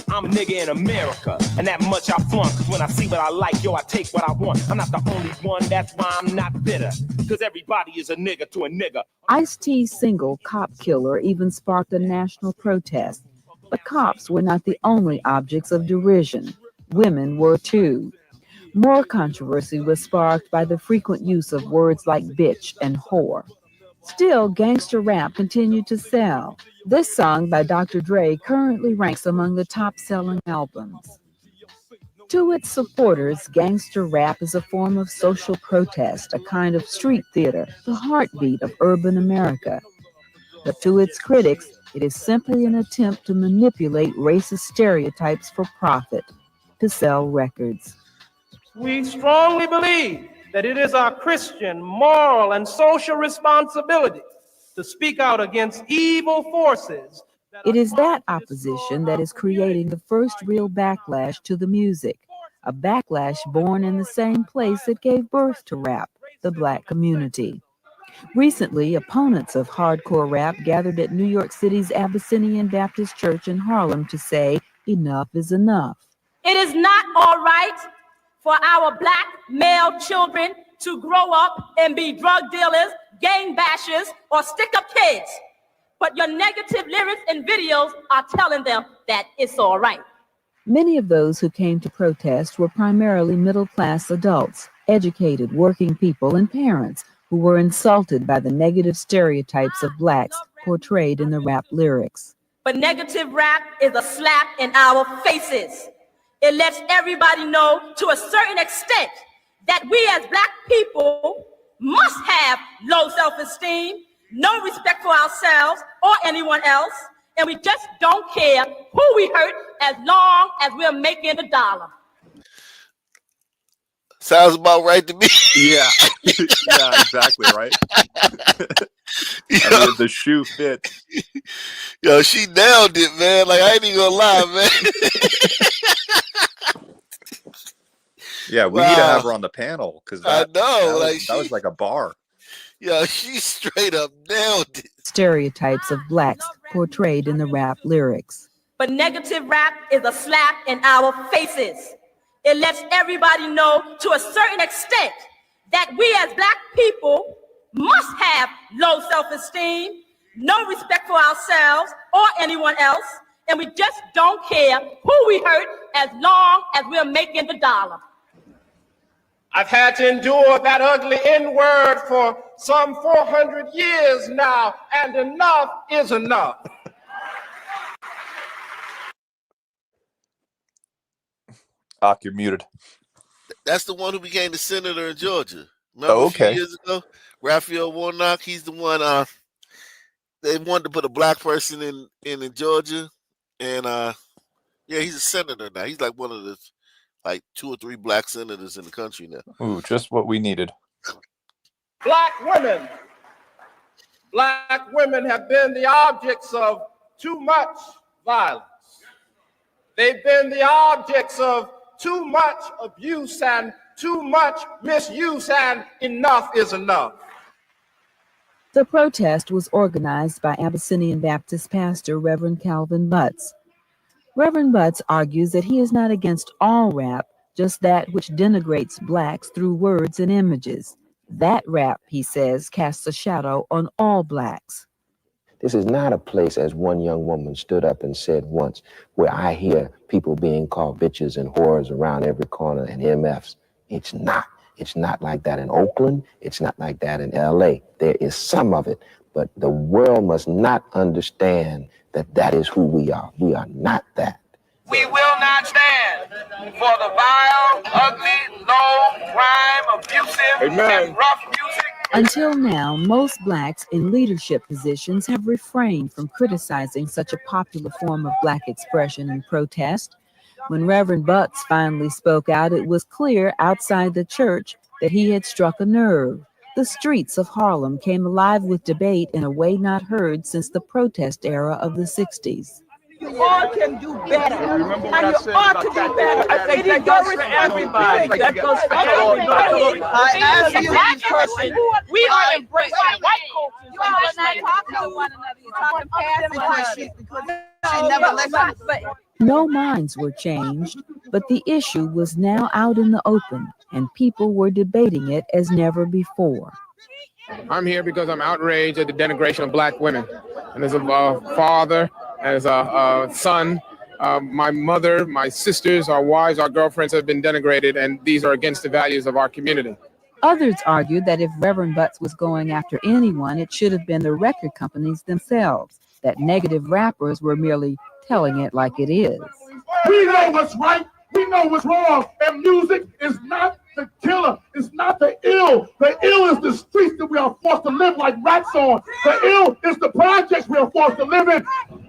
I'm a nigga in America, and that much I flunk. Cause when I see what I like, yo, I take what I want. I'm not the only one, that's why I'm not bitter. Cause everybody is a nigga to a nigga. Ice-T's single, Cop Killer, even sparked a national protest. But cops were not the only objects of derision. Women were too. More controversy was sparked by the frequent use of words like bitch and whore. Still, gangster rap continued to sell. This song by Dr. Dre currently ranks among the top-selling albums. To its supporters, gangster rap is a form of social protest, a kind of street theater, the heartbeat of urban America. But to its critics, it is simply an attempt to manipulate racist stereotypes for profit, to sell records. We strongly believe that it is our Christian, moral, and social responsibility to speak out against evil forces. It is that opposition that is creating the first real backlash to the music, a backlash born in the same place that gave birth to rap, the Black community. Recently, opponents of hardcore rap gathered at New York City's Abyssinian Baptist Church in Harlem to say enough is enough. It is not all right for our Black male children to grow up and be drug dealers, gang bashers, or stick-up kids. But your negative lyrics and videos are telling them that it's all right. Many of those who came to protest were primarily middle-class adults, educated working people, and parents who were insulted by the negative stereotypes of blacks portrayed in the rap lyrics. But negative rap is a slap in our faces. It lets everybody know to a certain extent that we as Black people must have low self-esteem, no respect for ourselves or anyone else, and we just don't care who we hurt as long as we're making a dollar. Sounds about right to me. Yeah. Yeah, exactly, right? I mean, the shoe fits. Yo, she nailed it, man. Like, I ain't even gonna lie, man. Yeah, we need to have her on the panel because that was like a bar. Yeah, she straight up nailed it. Stereotypes of blacks portrayed in the rap lyrics. But negative rap is a slap in our faces. It lets everybody know to a certain extent that we as Black people must have low self-esteem, no respect for ourselves or anyone else, and we just don't care who we hurt as long as we're making the dollar. I've had to endure that ugly N-word for some 400 years now, and enough is enough. You're muted. That's the one who became the senator in Georgia. Remember a few years ago? Raphael Warnock, he's the one they wanted to put a Black person in Georgia. And yeah, he's a senator now. He's like one of the 2 or 3 Black senators in the country now. Ooh, just what we needed. Black women have been the objects of too much violence. They've been the objects of too much abuse and too much misuse, and enough is enough. The protest was organized by Abyssinian Baptist pastor Reverend Calvin Butts. Reverend Butts argues that he is not against all rap, just that which denigrates blacks through words and images. That rap, he says, casts a shadow on all blacks. This is not a place, as one young woman stood up and said once, where I hear people being called bitches and whores around every corner and MFs. It's not. It's not like that in Oakland. It's not like that in LA. There is some of it, but the world must not understand that that is who we are. We are not that. We will not stand for the vile, ugly, low, crime, abusive, and rough music. Until now, most blacks in leadership positions have refrained from criticizing such a popular form of Black expression and protest. When Reverend Butts finally spoke out, it was clear outside the church that he had struck a nerve. The streets of Harlem came alive with debate in a way not heard since the protest era of the 60s. You all can do better. Remember what I said about do better. I think that goes for everybody. That goes for everybody. I ask you this question. We are embracing white culture. You all are not talking to one another. You're talking past she never listened. No minds were changed, but the issue was now out in the open, and people were debating it as never before. I'm here because I'm outraged at the denigration of Black women. And as a father, as a son, my mother, my sisters, our wives, our girlfriends have been denigrated, and these are against the values of our community. Others argued that if Reverend Butts was going after anyone, it should have been the record companies themselves, that negative rappers were merely telling it like it is. We know what's right, we know what's wrong, and music is not the killer, it's not the ill. The ill is the streets that we are forced to live like rats on. The ill is the projects we are forced to live in.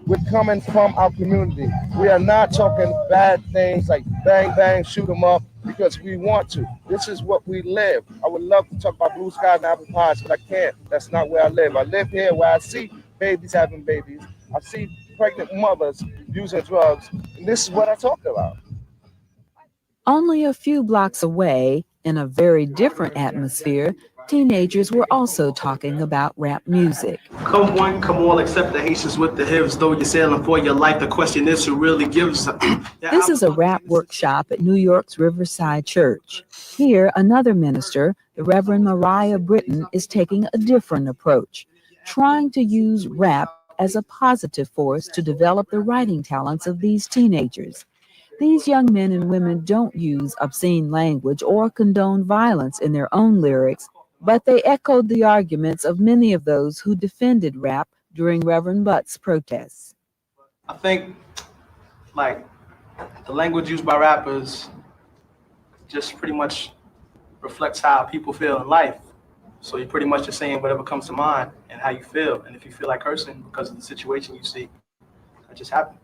We're coming from our community. We are not talking bad things like bang, bang, shoot them up because we want to. This is what we live. I would love to talk about blue skies and apple pies, but I can't. That's not where I live. I live here where I see babies having babies. I see pregnant mothers using drugs. And this is what I talk about. Only a few blocks away, in a very different atmosphere, teenagers were also talking about rap music. Come one, come all, except the Haitians with the hips. Though you're sailing for your life, the question is who really gives. This is a rap workshop at New York's Riverside Church. Here, another minister, the Reverend Mariah Britton, is taking a different approach, trying to use rap as a positive force to develop the writing talents of these teenagers. These young men and women don't use obscene language or condone violence in their own lyrics, but they echoed the arguments of many of those who defended rap during Reverend Butt's protests. I think, like, the language used by rappers just pretty much reflects how people feel in life. So you're pretty much just saying whatever comes to mind and how you feel. And if you feel like cursing because of the situation you see, that just happens.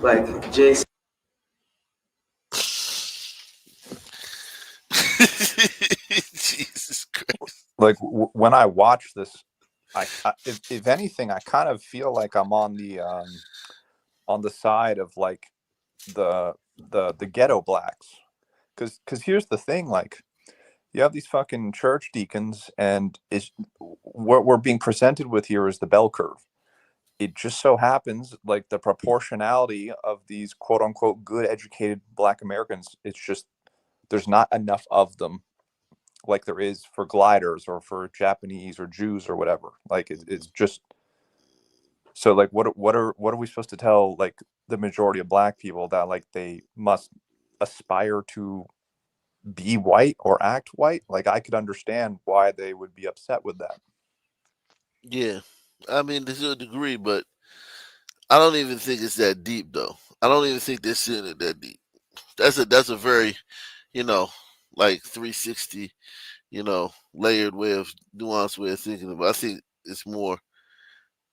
Like Jay said. Jesus Christ. Like when I watch this, if anything, I kind of feel like I'm on the side of like the ghetto blacks, because here's the thing, like you have these fucking church deacons, and what we're being presented with here is the bell curve. It just so happens like the proportionality of these quote unquote good educated Black Americans, it's just there's not enough of them like there is for gliders or for Japanese or Jews or whatever. Like it's just so like what are we supposed to tell like the majority of Black people that like they must aspire to be white or act white? Like I could understand why they would be upset with that. Yeah, I mean to a degree, but I don't even think it's that deep though. I don't even think they're seeing it that deep. That's a very, like 360, layered way of nuanced way of thinking about it. I think it's more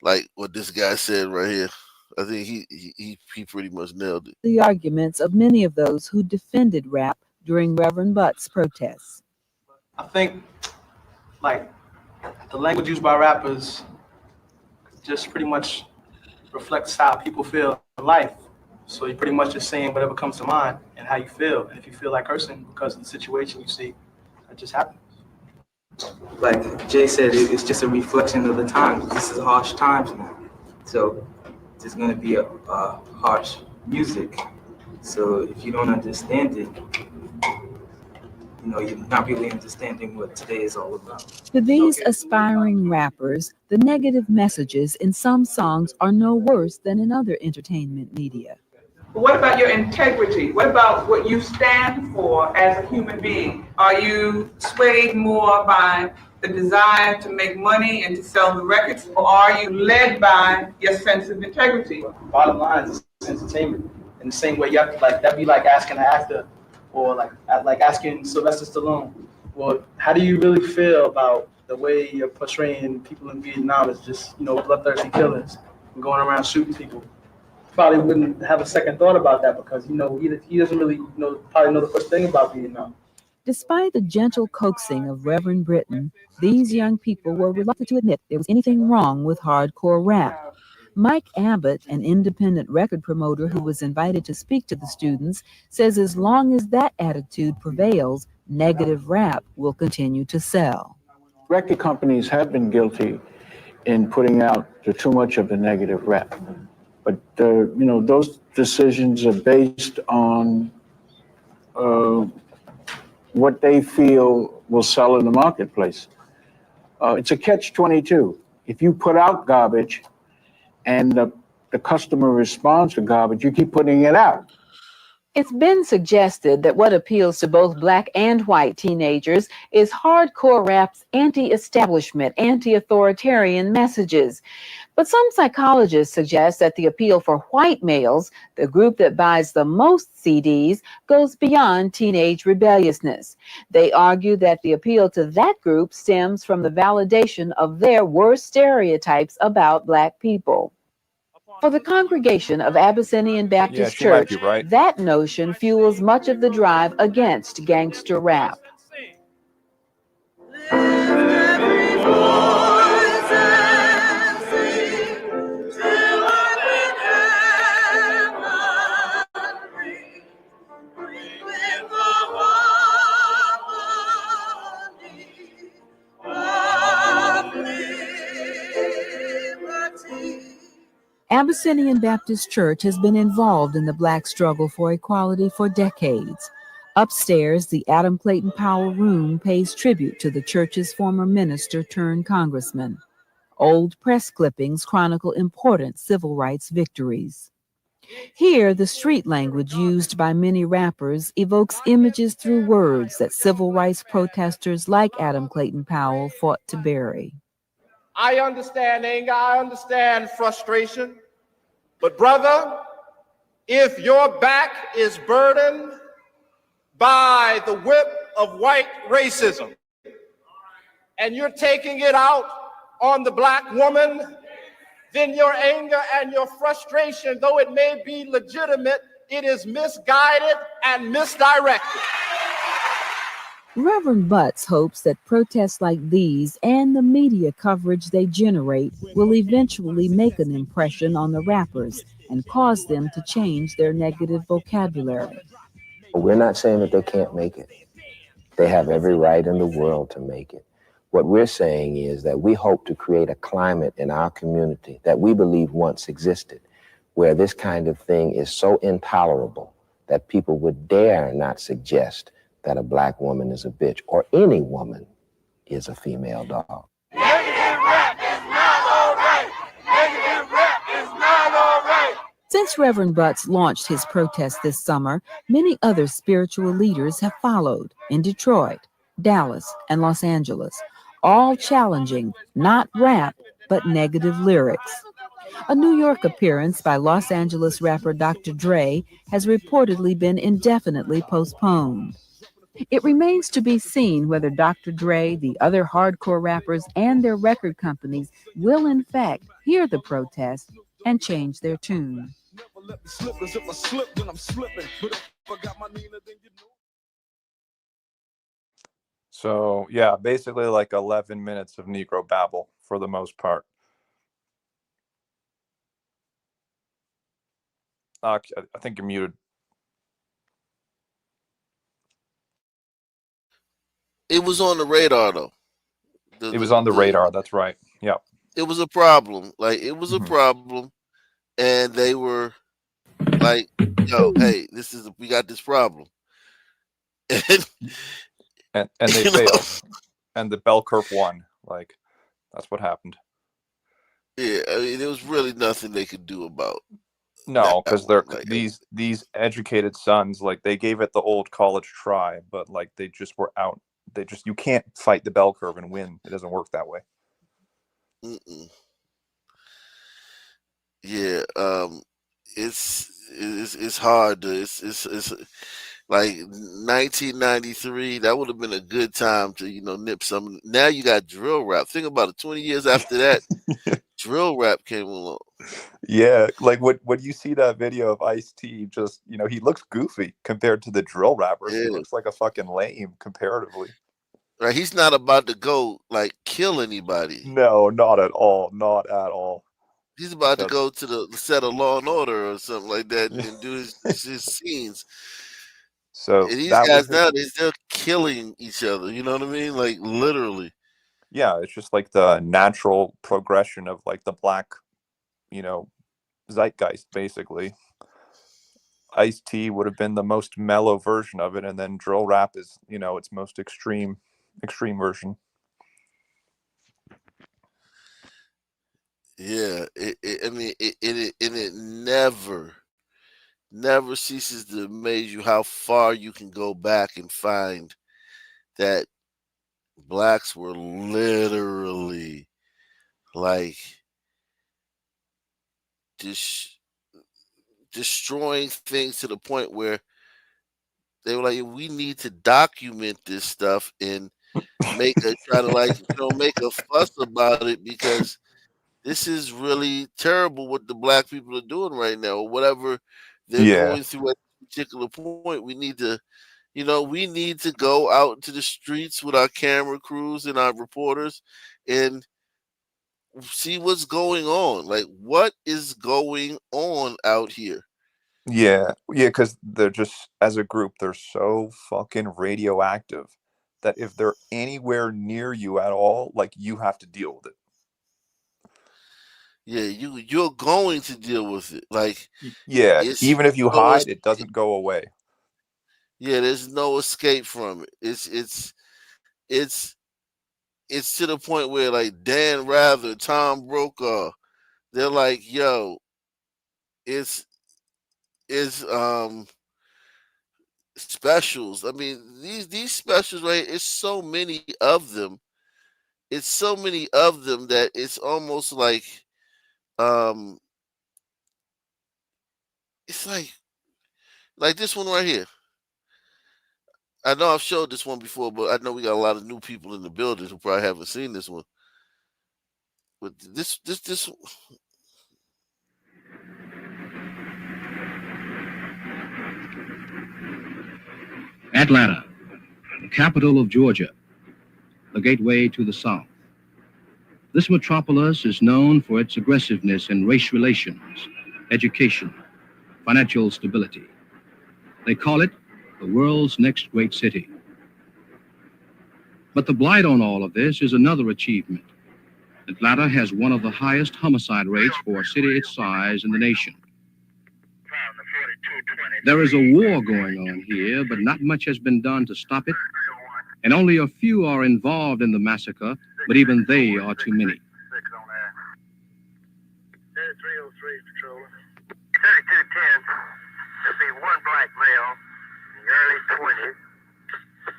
like what this guy said right here. I think he pretty much nailed it. The arguments of many of those who defended rap during Reverend Butt's protests. I think, like, the language used by rappers just pretty much reflects how people feel in life. So you're pretty much just saying whatever comes to mind and how you feel. And if you feel like cursing because of the situation you see, that just happens. Like Jay said, it's just a reflection of the times. This is harsh times now. So there's going to be a harsh music. So if you don't understand it, you're not really understanding what today is all about. To these aspiring rappers, the negative messages in some songs are no worse than in other entertainment media. But what about your integrity? What about what you stand for as a human being? Are you swayed more by the desire to make money and to sell the records, or are you led by your sense of integrity? Bottom line is entertainment. In the same way, you have to that'd be like asking an actor, or like asking Sylvester Stallone, well, how do you really feel about the way you're portraying people in Vietnam as just bloodthirsty killers and going around shooting people? Probably wouldn't have a second thought about that because he doesn't really probably know the first thing about Vietnam. Despite the gentle coaxing of Reverend Britton, these young people were reluctant to admit there was anything wrong with hardcore rap. Mike Abbott, an independent record promoter who was invited to speak to the students, says as long as that attitude prevails, negative rap will continue to sell. Record companies have been guilty in putting out too much of the negative rap. But, those decisions are based on what they feel will sell in the marketplace. It's a catch-22. If you put out garbage and the customer responds to garbage, you keep putting it out. It's been suggested that what appeals to both Black and white teenagers is hardcore rap's anti-establishment, anti-authoritarian messages. But some psychologists suggest that the appeal for white males, the group that buys the most CDs, goes beyond teenage rebelliousness. They argue that the appeal to that group stems from the validation of their worst stereotypes about Black people. For the congregation of Abyssinian Baptist Church, right. That notion fuels much of the drive against gangster rap. Abyssinian Baptist Church has been involved in the Black struggle for equality for decades. Upstairs, the Adam Clayton Powell Room pays tribute to the church's former minister turned congressman. Old press clippings chronicle important civil rights victories. Here, the street language used by many rappers evokes images through words that civil rights protesters like Adam Clayton Powell fought to bury. I understand anger, I understand frustration. But brother, if your back is burdened by the whip of white racism and you're taking it out on the black woman, then your anger and your frustration, though it may be legitimate, it is misguided and misdirected. Reverend Butts hopes that protests like these and the media coverage they generate will eventually make an impression on the rappers and cause them to change their negative vocabulary. We're not saying that they can't make it. They have every right in the world to make it. What we're saying is that we hope to create a climate in our community that we believe once existed, where this kind of thing is so intolerable that people would dare not suggest that a black woman is a bitch or any woman is a female dog. Since Reverend Butts launched his protest this summer, many other spiritual leaders have followed in Detroit, Dallas, and Los Angeles, all challenging not rap, but negative lyrics. A New York appearance by Los Angeles rapper Dr. Dre has reportedly been indefinitely postponed. It remains to be seen whether Dr. Dre, the other hardcore rappers, and their record companies will in fact hear the protest and change their tune. So yeah, basically like 11 minutes of Negro babble for the most part. I think you're muted. It was on the radar though. It was on the radar. That's right. Yeah. It was a problem. Like it was a problem, and they were like, "Yo, hey, we got this problem." And they failed, and the bell curve won. Like that's what happened. Yeah, I mean, there was really nothing they could do about. No, because they're like, these educated sons, like they gave it the old college try, but like they just were out. You can't fight the bell curve and win. It doesn't work that way. Yeah, it's hard to it's like 1993. That would have been a good time to nip some. Now you got drill rap. Think about it. 20 years after that, drill rap came along. Yeah, like when you see that video of Ice-T, just he looks goofy compared to the drill rappers. Yeah. He looks like a fucking lame comparatively. Right, he's not about to go like kill anybody. No, not at all. Not at all. He's about to go to the set of Law and Order or something like that and do his scenes. So and these guys nowadays, they're killing each other. You know what I mean? Like literally. Yeah, it's just like the natural progression of like the black, zeitgeist, basically. Ice-T would have been the most mellow version of it, and then drill rap is, its most extreme version. Yeah, it never ceases to amaze you how far you can go back and find that blacks were literally like destroying things to the point where they were like, we need to document this stuff and make a fuss about it because this is really terrible what the black people are doing right now, or whatever they're going through at a particular point. We need to, we need to go out to the streets with our camera crews and our reporters and see what's going on. Like, what is going on out here? Yeah, because they're just, as a group, they're so fucking radioactive that if they're anywhere near you at all, like you have to deal with it. Yeah, you're going to deal with it. Like, yeah, even if you hide, it doesn't go away. Yeah, there's no escape from it. It's to the point where like Dan Rather, Tom Brokaw, they're like, yo, it's specials. I mean, these specials, right? It's so many of them it's so many of them that it's almost like um it's like this one right here. I know I've showed this one before, but I know we got a lot of new people in the building who probably haven't seen this one. But this Atlanta, the capital of Georgia, the gateway to the South. This metropolis is known for its aggressiveness in race relations, education, financial stability. They call it the world's next great city. But the blight on all of this is another achievement. Atlanta has one of the highest homicide rates for a city its size in the nation. There is a war going on here, but not much has been done to stop it, and only a few are involved in the massacre, but even they are too many. 303 patrol. 3210. There'll be one black male in the early 20s.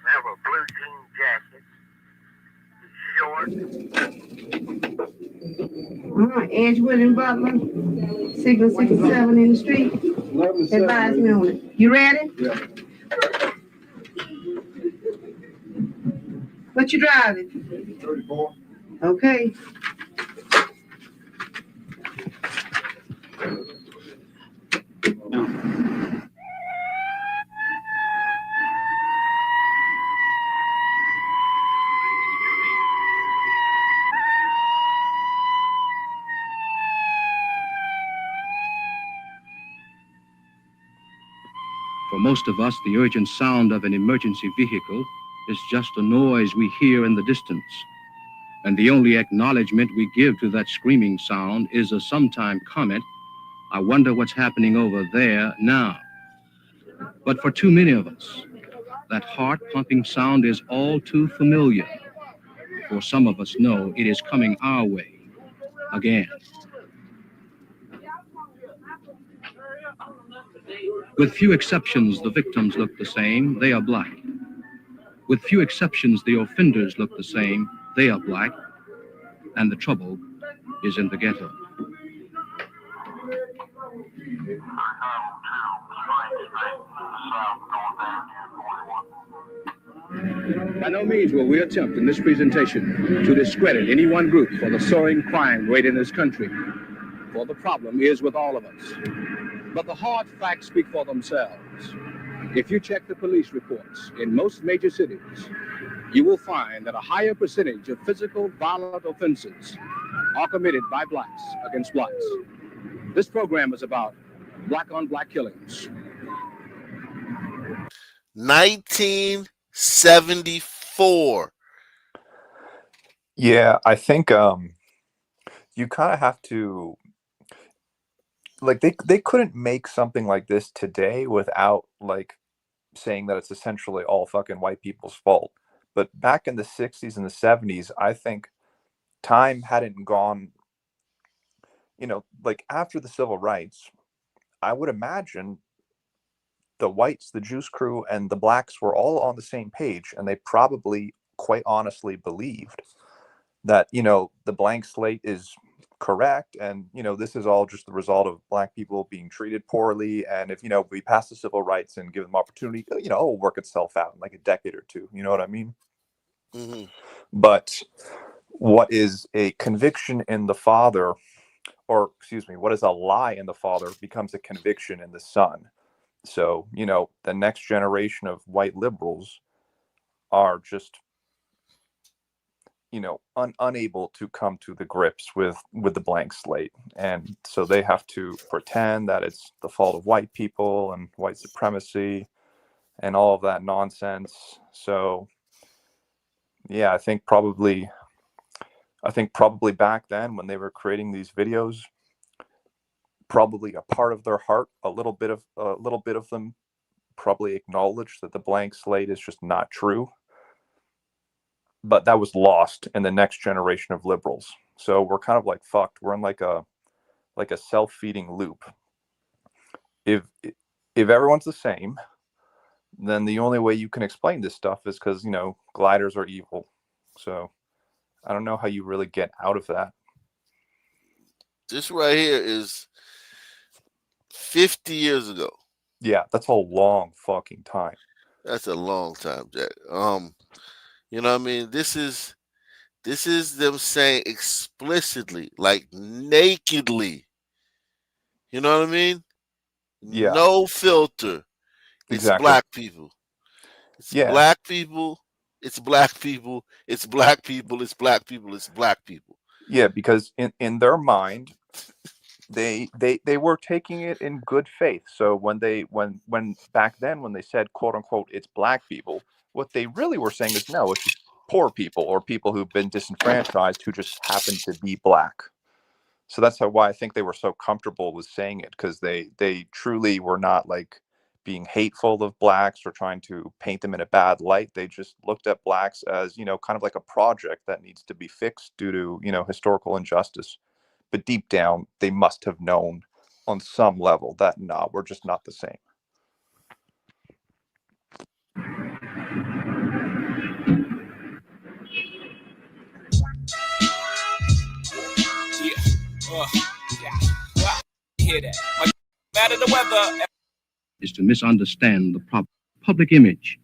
Have a blue jean jacket. Short. Edgewood and Butler. Signal 67 in the street. Advise me on it. You ready? Yeah. What you driving? 34. Okay. For most of us, the urgent sound of an emergency vehicle is just a noise we hear in the distance. And the only acknowledgement we give to that screaming sound is a sometime comment, "I wonder what's happening over there now." But for too many of us, that heart-pumping sound is all too familiar. For some of us know it is coming our way again. With few exceptions, the victims look the same, they are black. With few exceptions, the offenders look the same, they are black. And the trouble is in the ghetto. By no means will we attempt in this presentation to discredit any one group for the soaring crime rate in this country, for the problem is with all of us. But the hard facts speak for themselves. If you check the police reports in most major cities, you will find that a higher percentage of physical violent offenses are committed by blacks against blacks. This program is about black-on-black killings. 1974. Yeah, I think you kind of have to, like, they couldn't make something like this today without like saying that it's essentially all fucking white people's fault. But back in the 60s and the 70s, I think time hadn't gone, like after the civil rights, I would imagine the whites, the Juice Crew, and the blacks were all on the same page, and they probably quite honestly believed that, the blank slate is correct, and, this is all just the result of black people being treated poorly, and if, we pass the civil rights and give them opportunity, it'll work itself out in like a decade or two, you know what I mean? Mm-hmm. But what is a conviction in the father, or excuse me, what is a lie in the father becomes a conviction in the son. So, the next generation of white liberals are just, unable to come to the grips with the blank slate. And so they have to pretend that it's the fault of white people and white supremacy and all of that nonsense. So, yeah, I think probably back then when they were creating these videos, probably a part of their heart, a little bit of them probably acknowledged that the blank slate is just not true. But that was lost in the next generation of liberals. So we're kind of like fucked. We're in like a self-feeding loop. If everyone's the same, then the only way you can explain this stuff is because, gliders are evil. So I don't know how you really get out of that. This right here is 50 years ago. Yeah, that's a long fucking time. That's a long time, Jack. You know what I mean? This is them saying explicitly, like nakedly. You know what I mean? Yeah, No filter. It's exactly. black people. It's Yeah, black people. It's black people. It's black people. It's black people. It's black people. yeah, because in their mind, they were taking it in good faith. So when back then when they said quote unquote it's black people, what they really were saying is no, it's just poor people or people who've been disenfranchised who just happen to be black. So that's why I think they were so comfortable with saying it, because they truly were not like being hateful of blacks or trying to paint them in a bad light. They just looked at blacks as, kind of like a project that needs to be fixed due to, historical injustice. But deep down, they must have known on some level that, nah, we're just not the same. Matter the weather is to misunderstand the public image.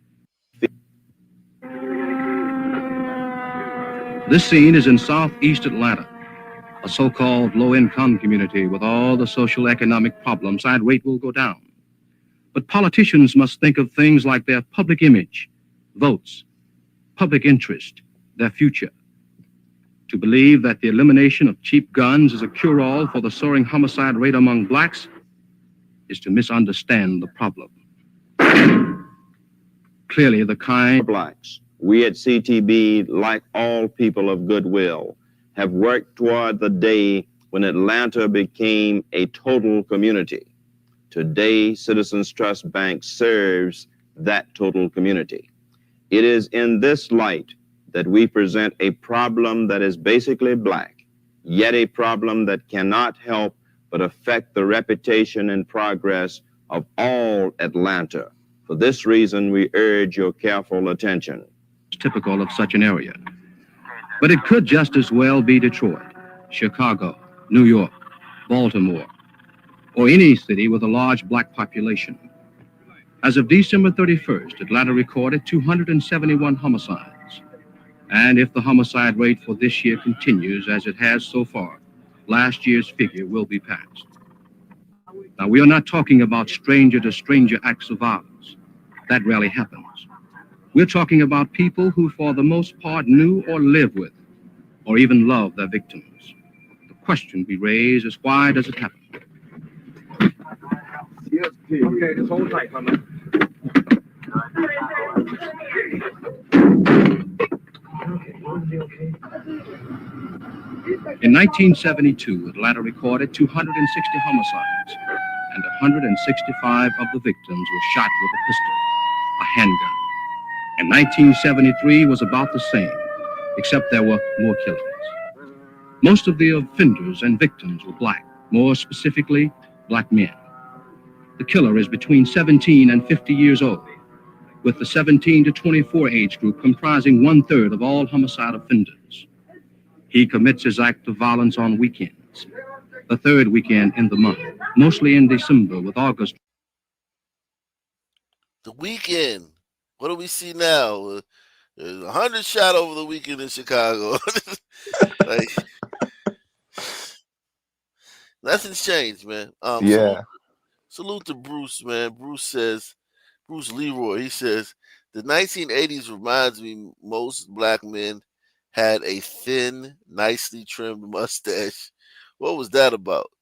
This scene is in southeast Atlanta, a so-called low-income community with all the social economic problems. Side rate will go down. But politicians must think of things like their public image, votes, public interest, their future. To believe that the elimination of cheap guns is a cure-all for the soaring homicide rate among blacks is to misunderstand the problem. Clearly, the kind blacks. We at CTB, like all people of goodwill, have worked toward the day when Atlanta became a total community. Today, Citizens Trust Bank serves that total community. It is in this light that we present a problem that is basically black, yet a problem that cannot help but affect the reputation and progress of all Atlanta. For this reason, we urge your careful attention. typical of such an area. But it could just as well be Detroit, Chicago, New York, Baltimore, or any city with a large black population. As of December 31st, Atlanta recorded 271 homicides. And if the homicide rate for this year continues as it has so far, last year's figure will be passed. Now, we are not talking about stranger-to-stranger acts of violence. That rarely happens. We're talking about people who, for the most part, knew or lived with, or even loved their victims. The question we raise is, why does it happen? Yes, okay, just hold tight, my man. In 1972, Atlanta recorded 260 homicides, and 165 of the victims were shot with a pistol, a handgun. And 1973 was about the same, except there were more killings. Most of the offenders and victims were black, more specifically, black men. The killer is between 17 and 50 years old, with the 17 to 24 age group comprising 1/3 of all homicide offenders. He commits his act of violence on weekends, the third weekend in the month, mostly in December, with August. The weekend. What do we see now? There's 100 shot over the weekend in Chicago. Like, nothing's changed, man. Yeah. Salute to Bruce, man. Bruce Leroy, he says, the 1980s reminds me most black men had a thin, nicely trimmed mustache. What was that about?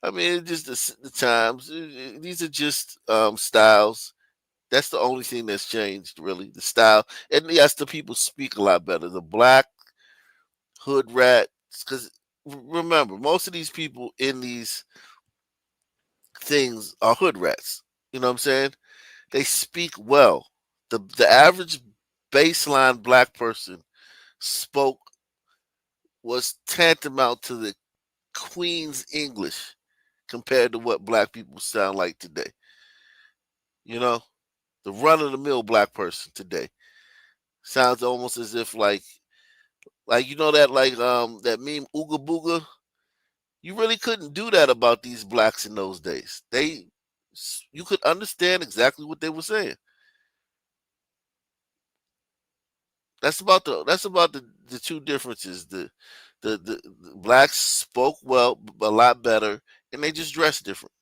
I mean, it's just the times. These are just styles. That's the only thing that's changed, really, the style. And yes, the people speak a lot better. The black hood rats, because remember, most of these people in these things are hood rats. You know what I'm saying? They speak well. The average baseline black person spoke was tantamount to the Queen's English compared to what black people sound like today. You know, the run of the mill black person today sounds almost as if like Like that meme Ooga Booga. You really couldn't do that about these blacks in those days. You could understand exactly what they were saying. That's about the two differences. The blacks spoke well, a lot better, and they just dressed different.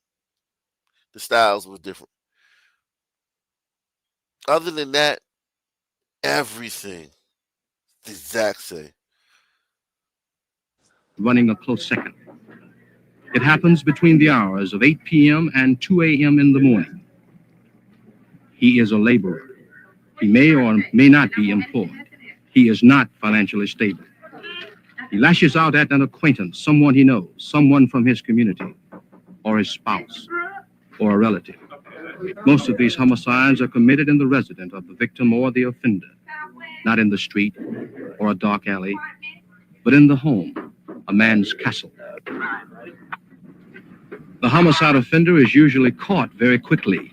The styles were different. Other than that, everything the exact same. Running a close second. It happens between the hours of 8 p.m. and 2 a.m. in the morning. He is a laborer. He may or may not be employed. He is not financially stable. He lashes out at an acquaintance, someone he knows, someone from his community, or his spouse, or a relative. Most of these homicides are committed in the residence of the victim or the offender, not in the street or a dark alley, but in the home, a man's castle. The homicide offender is usually caught very quickly.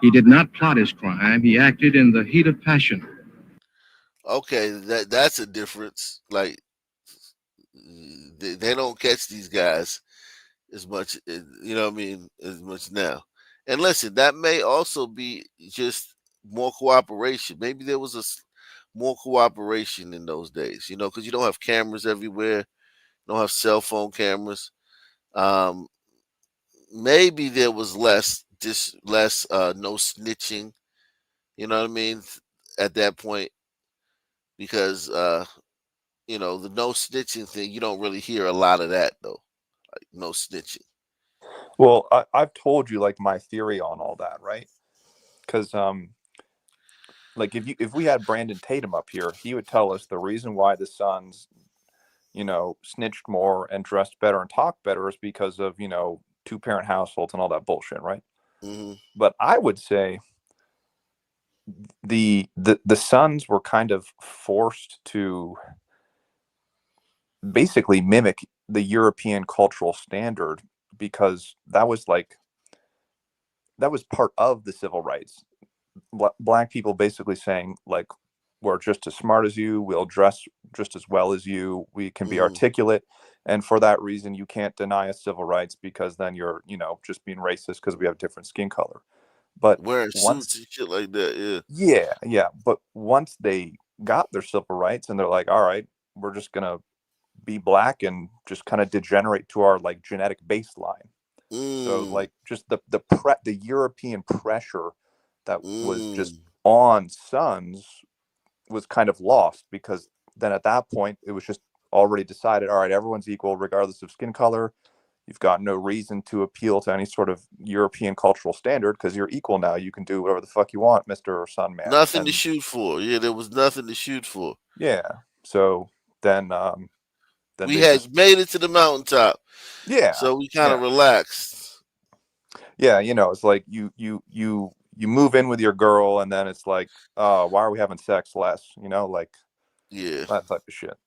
He did not plot his crime. He acted in the heat of passion. Okay, that's a difference. Like they don't catch these guys as much, you know what I mean, as much now. And listen, that may also be just more cooperation. Maybe there was more cooperation in those days, because you don't have cameras everywhere, you don't have cell phone cameras. Um, Maybe there was less no snitching, you know what I mean, at that point, because the no snitching thing, you don't really hear a lot of that though. Like no snitching. Well, I've told you like my theory on all that, right? Because like if we had Brandon Tatum up here, he would tell us the reason why the Suns, snitched more and dressed better and talked better is because of two-parent households and all that bullshit, right? Hmm. But I would say the Suns were kind of forced to basically mimic the European cultural standard because that was part of the civil rights. Black people basically saying like, we're just as smart as you, we'll dress just as well as you, we can be Hmm. articulate, and for that reason you can't deny us civil rights because then you're just being racist because we have different skin color. But Wearing once suits and shit like that, yeah. but once they got their civil rights and they're like, all right, we're just gonna be black and just kind of degenerate to our like genetic baseline. So Mm. like just the European pressure that was just Mm. on sons was kind of lost because then at that point it was just already decided, all right, everyone's equal regardless of skin color. You've got no reason to appeal to any sort of European cultural standard because you're equal now. You can do whatever the fuck you want, Mr. Sun Man. Nothing to And shoot for. Yeah, there was nothing to shoot for. yeah, so then We they had just made it to the mountaintop, yeah so we kind of yeah relaxed. yeah, it's like you move in with your girl and then it's like, oh, why are we having sex less, like Yeah. that type of shit.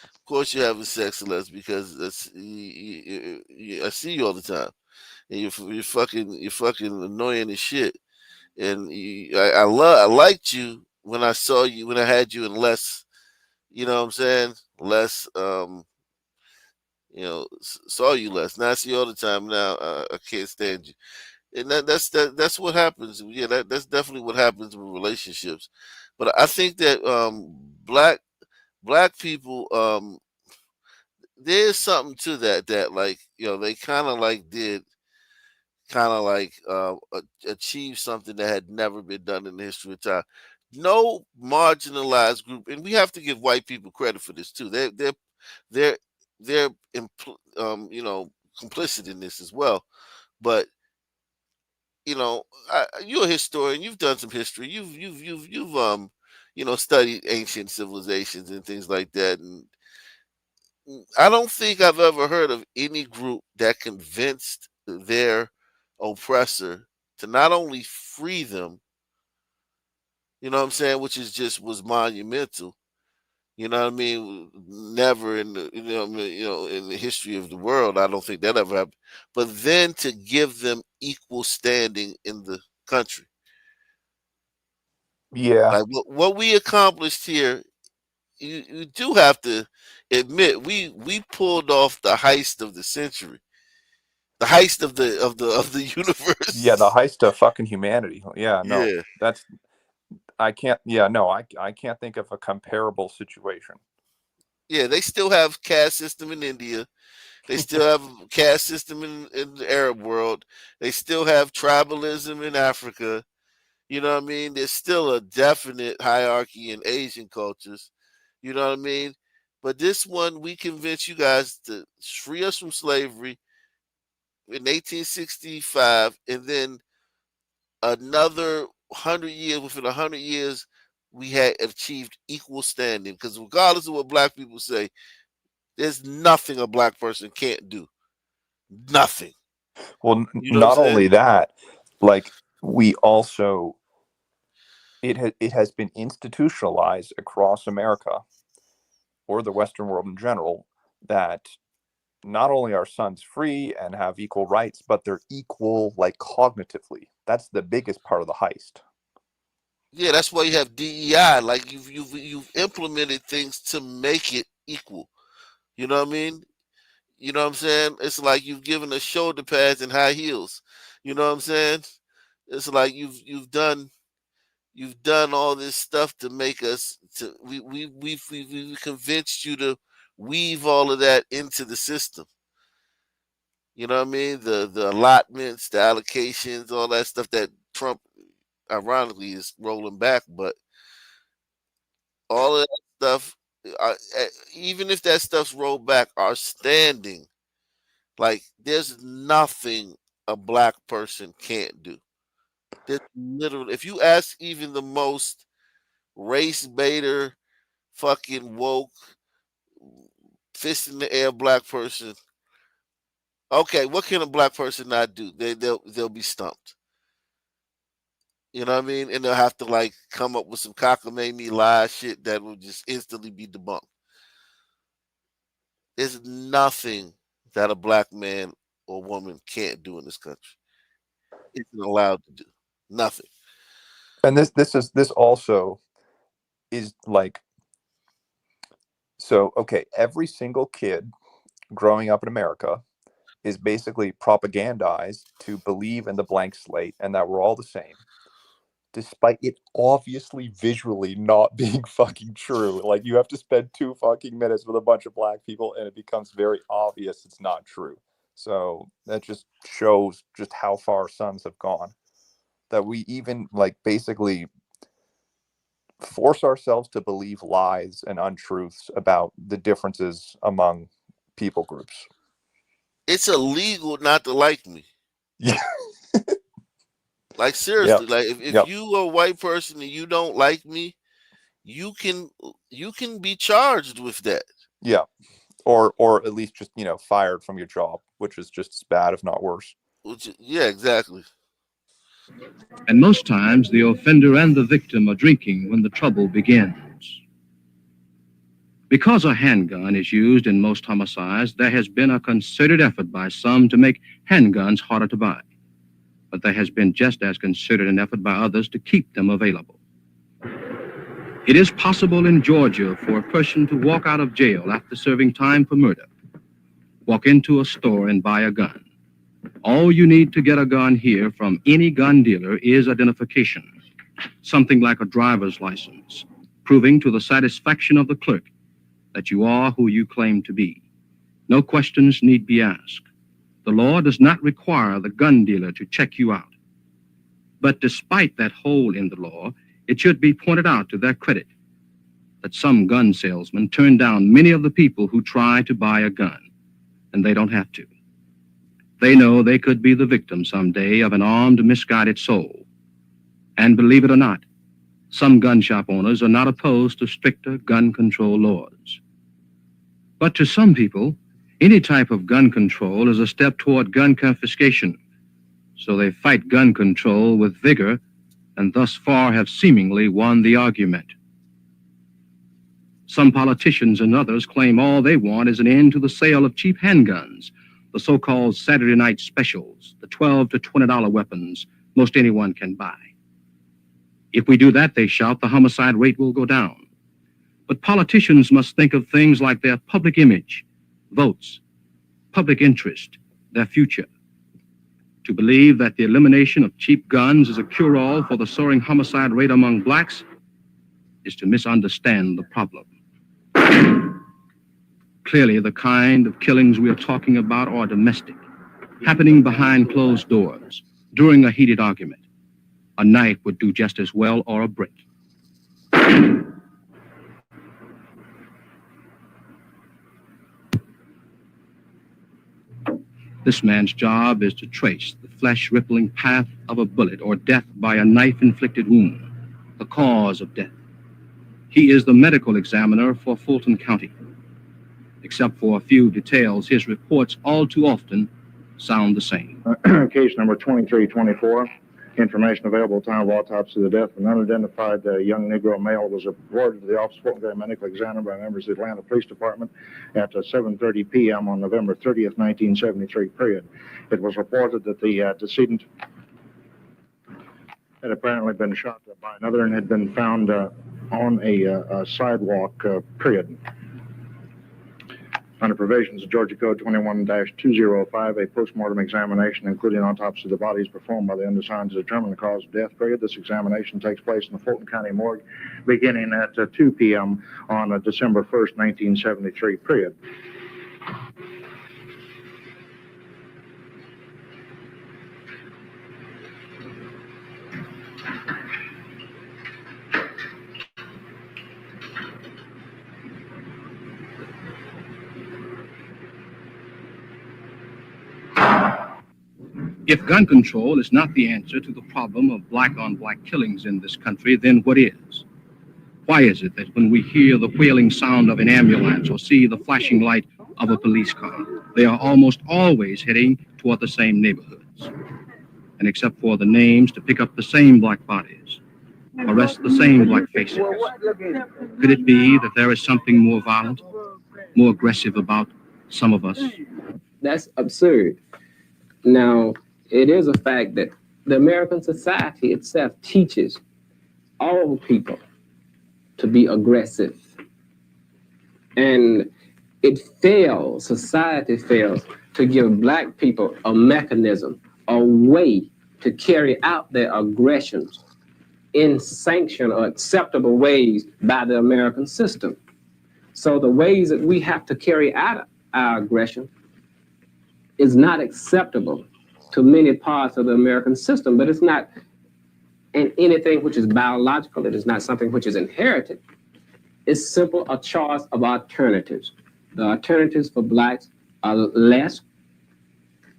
Of course, you're having sex less because I see you all the time, and you're fucking annoying as shit. And I liked you when I saw you when I had you in less. You know what I'm saying? Less. Saw you less. Now I see you all the time. Now I can't stand you. And that's what happens. Yeah, that's definitely what happens with relationships. But I think that black people, there's something to that like they kind of like did kind of like achieve something that had never been done in the history of time. No marginalized group, and we have to give white people credit for this too. They're complicit in this as well. But you're a historian. You've done some history. You've studied ancient civilizations and things like that. And I don't think I've ever heard of any group that convinced their oppressor to not only free them, you know what I'm saying, which is just was monumental. You know what I mean? Never in the in the history of the world, I don't think that ever happened. But then to give them equal standing in the country, Yeah. like what we accomplished here you do have to admit we pulled off the heist of the century, the heist of the universe. Yeah, the heist of fucking humanity. Yeah, no, Yeah, that's I can't. Yeah, no, I can't think of a comparable situation. yeah. They still have caste system in India. They still have a caste system in the Arab world. They still have tribalism in Africa. You know what I mean? There's still a definite hierarchy in Asian cultures. You know what I mean? But this one, we convinced you guys to free us from slavery in 1865, and then another 100 years. Within 100 years, we had achieved equal standing. Because regardless of what black people say, there's nothing a black person can't do. Nothing. Well, You know what I'm not saying? only that, like we also it has been institutionalized across America or the Western world in general that not only are sons free and have equal rights, but they're equal like cognitively. That's the biggest part of the heist. Yeah, that's why you have DEI. Like you've implemented things to make it equal. You know what I mean? You know what I'm saying? It's like you've given us shoulder pads and high heels. You know what I'm saying? It's like you've done all this stuff to make us to we convinced you to weave all of that into the system. You know what I mean? The allotments, the allocations, all that stuff that Trump ironically is rolling back, but all of that stuff, even if that stuff's rolled back, our standing, like there's nothing a black person can't do. There's literally, if you ask even the most race baiter, fucking woke, fist in the air black person, okay, what can a black person not do? They'll be stumped. You know what I mean? And they'll have to like come up with some cockamamie lie shit that will just instantly be debunked. There's nothing that a black man or woman can't do in this country. Isn't allowed to do nothing. And this also is like, so okay, every single kid growing up in America is basically propagandized to believe in the blank slate and that we're all the same, despite it obviously visually not being fucking true. Like you have to spend 2 fucking minutes with a bunch of black people and it becomes very obvious it's not true. So that just shows just how far sons have gone. That we even like basically force ourselves to believe lies and untruths about the differences among people groups. It's illegal not to like me. Yeah. Like Yep. seriously, like if Yep. you are a white person and you don't like me, you can be charged with that. Yeah. Or at least just, fired from your job, which is just as bad, if not worse. Yeah, exactly. And most times, the offender and the victim are drinking when the trouble begins. Because a handgun is used in most homicides, there has been a concerted effort by some to make handguns harder to buy. But there has been just as concerted an effort by others to keep them available. It is possible in Georgia for a person to walk out of jail after serving time for murder, walk into a store and buy a gun. All you need to get a gun here from any gun dealer is identification, something like a driver's license, proving to the satisfaction of the clerk that you are who you claim to be. No questions need be asked. The law does not require the gun dealer to check you out. But despite that hole in the law, it should be pointed out to their credit that some gun salesmen turn down many of the people who try to buy a gun, and they don't have to. They know they could be the victim someday of an armed, misguided soul. And believe it or not, some gun shop owners are not opposed to stricter gun control laws. But to some people, any type of gun control is a step toward gun confiscation. So they fight gun control with vigor and thus far have seemingly won the argument. Some politicians and others claim all they want is an end to the sale of cheap handguns, the so-called Saturday night specials, the $12 to $20 weapons most anyone can buy. If we do that, they shout, the homicide rate will go down. But politicians must think of things like their public image, votes, public interest, their future. To believe that the elimination of cheap guns is a cure-all for the soaring homicide rate among blacks is to misunderstand the problem. Clearly, the kind of killings we are talking about are domestic, happening behind closed doors, during a heated argument. A knife would do just as well, or a brick. This man's job is to trace the flesh-rippling path of a bullet or death by a knife-inflicted wound, the cause of death. He is the medical examiner for Fulton County. Except for a few details, his reports all too often sound the same. Case number 2324. Information available time of autopsy of the death. An unidentified young Negro male was reported to the office of Fulton County Medical Examiner by members of the Atlanta Police Department at 7:30 p.m. on November 30th, 1973, period. It was reported that the decedent had apparently been shot by another and had been found on a sidewalk, period. Under provisions of Georgia Code 21-205, a postmortem examination, including autopsy of the body, is performed by the undersigned to determine the cause of death, period. This examination takes place in the Fulton County morgue beginning at 2 p.m. on December 1st, 1973, period. If gun control is not the answer to the problem of black-on-black killings in this country, then what is? Why is it that when we hear the wailing sound of an ambulance or see the flashing light of a police car, they are almost always heading toward the same neighborhoods? And except for the names to pick up the same black bodies, arrest the same black faces, could it be that there is something more violent, more aggressive about some of us? That's absurd. Now, it is a fact that the American society itself teaches all people to be aggressive. And it fails, society fails to give black people a mechanism, a way to carry out their aggressions in sanctioned or acceptable ways by the American system. So the ways that we have to carry out our aggression is not acceptable to many parts of the American system, but it's not in anything which is biological. It is not something which is inherited. It's simple a choice of alternatives. The alternatives for blacks are less,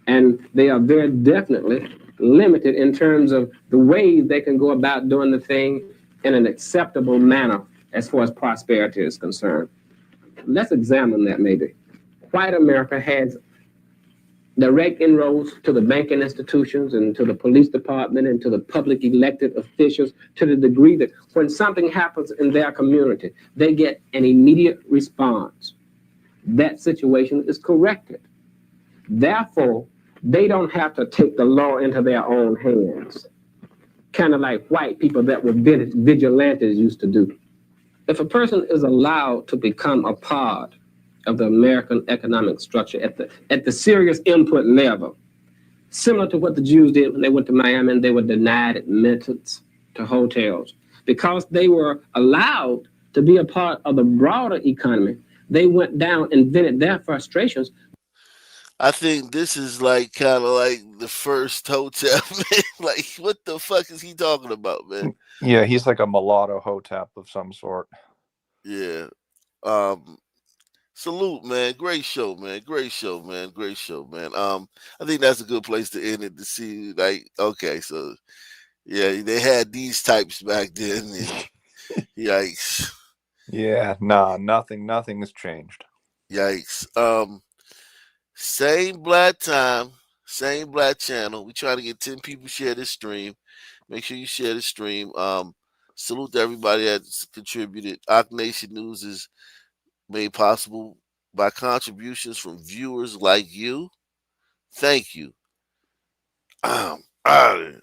and they are very definitely limited in terms of the ways they can go about doing the thing in an acceptable manner as far as prosperity is concerned. Let's examine that maybe. White America has direct inroads to the banking institutions and to the police department and to the public elected officials to the degree that when something happens in their community, they get an immediate response. That situation is corrected. Therefore, they don't have to take the law into their own hands, kind of like white people that were vigilantes used to do. If a person is allowed to become a part of the American economic structure at the serious input level, similar to what the Jews did when they went to Miami and they were denied admittance to hotels. Because they were allowed to be a part of the broader economy, they went down and vented their frustrations. I think this is like kind of like the first hotel. Like, what the fuck is he talking about, man? Yeah, he's like a mulatto hotep of some sort. Yeah. Salute, man. Great show, man. Great show, man. Great show, man. I think that's a good place to end it, to see, like, okay, so yeah, they had these types back then. And, yikes. Yeah, nah, nothing has changed. Yikes. Same black time, same black channel. We trying to get 10 people share this stream. Make sure you share the stream. Salute to everybody that's contributed. Ock Nation News is made possible by contributions from viewers like you. Thank you. Out of here.